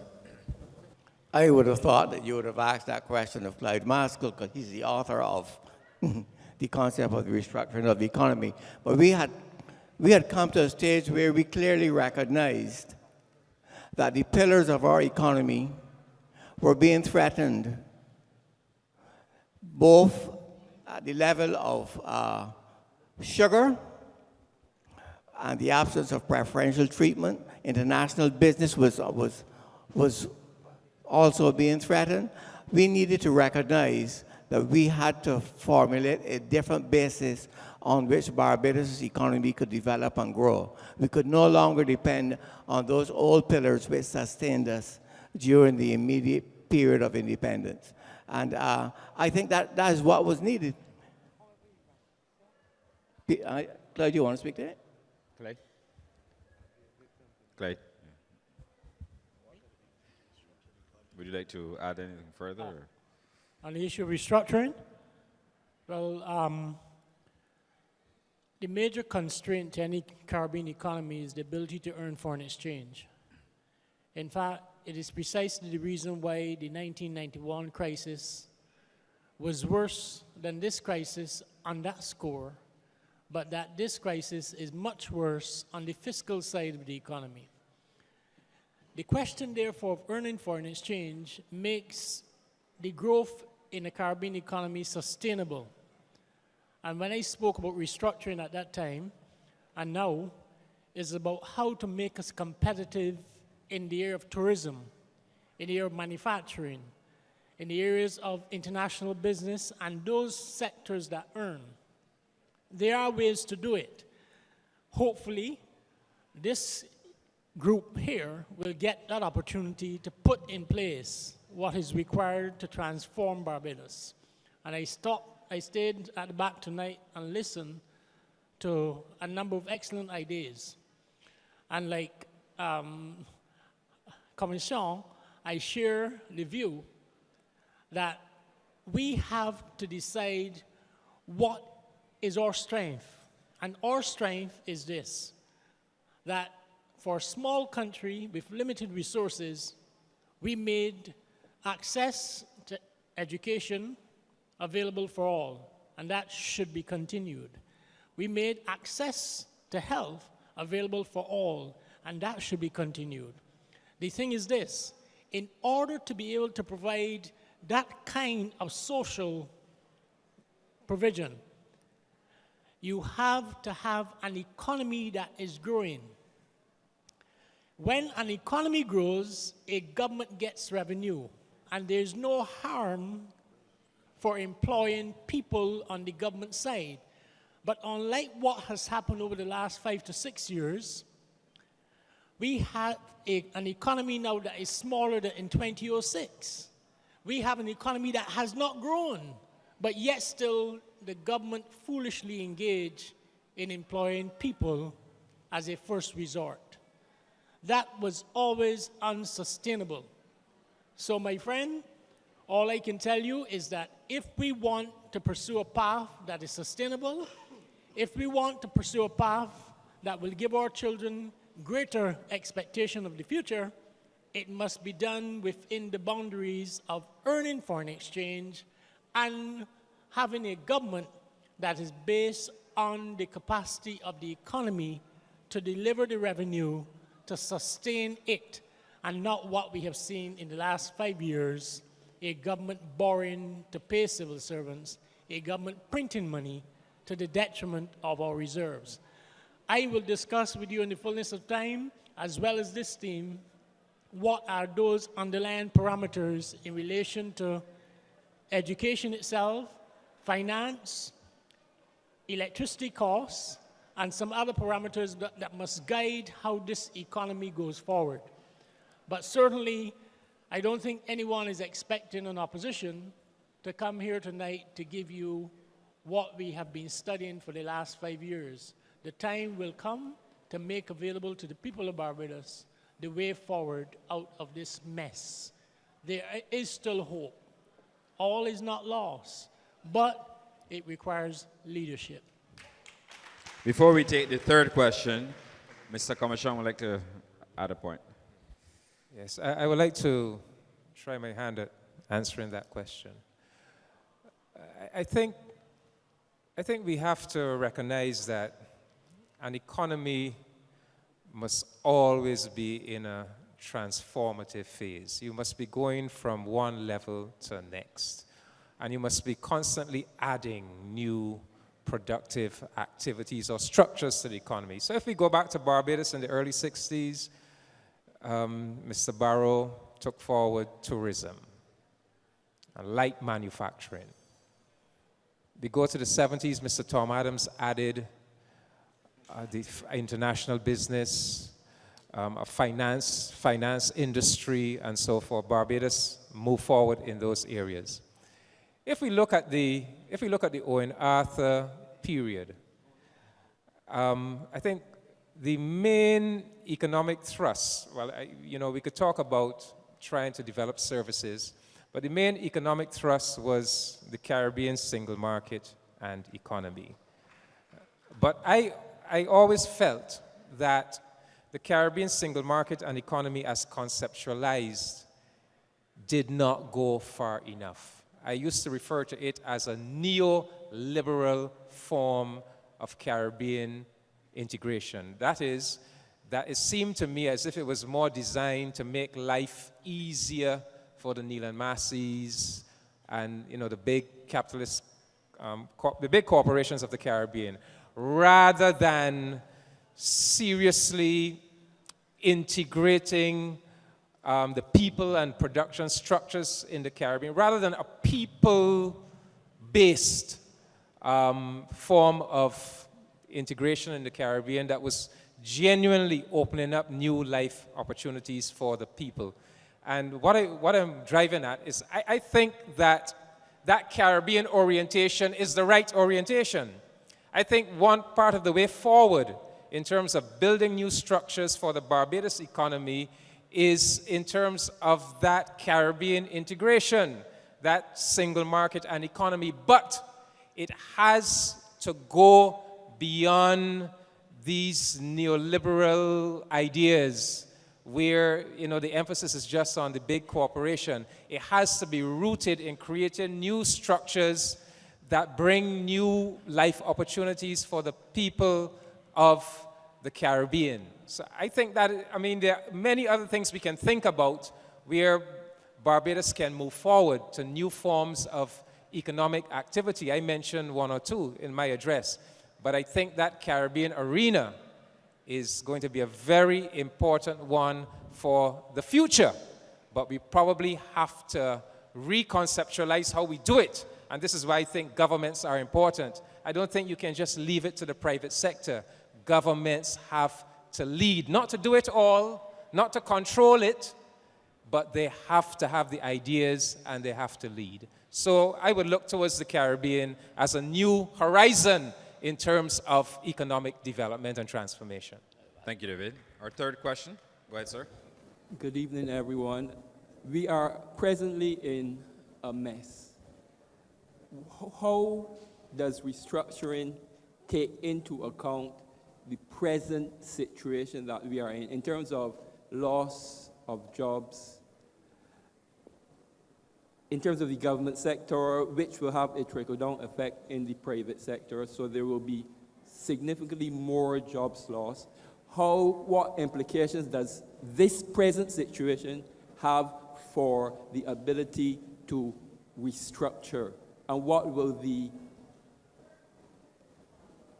I would have thought that you would have asked that question of Clyde Mascoll, because he's the author of the concept of the restructuring of the economy. But we had come to a stage where we clearly recognized that the pillars of our economy were being threatened, both at the level of sugar and the absence of preferential treatment. International business was also being threatened. We needed to recognize that we had to formulate a different basis on which Barbados' economy could develop and grow. We could no longer depend on those old pillars which sustained us during the immediate period of independence. And I think that is what was needed. Clyde, you want to speak to it? Clyde? Clyde? Would you like to add anything further? Or? On the issue of restructuring, well, the major constraint to any Caribbean economy is the ability to earn foreign exchange. In fact, it is precisely the reason why the 1991 crisis was worse than this crisis on that score, but that this crisis is much worse on the fiscal side of the economy. The question, therefore, of earning foreign exchange makes the growth in the Caribbean economy sustainable. And when I spoke about restructuring at that time, and now, is about how to make us competitive in the area of tourism, in the area of manufacturing, in the areas of international business, and those sectors that earn. There are ways to do it. Hopefully, this group here will get that opportunity to put in place what is required to transform Barbados. And I stayed at the back tonight and listened to a number of excellent ideas. And like Commisiong, I share the view that we have to decide what is our strength. And our strength is this, that for a small country with limited resources, we made access to education available for all, and that should be continued. We made access to health available for all, and that should be continued. The thing is this, in order to be able to provide that kind of social provision, you have to have an economy that is growing. When an economy grows, a government gets revenue, and there's no harm for employing people on the government side. But unlike what has happened over the last 5 to 6 years, we have an economy now that is smaller than in 2006. We have an economy that has not grown, but yet still the government foolishly engaged in employing people as a first resort. That was always unsustainable. So my friend, all I can tell you is that if we want to pursue a path that is sustainable, if we want to pursue a path that will give our children greater expectation of the future, it must be done within the boundaries of earning foreign exchange and having a government that is based on the capacity of the economy to deliver the revenue to sustain it, and not what we have seen in the last 5 years, a government borrowing to pay civil servants, a government printing money to the detriment of our reserves. I will discuss with you in the fullness of time, as well as this team, what are those underlying parameters in relation to education itself, finance, electricity costs, and some other parameters that must guide how this economy goes forward. But certainly, I don't think anyone is expecting an opposition to come here tonight to give you what we have been studying for the last 5 years. The time will come to make available to the people of Barbados the way forward out of this mess. There is still hope. All is not lost, but it requires leadership. Before we take the third question, Mr. Commisiong would like to add a point. Yes, I would like to try my hand at answering that question. I think we have to recognize that an economy must always be in a transformative phase. You must be going from one level to the next. And you must be constantly adding new productive activities or structures to the economy. So if we go back to Barbados in the early 60s, Mr. Barrow took forward tourism and light manufacturing. We go to the 70s, Mr. Tom Adams added the international business, a finance industry, and so forth. Barbados moved forward in those areas. If we look at the Owen Arthur period, I think the main economic thrust, well, we could talk about trying to develop services, but the main economic thrust was the Caribbean single market and economy. But I always felt that the Caribbean single market and economy as conceptualized did not go far enough. I used to refer to it as a neoliberal form of Caribbean integration. That is, that it seemed to me as if it was more designed to make life easier for the Neelan masses and the big capitalist, the big corporations of the Caribbean, rather than seriously integrating the people and production structures in the Caribbean, rather than a people-based form of integration in the Caribbean that was genuinely opening up new life opportunities for the people. And what I'm driving at is I think that Caribbean orientation is the right orientation. I think one part of the way forward in terms of building new structures for the Barbados economy is in terms of that Caribbean integration, that single market and economy, but it has to go beyond these neoliberal ideas where the emphasis is just on the big corporation. It has to be rooted in creating new structures that bring new life opportunities for the people of the Caribbean. So I think that, there are many other things we can think about where Barbados can move forward to new forms of economic activity. I mentioned one or two in my address, but I think that Caribbean arena is going to be a very important one for the future. But we probably have to reconceptualize how we do it. And this is why I think governments are important. I don't think you can just leave it to the private sector. Governments have to lead, not to do it all, not to control it, but they have to have the ideas and they have to lead. So I would look towards the Caribbean as a new horizon in terms of economic development and transformation. Thank you, David. Our third question. Go ahead, sir. Good evening, everyone. We are presently in a mess. How does restructuring take into account the present situation that we are in terms of loss of jobs, in terms of the government sector, which will have a trickle-down effect in the private sector, so there will be significantly more jobs lost? What implications does this present situation have for the ability to restructure? And what will the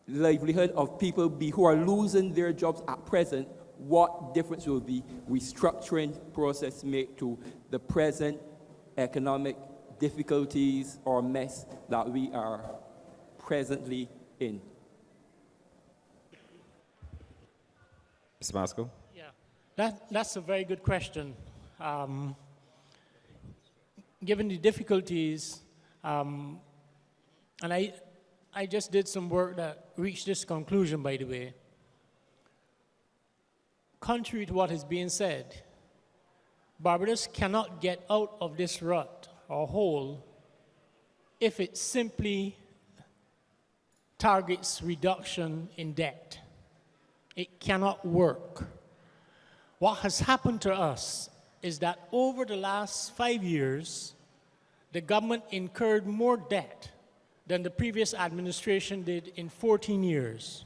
livelihood of people be who are losing their jobs at present? What difference will the restructuring process make to the present economic difficulties or mess that we are presently in? Mr. Mascoll? Yeah, that's a very good question. Given the difficulties, and I just did some work that reached this conclusion, by the way. Contrary to what is being said, Barbados cannot get out of this rut or hole if it simply targets reduction in debt. It cannot work. What has happened to us is that over the last 5 years, the government incurred more debt than the previous administration did in 14 years.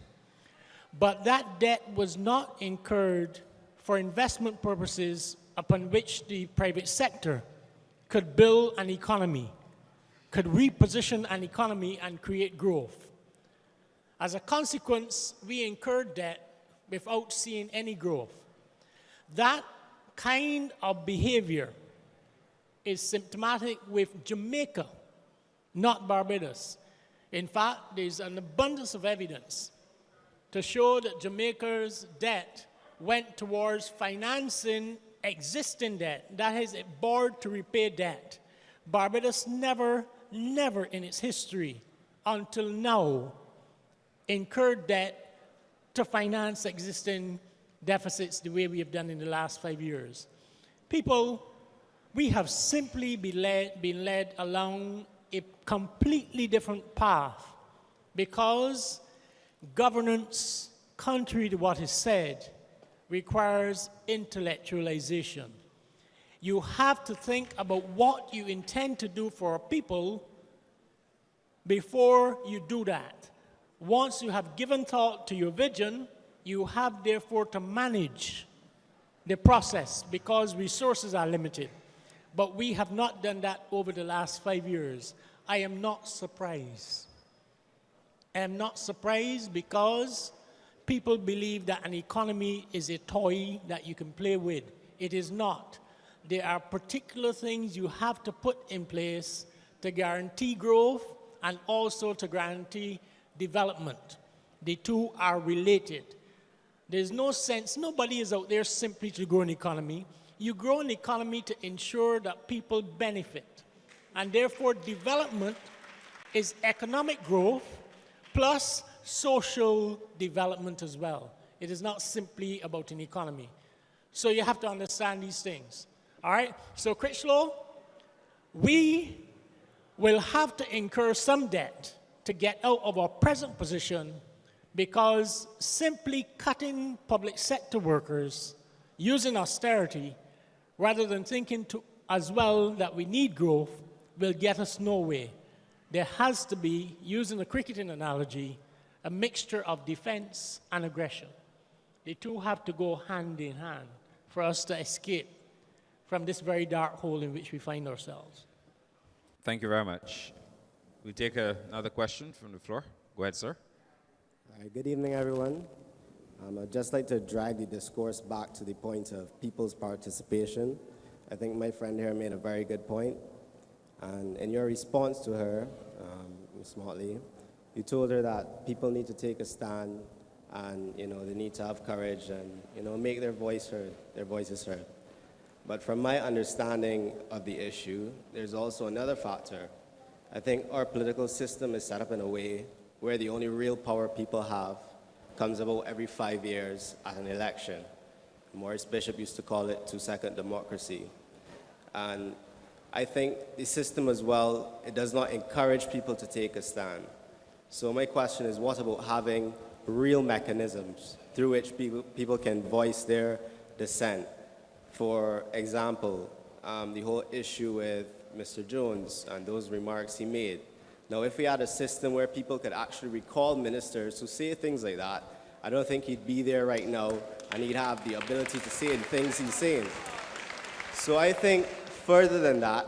But that debt was not incurred for investment purposes upon which the private sector could build an economy, could reposition an economy and create growth. As a consequence, we incurred debt without seeing any growth. That kind of behavior is symptomatic with Jamaica, not Barbados. In fact, there's an abundance of evidence to show that Jamaica's debt went towards financing existing debt. That is, it borrowed to repay debt. Barbados never in its history until now incurred debt to finance existing deficits the way we have done in the last 5 years. People, we have simply been led along a completely different path because governance, contrary to what is said, requires intellectualization. You have to think about what you intend to do for people before you do that. Once you have given thought to your vision, you have therefore to manage the process because resources are limited. But we have not done that over the last 5 years. I am not surprised. I am not surprised because people believe that an economy is a toy that you can play with. It is not. There are particular things you have to put in place to guarantee growth and also to guarantee development. The two are related. There's no sense, nobody is out there simply to grow an economy. You grow an economy to ensure that people benefit. And therefore, development is economic growth plus social development as well. It is not simply about an economy. So you have to understand these things. All right? So, Critchlow, we will have to incur some debt to get out of our present position because simply cutting public sector workers using austerity rather than thinking as well that we need growth will get us nowhere. There has to be, using the cricketing analogy, a mixture of defense and aggression. The two have to go hand in hand for us to escape from this very dark hole in which we find ourselves. Thank you very much. We'll take another question from the floor. Go ahead, sir. All right, good evening, everyone. I'd just like to drag the discourse back to the point of people's participation. I think my friend here made a very good point. And in your response to her, Ms. Mottley, you told her that people need to take a stand and, they need to have courage and, make their voices heard. But from my understanding of the issue, there's also another factor. I think our political system is set up in a way where the only real power people have comes about every 5 years at an election. Maurice Bishop used to call it 2-second democracy. And I think the system as well, it does not encourage people to take a stand. So my question is, what about having real mechanisms through which people can voice their dissent? For example, the whole issue with Mr. Jones and those remarks he made. Now, if we had a system where people could actually recall ministers who say things like that, I don't think he'd be there right now and he'd have the ability to say the things he's saying. So I think further than that,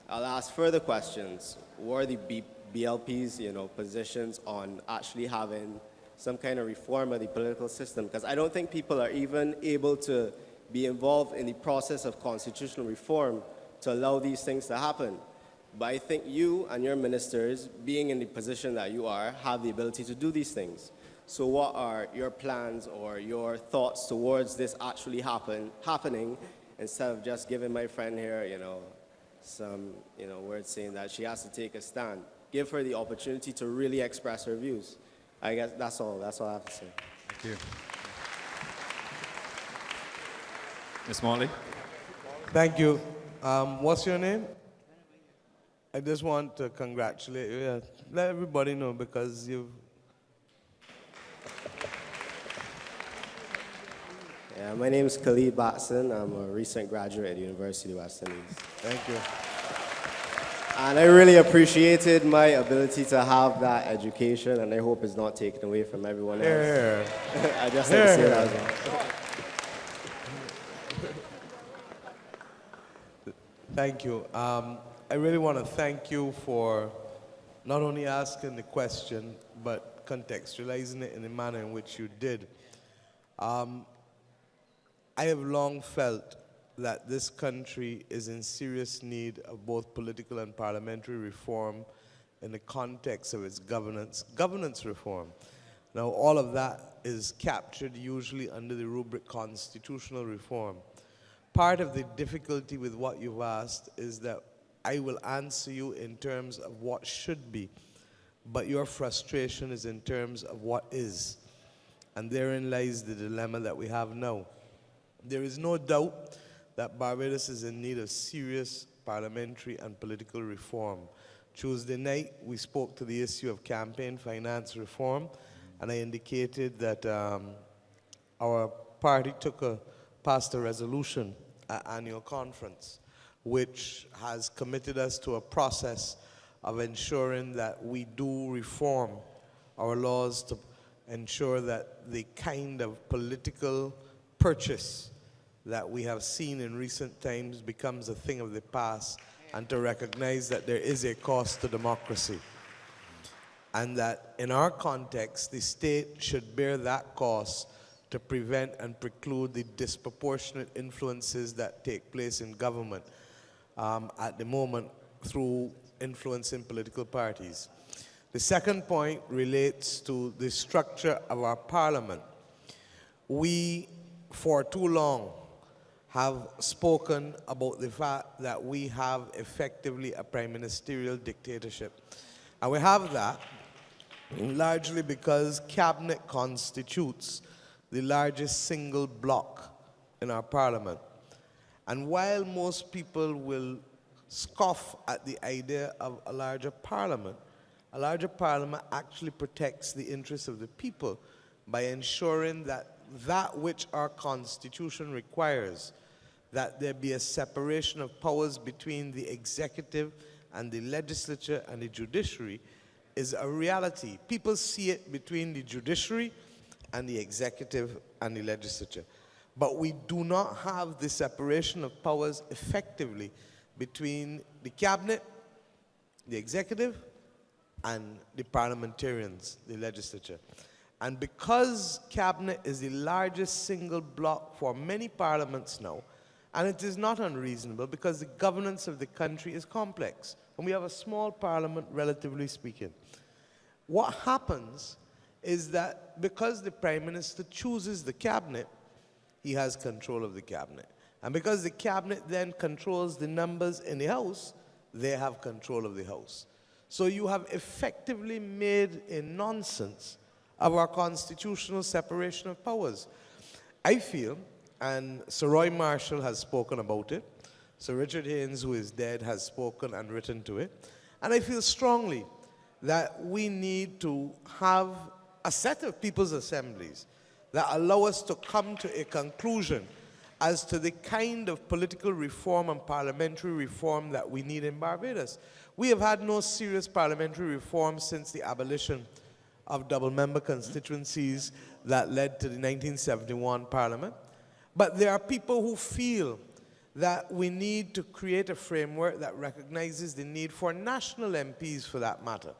I'll ask further questions. What are the BLP's, positions on actually having some kind of reform of the political system? Because I don't think people are even able to be involved in the process of constitutional reform to allow these things to happen. But I think you and your ministers, being in the position that you are, have the ability to do these things. So what are your plans or your thoughts towards this actually happening, instead of just giving my friend here, some, words saying that she has to take a stand? Give her the opportunity to really express her views. I guess that's all I have to say. Thank you. Ms. Mottley. Thank you. What's your name? I just want to congratulate you. Yeah, let everybody know because you've Yeah, my name is Khalid Batson. I'm a recent graduate at the University of West Indies. Thank you. And I really appreciated my ability to have that education, and I hope it's not taken away from everyone else. Here. I just like to say that as well. Thank you. I really want to thank you for not only asking the question, but contextualizing it in the manner in which you did. I have long felt that this country is in serious need of both political and parliamentary reform in the context of its governance reform. Now, all of that is captured usually under the rubric constitutional reform. Part of the difficulty with what you've asked is that I will answer you in terms of what should be, but your frustration is in terms of what is. And therein lies the dilemma that we have now. There is no doubt that Barbados is in need of serious parliamentary and political reform. Tuesday night, we spoke to the issue of campaign finance reform, and I indicated that our party passed a resolution at annual conference, which has committed us to a process of ensuring that we do reform our laws to ensure that the kind of political purchase that we have seen in recent times becomes a thing of the past, and to recognize that there is a cost to democracy. And that in our context, the state should bear that cost to prevent and preclude the disproportionate influences that take place in government at the moment through influencing political parties. The second point relates to the structure of our parliament. We, for too long, have spoken about the fact that we have effectively a prime ministerial dictatorship. And we have that largely because cabinet constitutes the largest single block in our parliament. And while most people will scoff at the idea of a larger parliament actually protects the interests of the people by ensuring that that which our Constitution requires, that there be a separation of powers between the executive and the legislature and the judiciary, is a reality. People see it between the judiciary and the executive and the legislature. But we do not have the separation of powers effectively between the cabinet, the executive, and the parliamentarians, the legislature. And because cabinet is the largest single block for many parliaments now, and it is not unreasonable because the governance of the country is complex, and we have a small parliament, relatively speaking. What happens is that because the Prime Minister chooses the cabinet, he has control of the cabinet. And because the cabinet then controls the numbers in the House, they have control of the House. So you have effectively made a nonsense of our constitutional separation of powers. I feel, and Sir Roy Marshall has spoken about it, Sir Richard Haynes, who is dead, has spoken and written to it, and I feel strongly that we need to have a set of people's assemblies that allow us to come to a conclusion as to the kind of political reform and parliamentary reform that we need in Barbados. We have had no serious parliamentary reform since the abolition of double-member constituencies that led to the 1971 Parliament. But there are people who feel that we need to create a framework that recognizes the need for national MPs for that matter.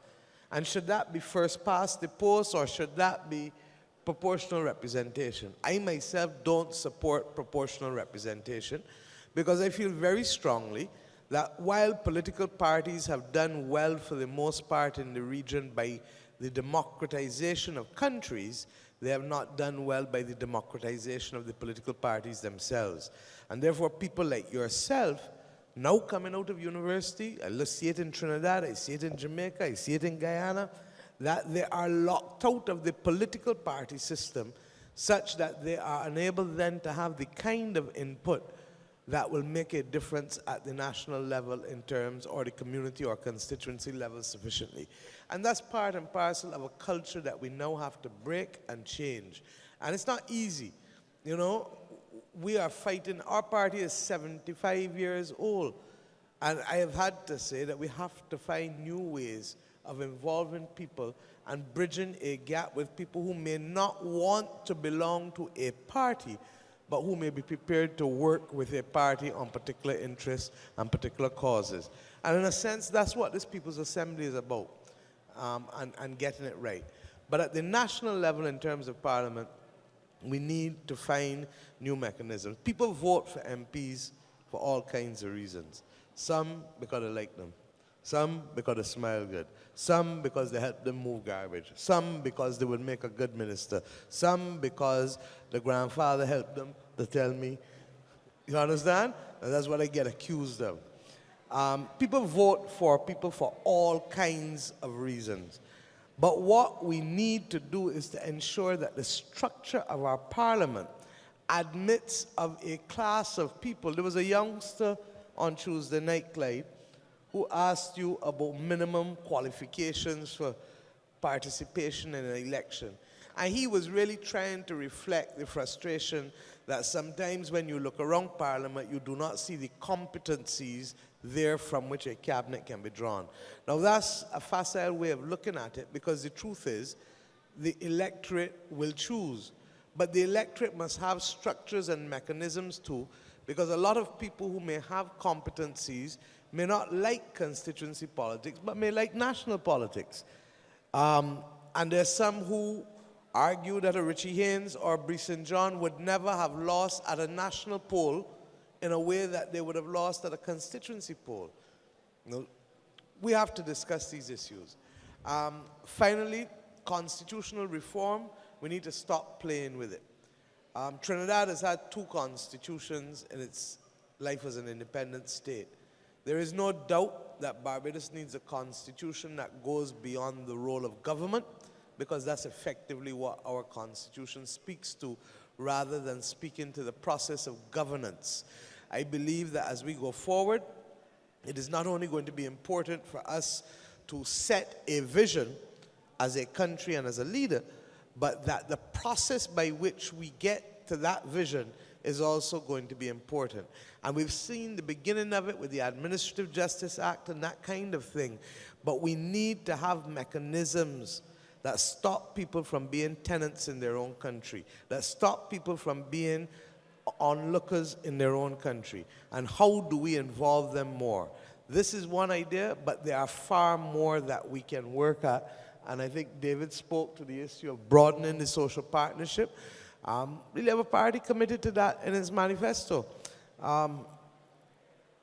And should that be first past the post, or should that be proportional representation? I myself don't support proportional representation because I feel very strongly that while political parties have done well for the most part in the region by the democratization of countries, they have not done well by the democratization of the political parties themselves. And therefore, people like yourself, now coming out of university, I see it in Trinidad, I see it in Jamaica, I see it in Guyana, that they are locked out of the political party system such that they are unable then to have the kind of input that will make a difference at the national level in terms, or the community or constituency level sufficiently. And that's part and parcel of a culture that we now have to break and change. And it's not easy. You know, we are fighting, our party is 75 years old. And I have had to say that we have to find new ways of involving people and bridging a gap with people who may not want to belong to a party, but who may be prepared to work with a party on particular interests and particular causes. And in a sense, that's what this People's Assembly is about, and getting it right. But at the national level, in terms of Parliament, we need to find new mechanisms. People vote for MPs for all kinds of reasons. Some because they like them. Some because they smile good. Some because they help them move garbage. Some because they would make a good minister. Some because the grandfather helped them to tell me. You understand? And that's what I get accused of. People vote for people for all kinds of reasons. But what we need to do is to ensure that the structure of our parliament admits of a class of people. There was a youngster on Tuesday night, Clyde, who asked you about minimum qualifications for participation in an election. And he was really trying to reflect the frustration that sometimes when you look around Parliament, you do not see the competencies there from which a cabinet can be drawn. Now that's a facile way of looking at it, because the truth is the electorate will choose. But the electorate must have structures and mechanisms too, because a lot of people who may have competencies may not like constituency politics, but may like national politics. And there's some who argue that a Richie Haynes or Brice St. John would never have lost at a national poll in a way that they would have lost at a constituency poll. You know, we have to discuss these issues. Finally, constitutional reform, we need to stop playing with it. Trinidad has had 2 constitutions in its life as an independent state. There is no doubt that Barbados needs a constitution that goes beyond the role of government, because that's effectively what our constitution speaks to, rather than speaking to the process of governance. I believe that as we go forward, it is not only going to be important for us to set a vision as a country and as a leader, but that the process by which we get to that vision is also going to be important. And we've seen the beginning of it with the Administrative Justice Act and that kind of thing. But we need to have mechanisms that stop people from being tenants in their own country, that stop people from being onlookers in their own country. And how do we involve them more? This is one idea, but there are far more that we can work at. And I think David spoke to the issue of broadening the social partnership. The Labour Party committed to that in its manifesto,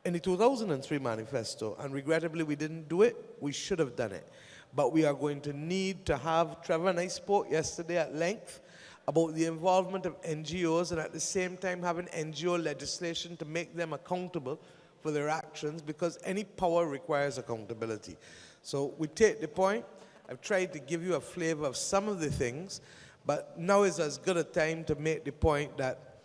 in the 2003 manifesto. And regrettably, we didn't do it. We should have done it. But we are going to need to have, Trevor and I spoke yesterday at length about the involvement of NGOs, and at the same time having NGO legislation to make them accountable for their actions, because any power requires accountability. So we take the point. I've tried to give you a flavor of some of the things, but now is as good a time to make the point that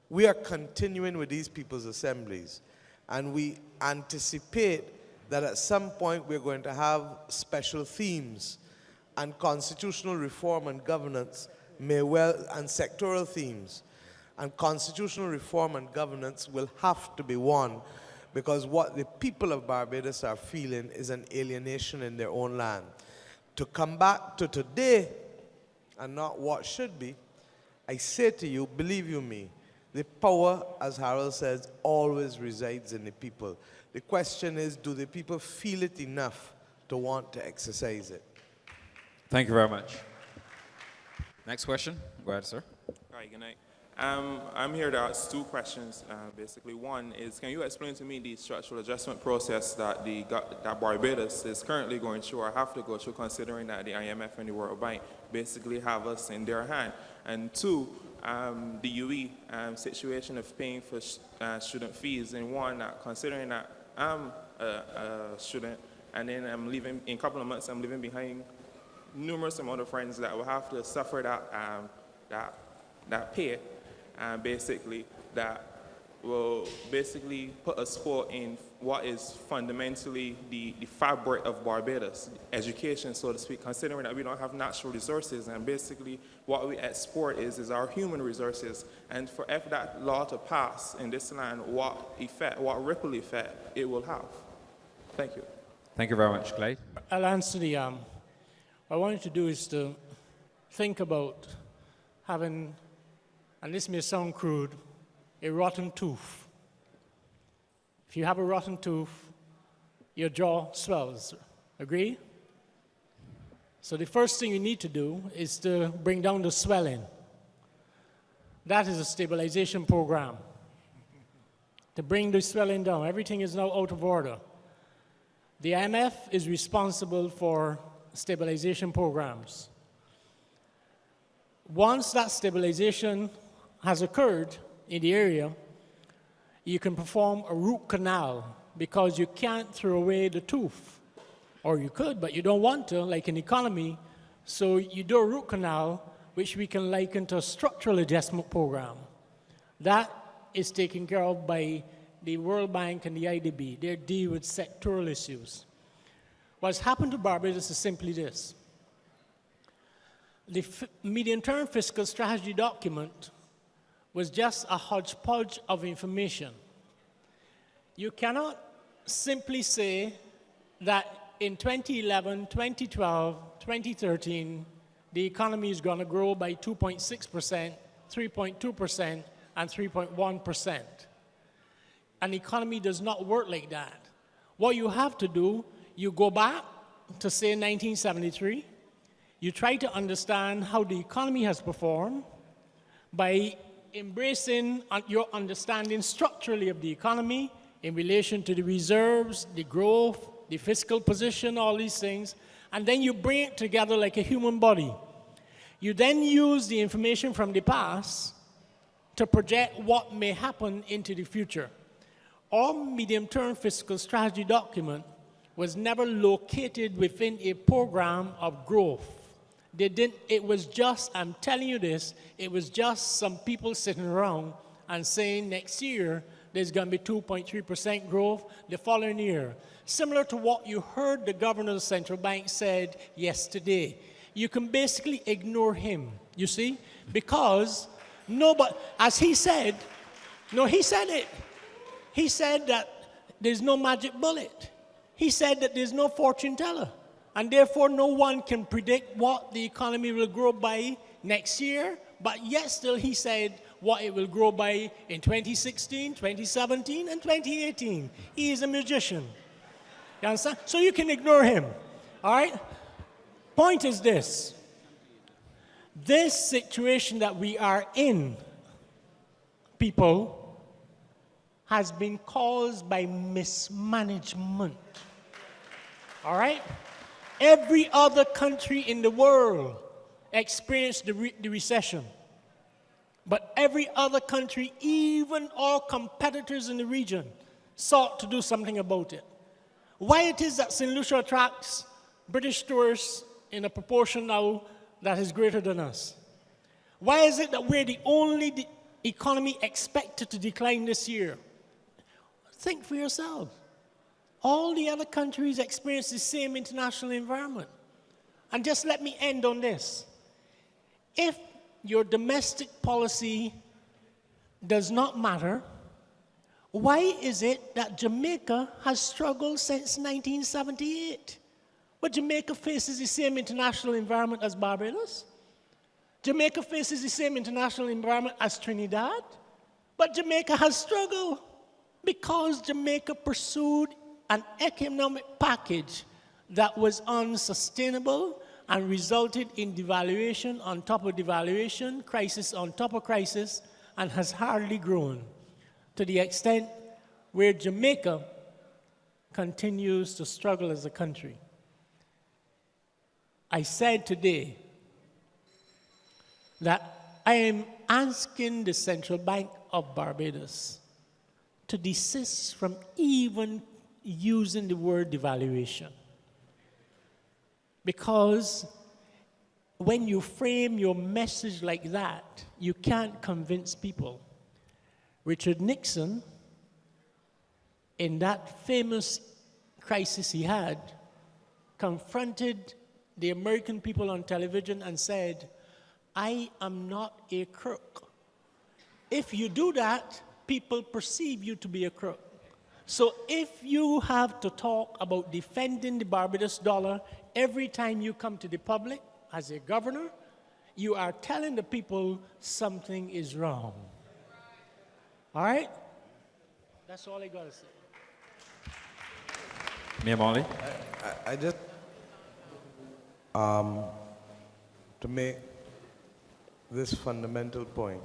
we are continuing with these people's assemblies, and we anticipate that at some point we're going to have special themes, and constitutional reform and governance may well, and sectoral themes. And constitutional reform and governance will have to be one, because what the people of Barbados are feeling is an alienation in their own land. To come back to today and not what should be, I say to you, believe you me, the power, as Harold says, always resides in the people. The question is, do the people feel it enough to want to exercise it? Thank you very much. Next question. Go ahead, sir. Hi, good night. I'm here to ask 2 questions, basically. One is, can you explain to me the structural adjustment process that that Barbados is currently going through, or have to go through, considering that the IMF and the World Bank basically have us in their hand? And 2, the UE situation of paying for student fees. And one, considering that I'm a student, and then I'm leaving, in a couple of months, I'm leaving behind numerous amount of friends that will have to suffer that pay, basically, that will basically put a sport in what is fundamentally the fabric of Barbados, education, so to speak, considering that we don't have natural resources, and basically what we export is our human resources. And for if that law to pass in this land, what ripple effect it will have. Thank you. Thank you very much, Clyde. I'll answer the, what I want you to do is to think about having, and this may sound crude, a rotten tooth. If you have a rotten tooth, your jaw swells. Agree? So the first thing you need to do is to bring down the swelling. That is a stabilization program. To bring the swelling down. Everything is now out of order. The IMF is responsible for stabilization programs. Once that stabilization has occurred in the area, you can perform a root canal because you can't throw away the tooth. Or you could, but you don't want to, like an economy. So you do a root canal, which we can liken to a structural adjustment program. That is taken care of by the World Bank and the IDB. They deal with sectoral issues. What's happened to Barbados is simply this. The medium-term fiscal strategy document was just a hodgepodge of information. You cannot simply say that in 2011, 2012, 2013, the economy is going to grow by 2.6%, 3.2%, and 3.1%. An economy does not work like that. What you have to do, you go back to, say, 1973. You try to understand how the economy has performed by embracing your understanding structurally of the economy in relation to the reserves, the growth, the fiscal position, all these things, and then you bring it together like a human body. You then use the information from the past to project what may happen into the future. Our medium-term fiscal strategy document was never located within a program of growth. It was just, I'm telling you this, it was just some people sitting around and saying next year there's going to be 2.3% growth the following year. Similar to what you heard the governor of the central bank said yesterday. You can basically ignore him, you see, because nobody, as he said, no, he said it. He said that there's no magic bullet. He said that there's no fortune teller. And therefore, no one can predict what the economy will grow by next year. But yet still, he said what it will grow by in 2016, 2017, and 2018. He is a magician. You understand? So you can ignore him. All right? Point is this. This situation that we are in, people, has been caused by mismanagement. All right? Every other country in the world experienced the recession. But every other country, even our competitors in the region, sought to do something about it. Why it is that St. Lucia attracts British tourists in a proportion now that is greater than us? Why is it that we're the only economy expected to decline this year? Think for yourself. All the other countries experience the same international environment. And just let me end on this. If your domestic policy does not matter, why is it that Jamaica has struggled since 1978? But Jamaica faces the same international environment as Barbados. Jamaica faces the same international environment as Trinidad. But Jamaica has struggled because Jamaica pursued an economic package that was unsustainable and resulted in devaluation on top of devaluation, crisis on top of crisis, and has hardly grown to the extent where Jamaica continues to struggle as a country. I said today that I am asking the Central Bank of Barbados to desist from even using the word devaluation. Because when you frame your message like that, you can't convince people. Richard Nixon, in that famous crisis he had, confronted the American people on television and said, "I am not a crook. If you do that, people perceive you to be a crook. So if you have to talk about defending the Barbados dollar every time you come to the public as a governor, you are telling the people something is wrong." All right? That's all I got to say. Mia Mottley. I just, to make this fundamental point,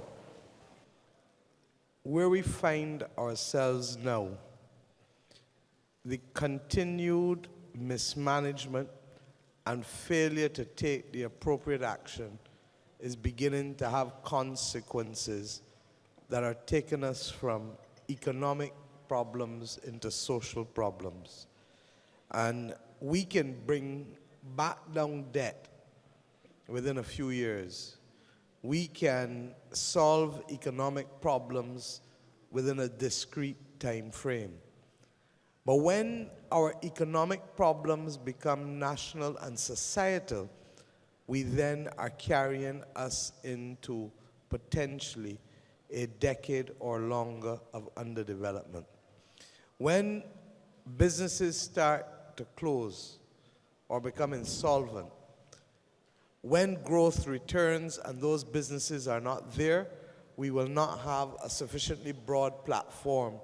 where we find ourselves now, the continued mismanagement and failure to take the appropriate action is beginning to have consequences that are taking us from economic problems into social problems. And we can bring back down debt within a few years. We can solve economic problems within a discrete time frame. But when our economic problems become national and societal, we then are carrying us into potentially a decade or longer of underdevelopment. When businesses start to close or become insolvent, when growth returns and those businesses are not there, we will not have a sufficiently broad platform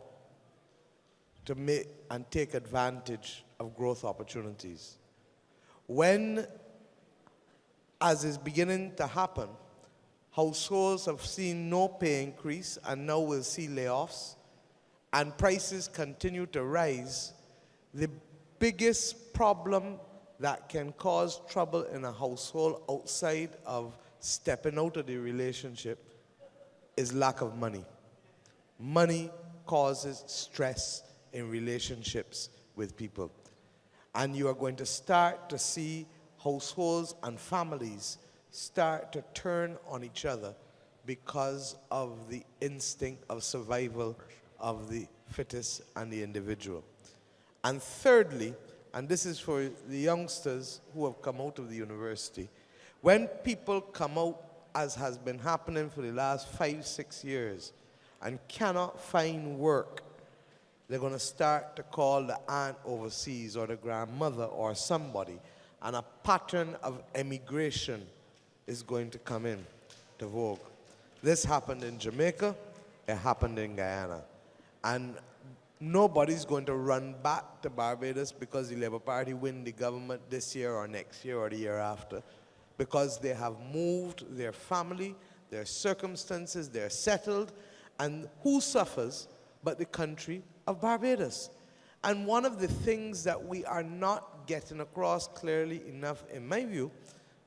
to make and take advantage of growth opportunities. When, as is beginning to happen, households have seen no pay increase and now will see layoffs, and prices continue to rise, the biggest problem that can cause trouble in a household outside of stepping out of the relationship is lack of money. Money causes stress in relationships with people. And you are going to start to see households and families start to turn on each other because of the instinct of survival of the fittest and the individual. And thirdly, and this is for the youngsters who have come out of the university, when people come out, as has been happening for the last 5-6 years, and cannot find work, they're going to start to call the aunt overseas or the grandmother or somebody, and a pattern of emigration is going to come in to vogue. This happened in Jamaica, it happened in Guyana. And nobody's going to run back to Barbados because the Labour Party win the government this year or next year or the year after, because they have moved their family, their circumstances, they're settled, and who suffers but the country of Barbados? And one of the things that we are not getting across clearly enough, in my view,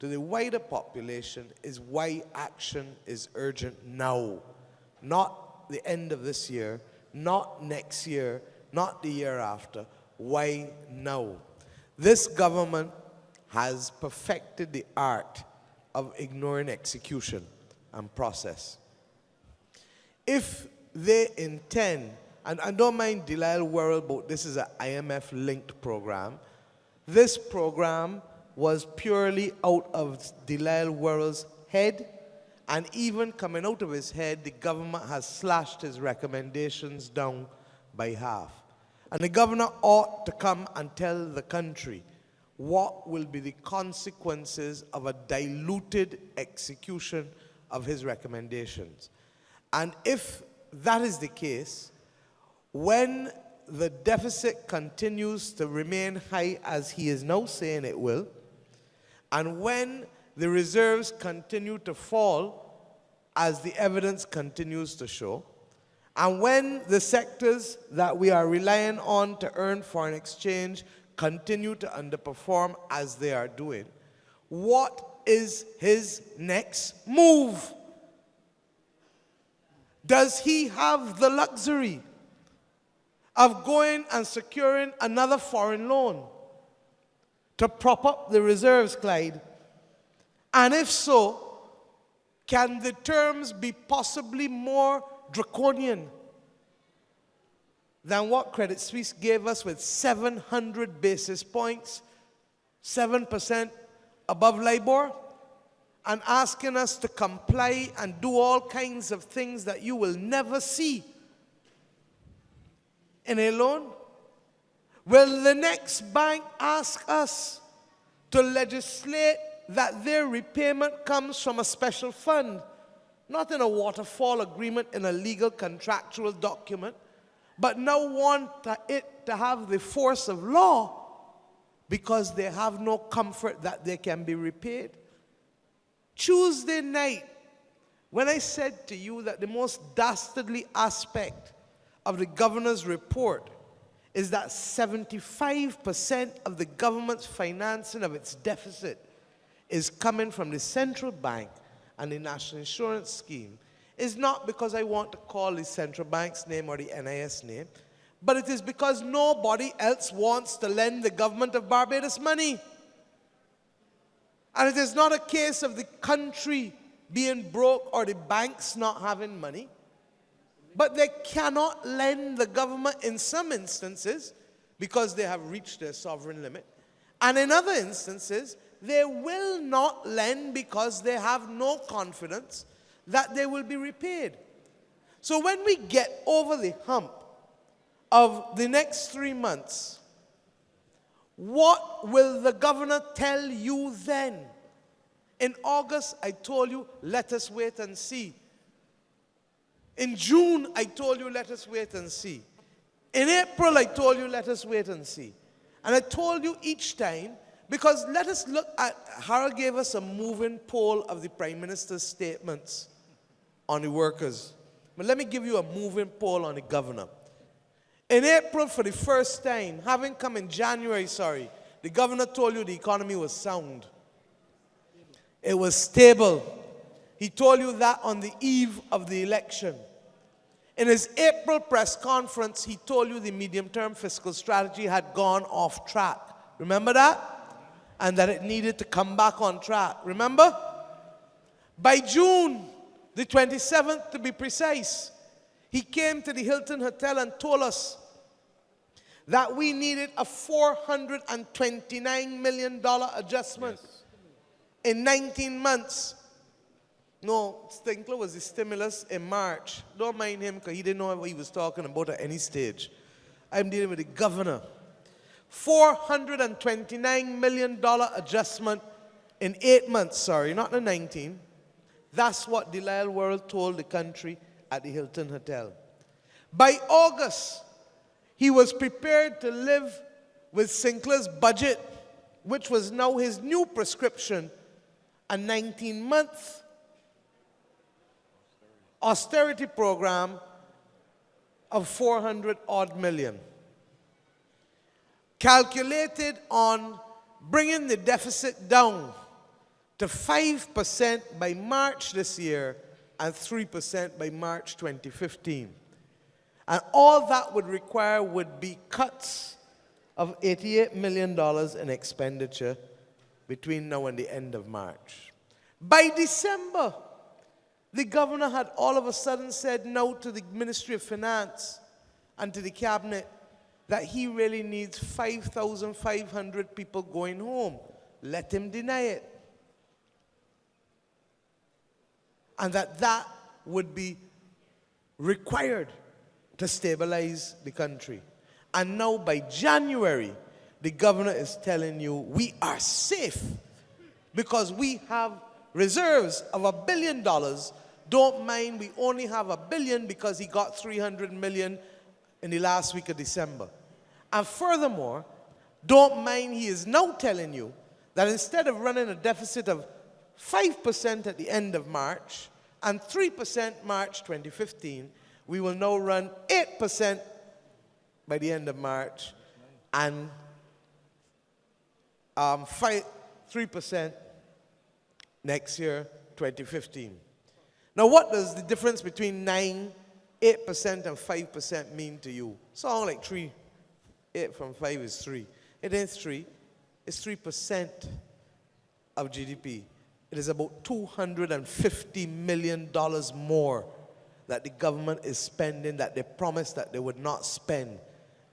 to the wider population is why action is urgent now. Not the end of this year, not next year, not the year after. Why now? This government has perfected the art of ignoring execution and process. If they intend, and I don't mind Delisle Worrell, but this is an IMF-linked program. This program was purely out of Delisle Worrell's head, and even coming out of his head, the government has slashed his recommendations down by half. And the governor ought to come and tell the country what will be the consequences of a diluted execution of his recommendations. And if that is the case, when the deficit continues to remain high as he is now saying it will, and when the reserves continue to fall as the evidence continues to show, and when the sectors that we are relying on to earn foreign exchange continue to underperform as they are doing, what is his next move? Does he have the luxury of going and securing another foreign loan to prop up the reserves, Clyde? And if so, can the terms be possibly more draconian than what Credit Suisse gave us with 700 basis points, 7% above LIBOR, and asking us to comply and do all kinds of things that you will never see in a loan? Will the next bank ask us to legislate that their repayment comes from a special fund, not in a waterfall agreement in a legal contractual document, but now want it to have the force of law because they have no comfort that they can be repaid? Tuesday night, when I said to you that the most dastardly aspect of the governor's report is that 75% of the government's financing of its deficit is coming from the central bank and the National Insurance Scheme, is not because I want to call the central bank's name or the NIS name, but it is because nobody else wants to lend the government of Barbados money. And it is not a case of the country being broke or the banks not having money, but they cannot lend the government in some instances because they have reached their sovereign limit. And in other instances, they will not lend because they have no confidence that they will be repaid. So when we get over the hump of the next 3 months, what will the governor tell you then? In August, I told you, let us wait and see. In June, I told you, let us wait and see. In April, I told you, let us wait and see. And I told you each time, because let us look at, Harold gave us a moving poll of the Prime Minister's statements on the workers. But let me give you a moving poll on the governor. In April, for the first time, having come in January, the governor told you the economy was sound. It was stable. He told you that on the eve of the election. In his April press conference, he told you the medium-term fiscal strategy had gone off track. Remember that? And that it needed to come back on track. Remember? By June the 27th, to be precise, he came to the Hilton Hotel and told us that we needed a $429 million adjustment in 19 months. No, Stinkler was the stimulus in March. Don't mind him because he didn't know what he was talking about at any stage. I'm dealing with the governor. $429 million adjustment in 8 months, not in 19. That's what Delisle World told the country at the Hilton Hotel. By August, he was prepared to live with Sinclair's budget, which was now his new prescription, a 19-month austerity program of 400 odd million. Calculated on bringing the deficit down to 5% by March this year and 3% by March 2015. And all that would require would be cuts of $88 million in expenditure between now and the end of March. By December, the governor had all of a sudden said no to the Ministry of Finance and to the cabinet that he really needs 5,500 people going home. Let him deny it. And that would be required to stabilize the country. And now by January, the governor is telling you we are safe because we have reserves of $1 billion. Don't mind, we only have $1 billion because he got $300 million in the last week of December. And furthermore, don't mind, he is now telling you that instead of running a deficit of 5% at the end of March and 3% March 2015, we will now run 8% by the end of March and 3% next year, 2015. Now, what does the difference between 8% and 5% mean to you? Sound like 3. 8 from 5 is 3. It ain't 3. It's 3% of GDP. It is about $250 million more that the government is spending that they promised that they would not spend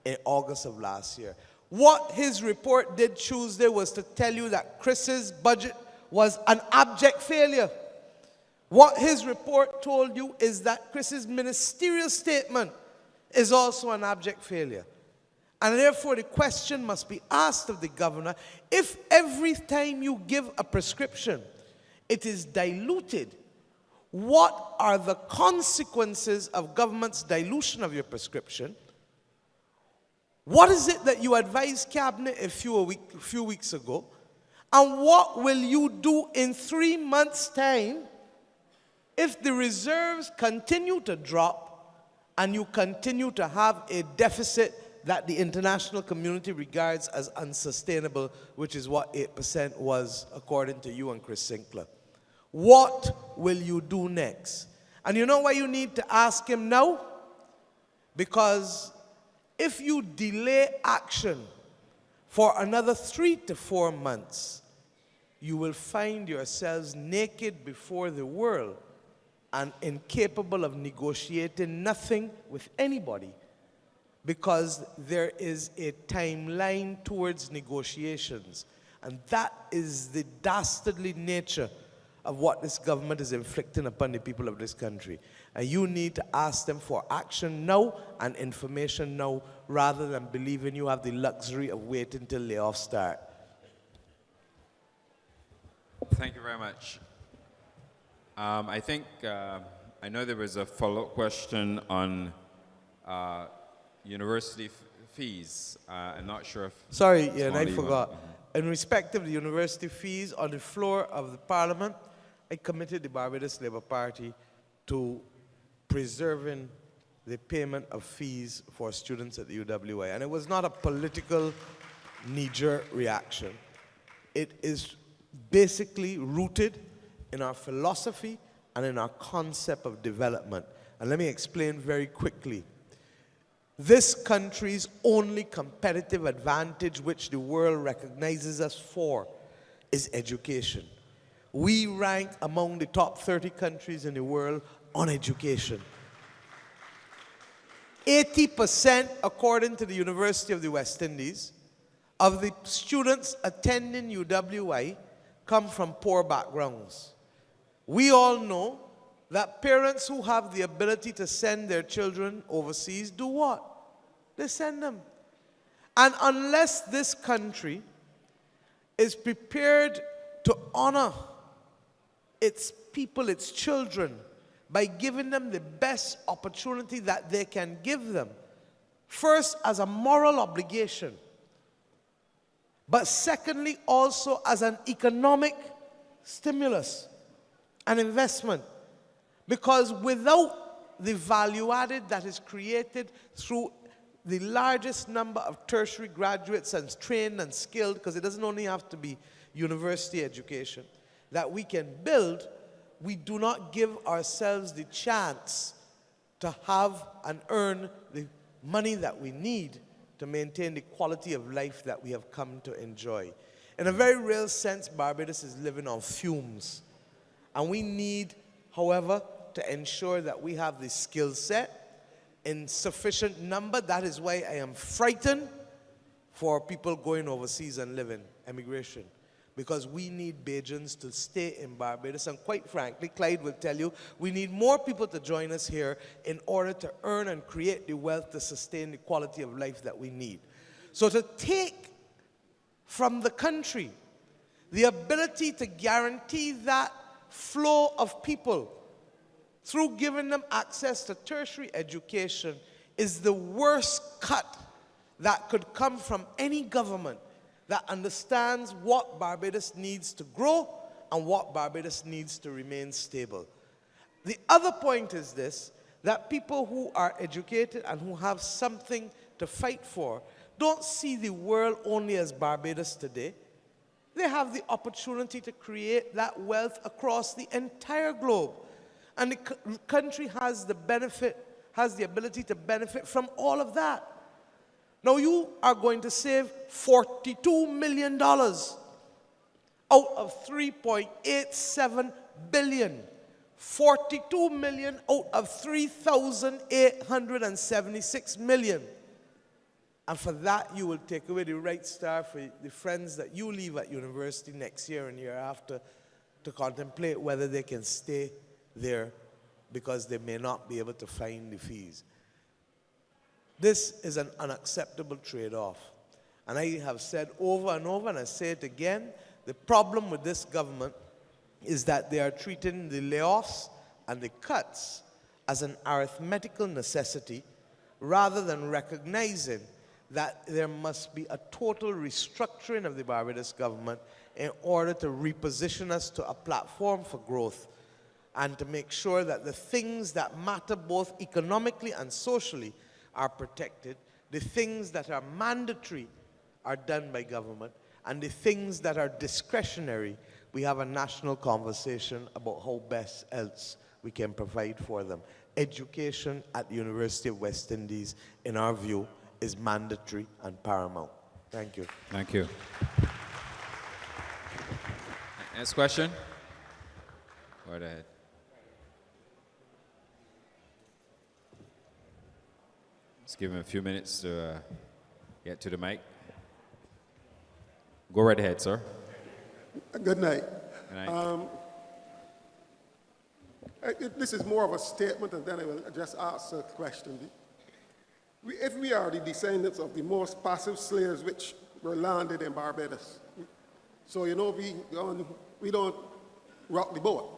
in August of last year. What his report did Tuesday was to tell you that Chris's budget was an abject failure. What his report told you is that Chris's ministerial statement is also an abject failure. And therefore the question must be asked of the governor, if every time you give a prescription, it is diluted, what are the consequences of government's dilution of your prescription? What is it that you advised cabinet a few weeks ago? And what will you do in 3 months' time if the reserves continue to drop and you continue to have a deficit that the international community regards as unsustainable, which is what 8% was according to you and Chris Sinclair? What will you do next? And you know why you need to ask him now? Because if you delay action for another 3 to 4 months, you will find yourselves naked before the world and incapable of negotiating nothing with anybody, because there is a timeline towards negotiations. And that is the dastardly nature of what this government is inflicting upon the people of this country. And you need to ask them for action now and information now, rather than believing you have the luxury of waiting till layoffs start. Thank you very much. I think, I know there was a follow-up question on university fees. I'm not sure if... Sorry, yeah, and I forgot. In respect of the university fees, on the floor of the Parliament, I committed the Barbados Labour Party to preserving the payment of fees for students at the UWI. And it was not a political knee-jerk reaction. It is basically rooted in our philosophy and in our concept of development. And let me explain very quickly. This country's only competitive advantage, which the world recognizes us for, is education. We rank among the top 30 countries in the world on education. 80%, according to the University of the West Indies, of the students attending UWI come from poor backgrounds. We all know that parents who have the ability to send their children overseas do what? They send them. And unless this country is prepared to honor its people, its children, by giving them the best opportunity that they can give them, first as a moral obligation, but secondly also as an economic stimulus and investment. Because without the value added that is created through the largest number of tertiary graduates and trained and skilled, because it doesn't only have to be university education, that we can build, we do not give ourselves the chance to have and earn the money that we need to maintain the quality of life that we have come to enjoy. In a very real sense, Barbados is living on fumes. And we need, however, to ensure that we have the skill set in sufficient number. That is why I am frightened for people going overseas and living, emigration. Because we need Bajans to stay in Barbados. And quite frankly, Clyde will tell you, we need more people to join us here in order to earn and create the wealth to sustain the quality of life that we need. So to take from the country the ability to guarantee that flow of people through giving them access to tertiary education is the worst cut that could come from any government that understands what Barbados needs to grow and what Barbados needs to remain stable. The other point is this, that people who are educated and who have something to fight for don't see the world only as Barbados today. They have the opportunity to create that wealth across the entire globe. And the country has the ability to benefit from all of that. Now you are going to save $42 million out of $3.87 billion 42 million out of 3,876 million. And for that, you will take away the right star for the friends that you leave at university next year and year after to contemplate whether they can stay there because they may not be able to find the fees. This is an unacceptable trade-off. And I have said over and over, and I say it again, the problem with this government is that they are treating the layoffs and the cuts as an arithmetical necessity rather than recognizing that there must be a total restructuring of the Barbados government in order to reposition us to a platform for growth and to make sure that the things that matter both economically and socially are protected, the things that are mandatory are done by government, and the things that are discretionary, we have a national conversation about how best else we can provide for them. Education at the University of West Indies, in our view, is mandatory and paramount. Thank you. Thank you. Next question. Go right ahead. Let's give him a few minutes to get to the mic. Go right ahead, sir. Good night. Good night. This is more of a statement, and then I will just ask a question. If we are the descendants of the most passive slaves which were landed in Barbados, so you know we don't rock the boat,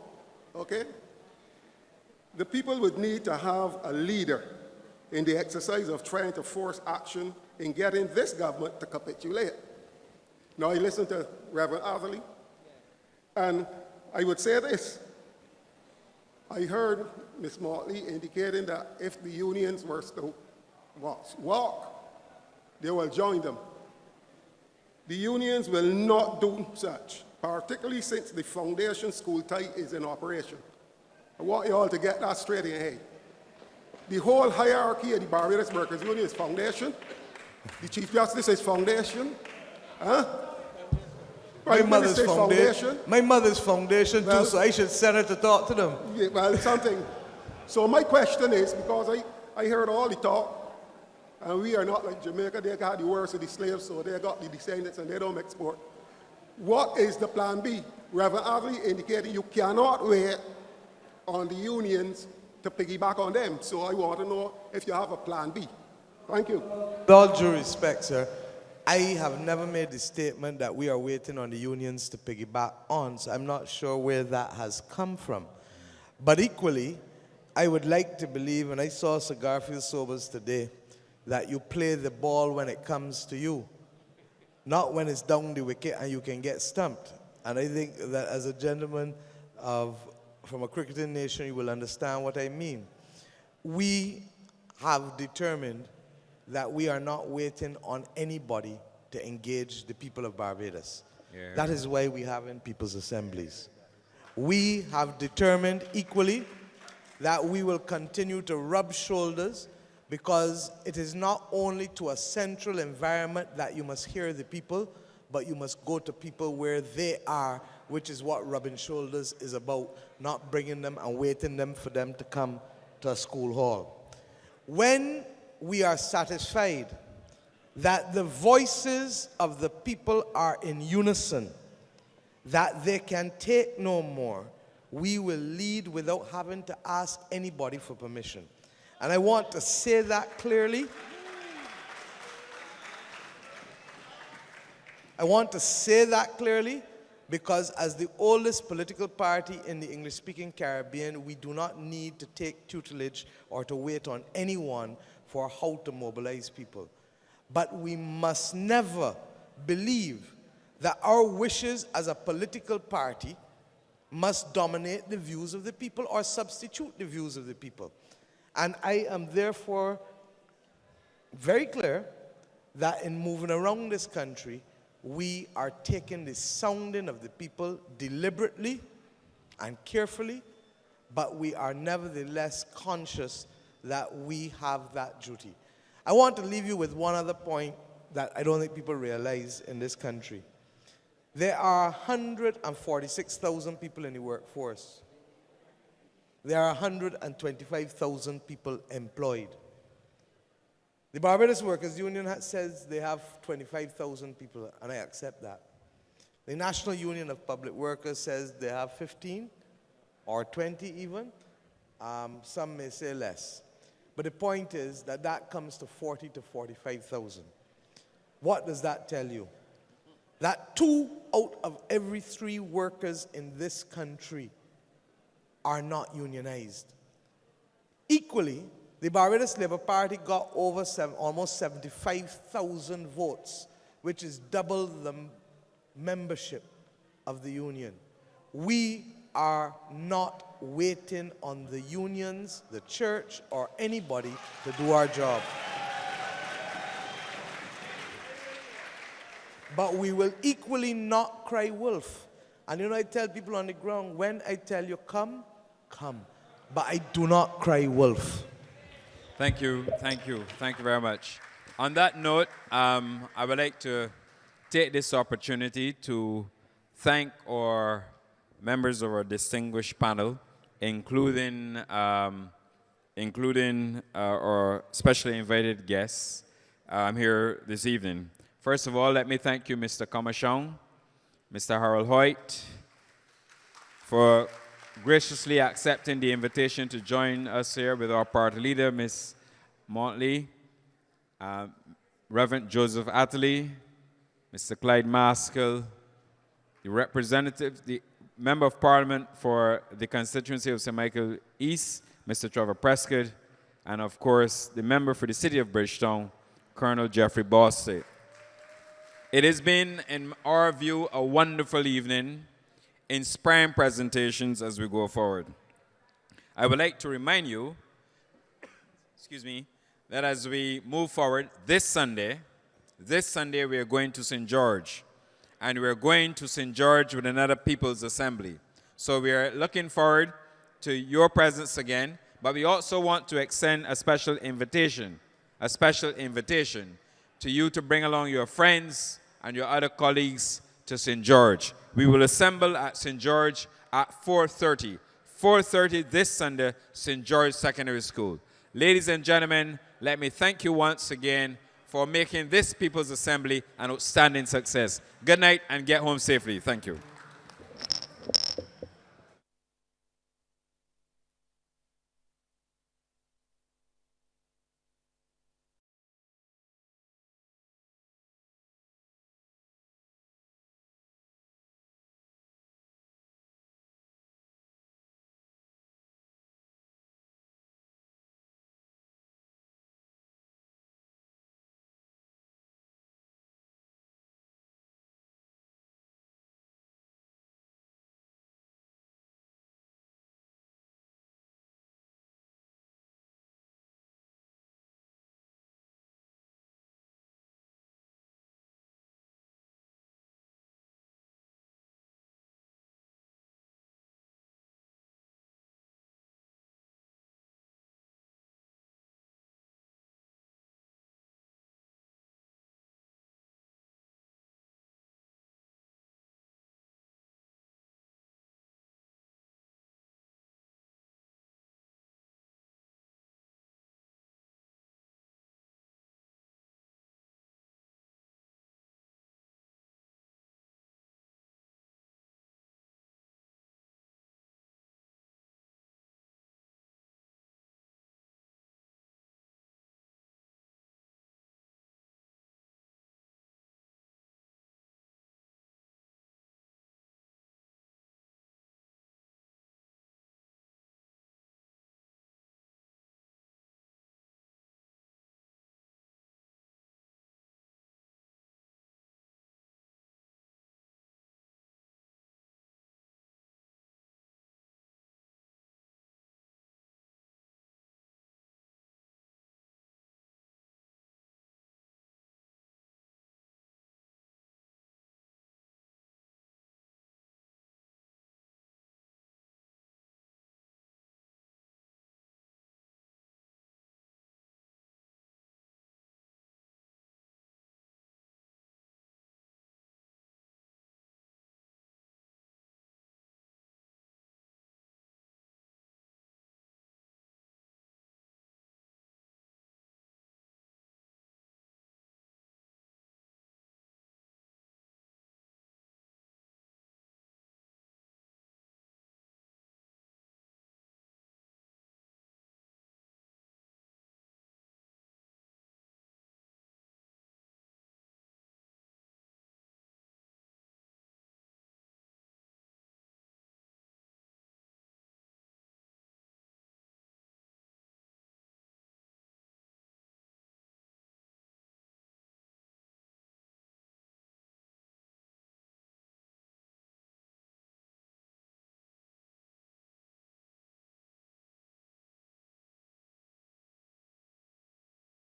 okay? The people would need to have a leader in the exercise of trying to force action in getting this government to capitulate. Now I listen to Reverend Atherley, and I would say this. I heard Ms. Mottley indicating that if the unions were to walk, they will join them. The unions will not do such, particularly since the foundation school tie is in operation. I want you all to get that straight in your head. The whole hierarchy of the Barbados Workers Union is foundation. The Chief Justice is foundation. Huh? My mother's foundation. My mother's foundation too, so I should send her to talk to them. Yeah, well, something. So my question is, because I heard all the talk, and we are not like Jamaica, they got the worst of the slaves, so they got the descendants and they don't export. What is the plan B? Reverend Atherley indicated you cannot wait on the unions to piggyback on them. So I want to know if you have a plan B. Thank you. With all due respect, sir, I have never made the statement that we are waiting on the unions to piggyback on, so I'm not sure where that has come from. But equally, I would like to believe, and I saw Sir Garfield Sobers today, that you play the ball when it comes to you, not when it's down the wicket and you can get stumped. And I think that as a gentleman from a cricketing nation, you will understand what I mean. We have determined that we are not waiting on anybody to engage the people of Barbados. Yeah. That is why we have in people's assemblies. We have determined equally that we will continue to rub shoulders, because it is not only to a central environment that you must hear the people, but you must go to people where they are, which is what rubbing shoulders is about, not bringing them and waiting for them to come to a school hall. When we are satisfied that the voices of the people are in unison, that they can take no more, we will lead without having to ask anybody for permission. And I want to say that clearly. I want to say that clearly because as the oldest political party in the English-speaking Caribbean, we do not need to take tutelage or to wait on anyone for how to mobilize people. But we must never believe that our wishes as a political party must dominate the views of the people or substitute the views of the people. And I am therefore very clear that in moving around this country, we are taking the sounding of the people deliberately and carefully, but we are nevertheless conscious that we have that duty. I want to leave you with one other point that I don't think people realize in this country. There are 146,000 people in the workforce. there are 125,000 people employed. The Barbados Workers Union says they have 25,000 people, and I accept that. The National Union of Public Workers says they have 15 or 20 even. Some may say less. But the point is that that comes to 40 to 45,000. What does that tell you? That 2 out of every 3 workers in this country are not unionized. Equally, the Barbados Labour Party got over almost 75,000 votes, which is double the membership of the union. We are not waiting on the unions, the church, or anybody to do our job. But we will equally not cry wolf. And you know, I tell people on the ground, when I tell you come, come. But I do not cry wolf. Thank you, thank you, thank you very much. On that note, I would like to take this opportunity to thank our members of our distinguished panel, including our specially invited guests here this evening. First of all, let me thank you, Mr. Commisiong, Mr. Harold Hoyte, for graciously accepting the invitation to join us here with our party leader, Ms. Mottley, Reverend Joseph Atherley, Mr. Clyde Mascoll, the representative, the Member of Parliament for the constituency of St. Michael East, Mr. Trevor Prescod, and of course, the member for the city of Bridgetown, Colonel Jeffrey Bostic. It has been, in our view, a wonderful evening, inspiring presentations as we go forward. I would like to remind you, that as we move forward this Sunday we are going to St. George, and we're going to St. George with another People's Assembly. So we are looking forward to your presence again, but we also want to extend a special invitation to you to bring along your friends and your other colleagues to St. George. We will assemble at St. George at 4:30. 4:30 this Sunday, St. George Secondary School. Ladies and gentlemen, let me thank you once again for making this People's Assembly an outstanding success. Good night and get home safely. Thank you.